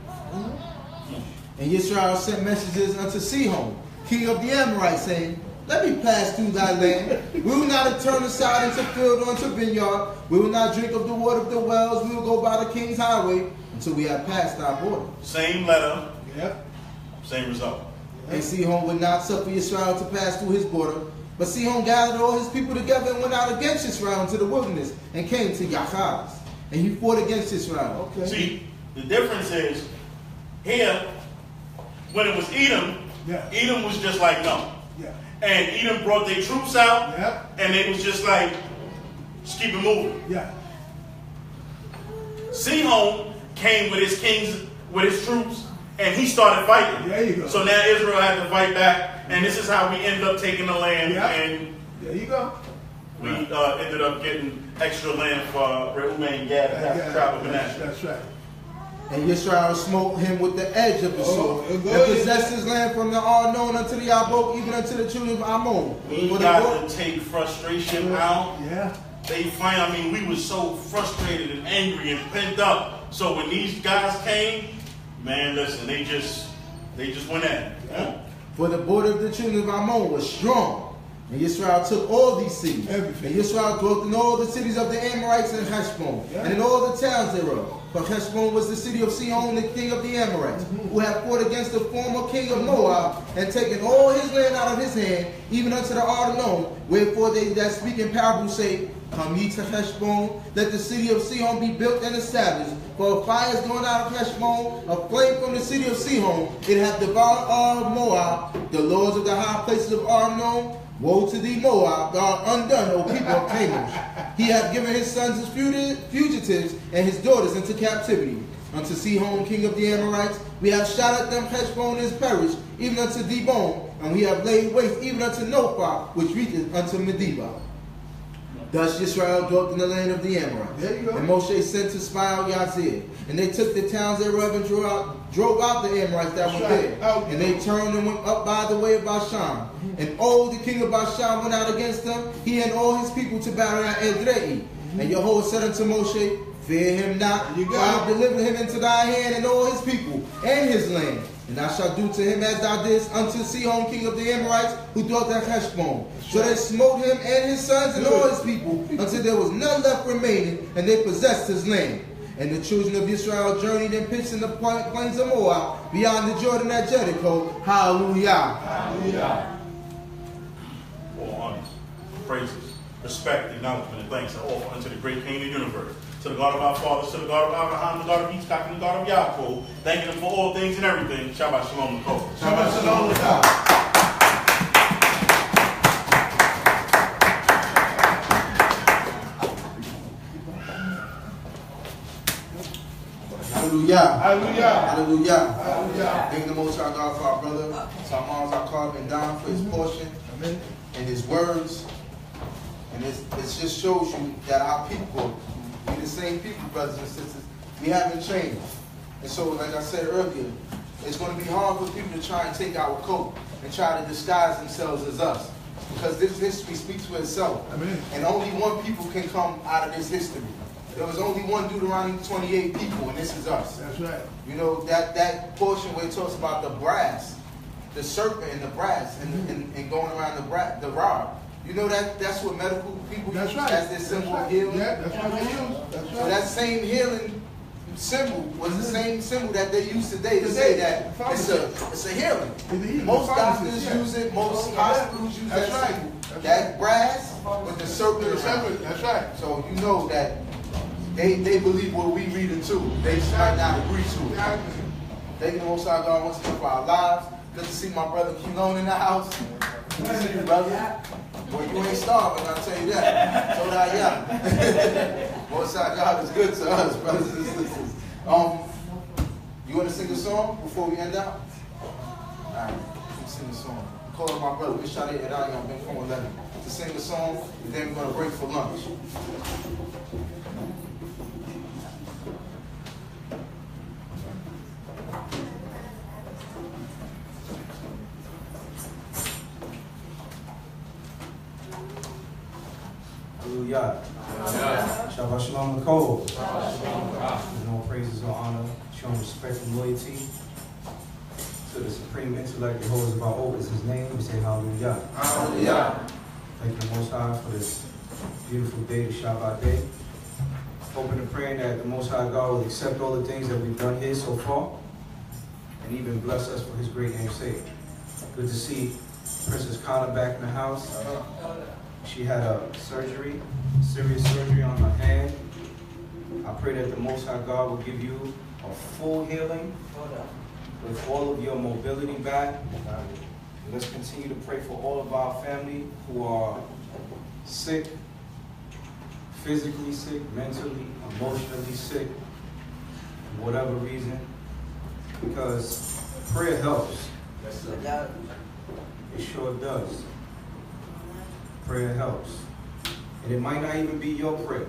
[SPEAKER 1] And Yisrael sent messages unto Sihon, king of the Amorites, saying, let me pass through thy land. We will not turn aside into field or into vineyard. We will not drink of the water of the wells. We will go by the king's highway until we have passed our border.
[SPEAKER 3] Same letter.
[SPEAKER 4] Yeah.
[SPEAKER 3] Same result.
[SPEAKER 1] And Sihon would not suffer Yisrael to pass through his border. But Sihon gathered all his people together and went out against Yisrael into the wilderness and came to Yahaz. And he fought against Israel.
[SPEAKER 4] Okay.
[SPEAKER 3] See, the difference is, here, when it was Edom, Edom was just like, no.
[SPEAKER 4] Yeah.
[SPEAKER 3] And Edom brought their troops out,
[SPEAKER 4] Yeah.
[SPEAKER 3] and they was just like, just keep it moving.
[SPEAKER 4] Yeah.
[SPEAKER 3] Sihon came with his kings, with his troops, and he started fighting.
[SPEAKER 4] There you go.
[SPEAKER 3] So now Israel had to fight back, and this is how we end up taking the land,
[SPEAKER 4] Yeah.
[SPEAKER 3] and
[SPEAKER 4] There you go.
[SPEAKER 3] we ended up getting extra land for Reuben and Gad, half the tribe of Manasseh.
[SPEAKER 4] That's right.
[SPEAKER 1] And Yisrael smote him with the edge of the sword, and
[SPEAKER 4] good.
[SPEAKER 1] possessed his land from the Arnon unto the Yabok, even unto the children of Ammon.
[SPEAKER 3] We
[SPEAKER 1] For the
[SPEAKER 3] got
[SPEAKER 1] Lord-
[SPEAKER 3] to take frustration out.
[SPEAKER 4] Yeah.
[SPEAKER 3] We were so frustrated and angry and pent up. So when these guys came, man, listen, they just went at it.
[SPEAKER 4] Yeah.
[SPEAKER 1] For the border of the children of Ammon was strong. And Yisrael took all these cities.
[SPEAKER 4] Everything.
[SPEAKER 1] And Yisrael dwelt in all the cities of the Amorites and Heshbon,
[SPEAKER 4] Yeah.
[SPEAKER 1] and in all the towns thereof. For Heshbon was the city of Sihon, the king of the Amorites, who had fought against the former king of Moab, and taken all his land out of his hand, even unto the Arnon. Wherefore they that speak in parables say, Come ye to Heshbon, let the city of Sihon be built and established. For a fire is going out of Heshbon, a flame from the city of Sihon. It hath devoured all of Moab, the lords of the high places of Arnon. Woe to thee, Moab, thou art undone, O people of Tamush. He hath given his sons as fugitives, and his daughters into captivity. Unto Sihon, king of the Amorites, we have shot at them. Heshbon is perished, even unto Dibon, and we have laid waste even unto Nophah, which reacheth unto Medeba. Thus Yisrael dwelt in the land of the Amorites.
[SPEAKER 4] There you go.
[SPEAKER 1] And Moshe sent to spy out Yazir. And they took the towns thereof and drove out the Amorites that were there. And they turned and went up by the way of Bashan. And Og, the king of Bashan, went out against them, he and all his people, to battle at Edrei. And Yahweh said unto Moshe, Fear him not, for I have delivered him into thy hand, and all his people, and his land. And thou shalt do to him as thou didst unto Sihon, king of the Amorites, who dwelt at Heshbon. So they smote him and his sons and all his people, until there was none left remaining, and they possessed his land. And the children of Israel journeyed and pitched in the plains of Moab, beyond the Jordan at Jericho. Hallelujah.
[SPEAKER 3] Hallelujah. All honors, praises, respect, acknowledgement, and thanks are offered unto the great King of the universe, to the God of our fathers, to the God of Abraham, the God of Yitzchak, and the God of Yaakov, thanking him for all things and everything. Shabbat Shalom.
[SPEAKER 4] Shabbat Shalom.
[SPEAKER 1] Hallelujah.
[SPEAKER 4] Hallelujah.
[SPEAKER 1] Hallelujah.
[SPEAKER 4] Hallelujah.
[SPEAKER 1] Thank the Most High God for our brother Samal, Zaccar, and Don for his portion
[SPEAKER 4] Amen.
[SPEAKER 1] and his words. And it just shows you that our people, we the same people, brothers and sisters. We haven't changed. And so, like I said earlier, it's going to be hard for people to try and take our coat and try to disguise themselves as us. Because this history speaks for itself.
[SPEAKER 4] Amen.
[SPEAKER 1] And only one people can come out of this history. There was only one Deuteronomy 28 people, and this is us.
[SPEAKER 4] That's right.
[SPEAKER 1] You know, that portion where it talks about the brass, the serpent and the brass, and going around the rod. You know that's what medical people
[SPEAKER 4] That's
[SPEAKER 1] use
[SPEAKER 4] right.
[SPEAKER 1] as their symbol of healing.
[SPEAKER 4] Yeah, that's what they use. That's
[SPEAKER 1] So
[SPEAKER 4] right.
[SPEAKER 1] that same healing symbol was the same symbol that they use today to say that it's a healing. Most doctors use it, most hospitals use
[SPEAKER 4] That's
[SPEAKER 1] that
[SPEAKER 4] right.
[SPEAKER 1] symbol.
[SPEAKER 4] That's
[SPEAKER 1] That brass with the serpent around it.
[SPEAKER 4] That's right.
[SPEAKER 1] So you know that they believe what we read it too. They just might not agree to it. Thank you, Most High God, once again for our lives. Good to see my brother Keelon in the house. Good to see you, brother. Well, you ain't starving, I'll tell you that. So that, yeah. Most High God is good to us, brothers and sisters. You want to sing a song before we end out? All right, let's sing a song. Call up my brother, Mishade Edayam Ben Komalemi, to sing a song, and then we're going to break for lunch.
[SPEAKER 5] Hallelujah. Shabbat Shalom Nicole. And all praises and honor, showing respect and loyalty to the supreme intellect that holds about over is his name. We say hallelujah.
[SPEAKER 1] Hallelujah.
[SPEAKER 5] Thank you Most High for this beautiful day, the Shabbat day. Hoping and praying that the Most High God will accept all the things that we've done here so far and even bless us for his great name's sake. Good to see Princess Connor back in the house. She had a surgery, serious surgery on her hand. I pray that the Most High God will give you a full healing with all of your mobility back. Let's continue to pray for all of our family who are sick, physically sick, mentally, emotionally sick, for whatever reason, because prayer helps. It sure does. Prayer helps. And it might not even be your prayer.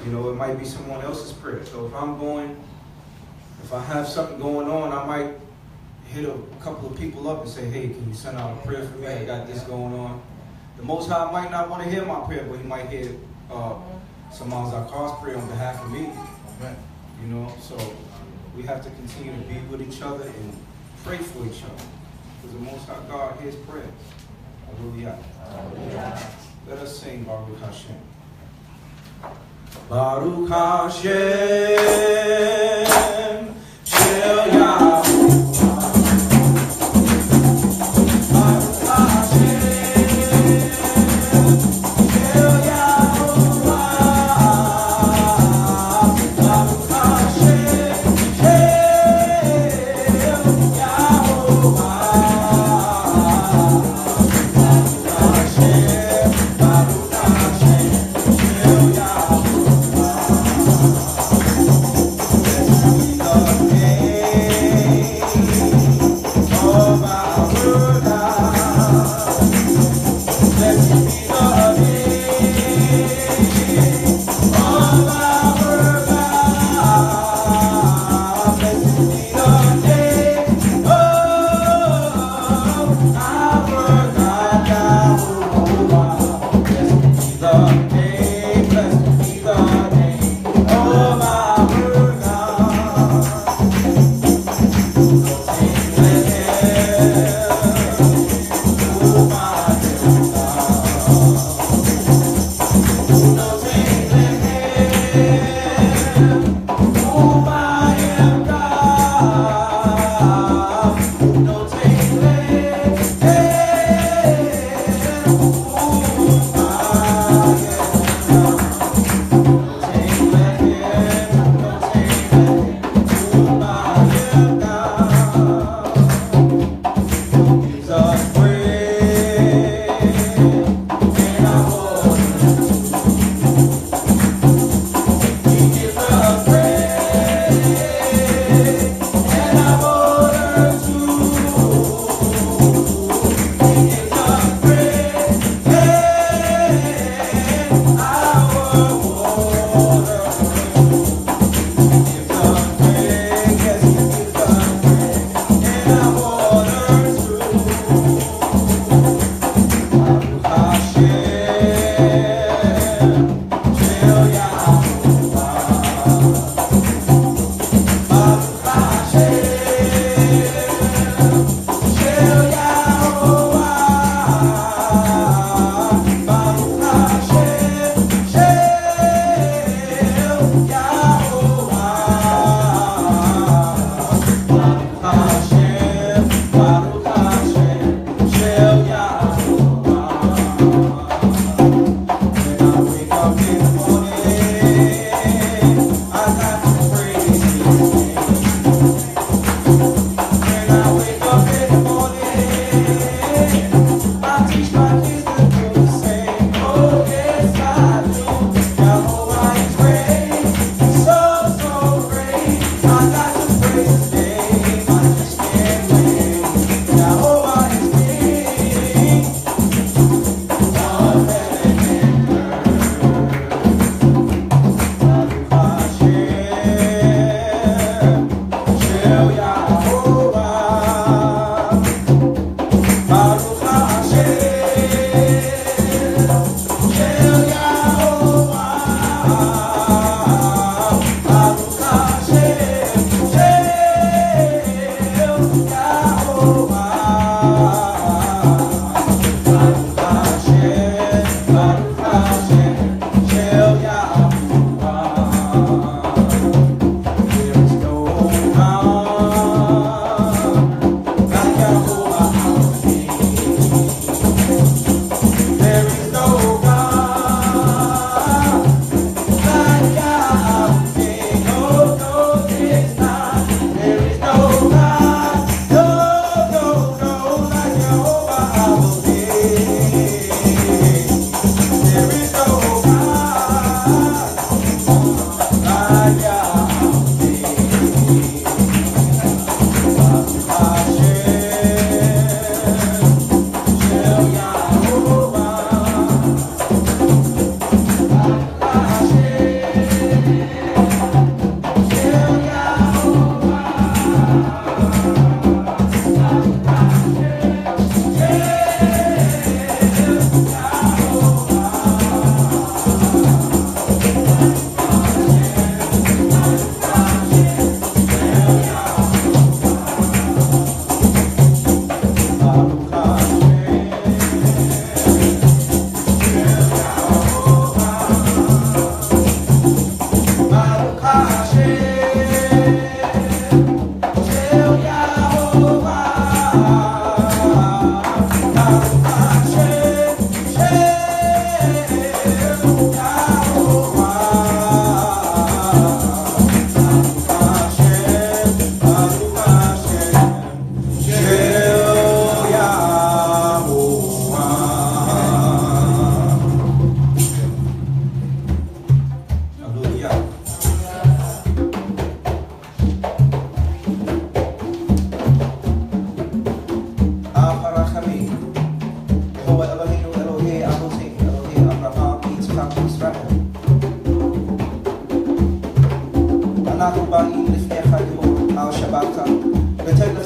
[SPEAKER 5] You know, it might be someone else's prayer. So if I have something going on, I might hit a couple of people up and say, hey, can you send out a prayer for me? I got this going on. The Most High might not want to hear my prayer, but he might hear Samal Zaccar's prayer on behalf of me. You know, so we have to continue to be with each other and pray for each other. Because the Most High God hears prayers. Hallelujah. Let us sing Baruch Hashem. Baruch Hashem, Shel Yahuwah. Baruch Hashem, Shel Yahuwah. Baruch Hashem, Shel Yahuwah.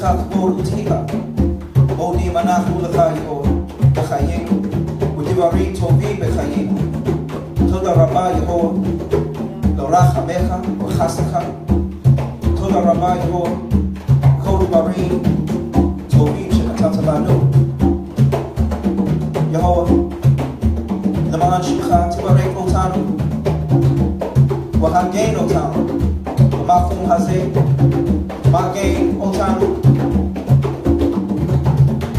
[SPEAKER 5] לך כבוד ותהילה. מודים אנחנו לך יהוד בחיינו, ודברים טובים בחיינו. תודה רבה יהוד, לרחמך וחסדך. תודה רבה יהוד, כל דברים טובים שנתת לנו. יהוד, למען שמך תברך אותנו, והגן אותנו במקום הזה, מגן אותנו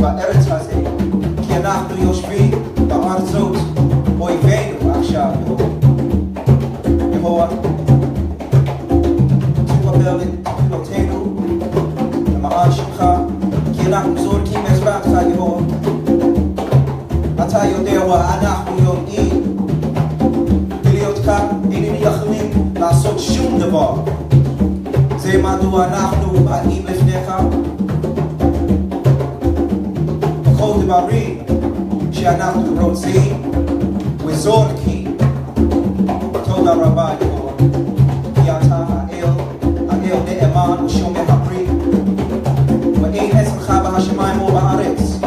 [SPEAKER 5] בארץ הזה, כי אנחנו יושבים בארצות אויבינו עכשיו. יהוה, תקבל את תפילותינו למען שמך, כי אנחנו זורקים עזרתך יהוה. אתה יודע ואנחנו יודעים, ולהיות כאן איננו יכולים לעשות שום דבר. זה מדוע אנחנו באים לפניך בכל דברים שאנחנו רוצים וזורקים. תודה רבה יהוה, כי אתה האל נאמן ושומר הברית, ואין עצמך בשמיים או בארץ.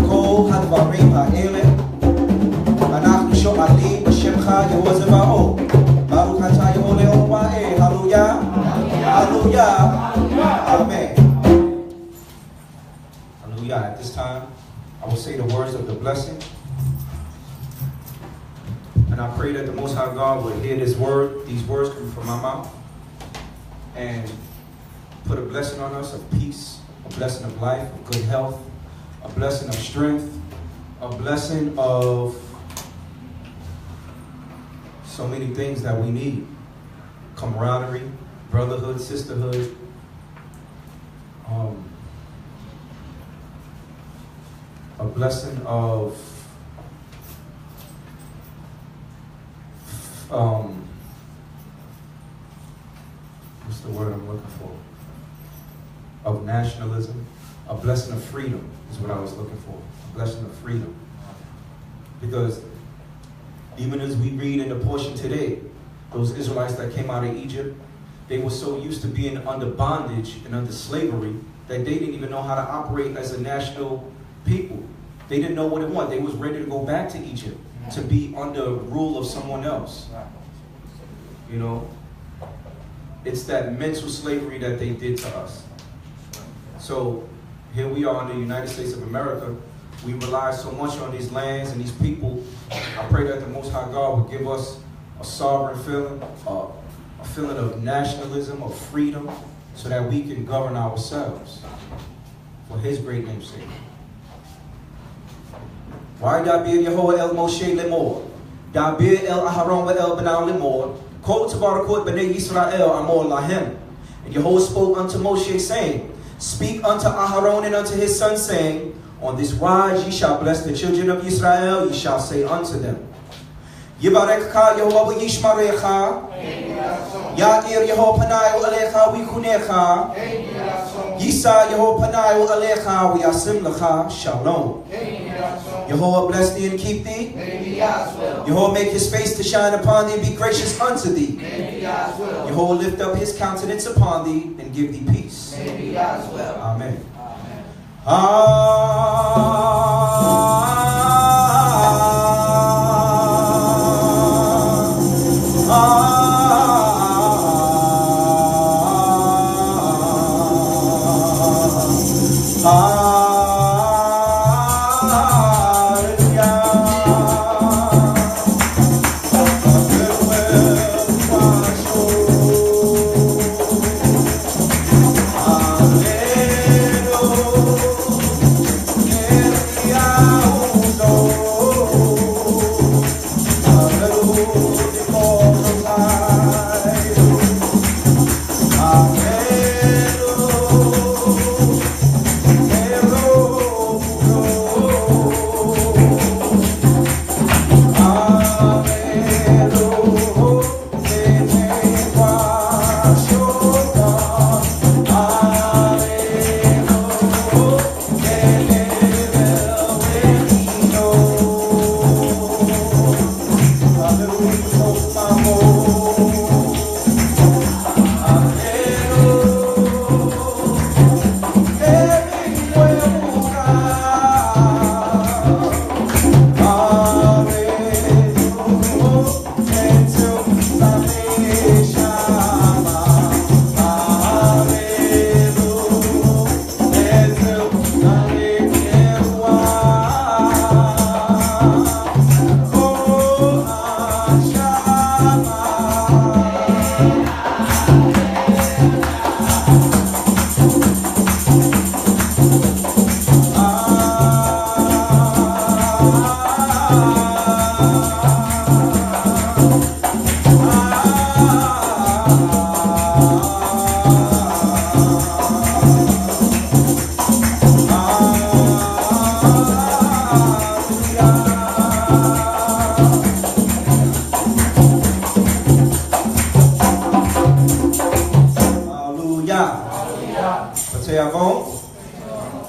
[SPEAKER 5] כל הדברים האלה אנחנו שואלים בשמך יהוה זבאות. ברוך אתה יהוה לעולם ועד. הללויה, hallelujah, amen. Hallelujah. At this time, I will say the words of the blessing. And I pray that the Most High God will hear these words come from my mouth, and put a blessing on us of peace, a blessing of life, of good health, a blessing of strength, a blessing of so many things that we need. Camaraderie, brotherhood, sisterhood, a blessing of what's the word I'm looking for? Of nationalism, a blessing of freedom is what I was looking for. A blessing of freedom. Because even as we read in the portion today, those Israelites that came out of Egypt, they were so used to being under bondage and under slavery that they didn't even know how to operate as a national people. They didn't know what it was. They was ready to go back to Egypt to be under rule of someone else. You know, it's that mental slavery that they did to us. So here we are in the United States of America. We rely so much on these lands and these people. I pray that the Most High God will give us a sovereign feeling, a feeling of nationalism, of freedom, so that we can govern ourselves for His great name's sake. Dabir Yehovah el Moshe lemor, Dabir el Aharon el Benal lemor, Kol Tabarakot b'nei Yisrael amor lahem. And Yehovah spoke unto Moshe, saying, speak unto Aharon and unto his son, saying, on this wise ye shall bless the children of Israel, ye shall say unto them, Yibarekcha Yehovah v'yishmarecha, Ya'ir Yehovah panayu alecha v'yikunecha, Yisa Yehovah panayu alecha v'yasim lecha shalom. Yehovah bless thee and keep thee. Yehovah make his face to shine upon thee and be gracious unto thee. Yehovah lift up his countenance upon thee and give thee peace. Amen.
[SPEAKER 6] Yeah.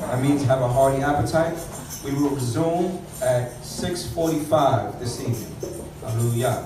[SPEAKER 5] That means have a hearty appetite. We will resume at 6:45 this evening. Hallelujah.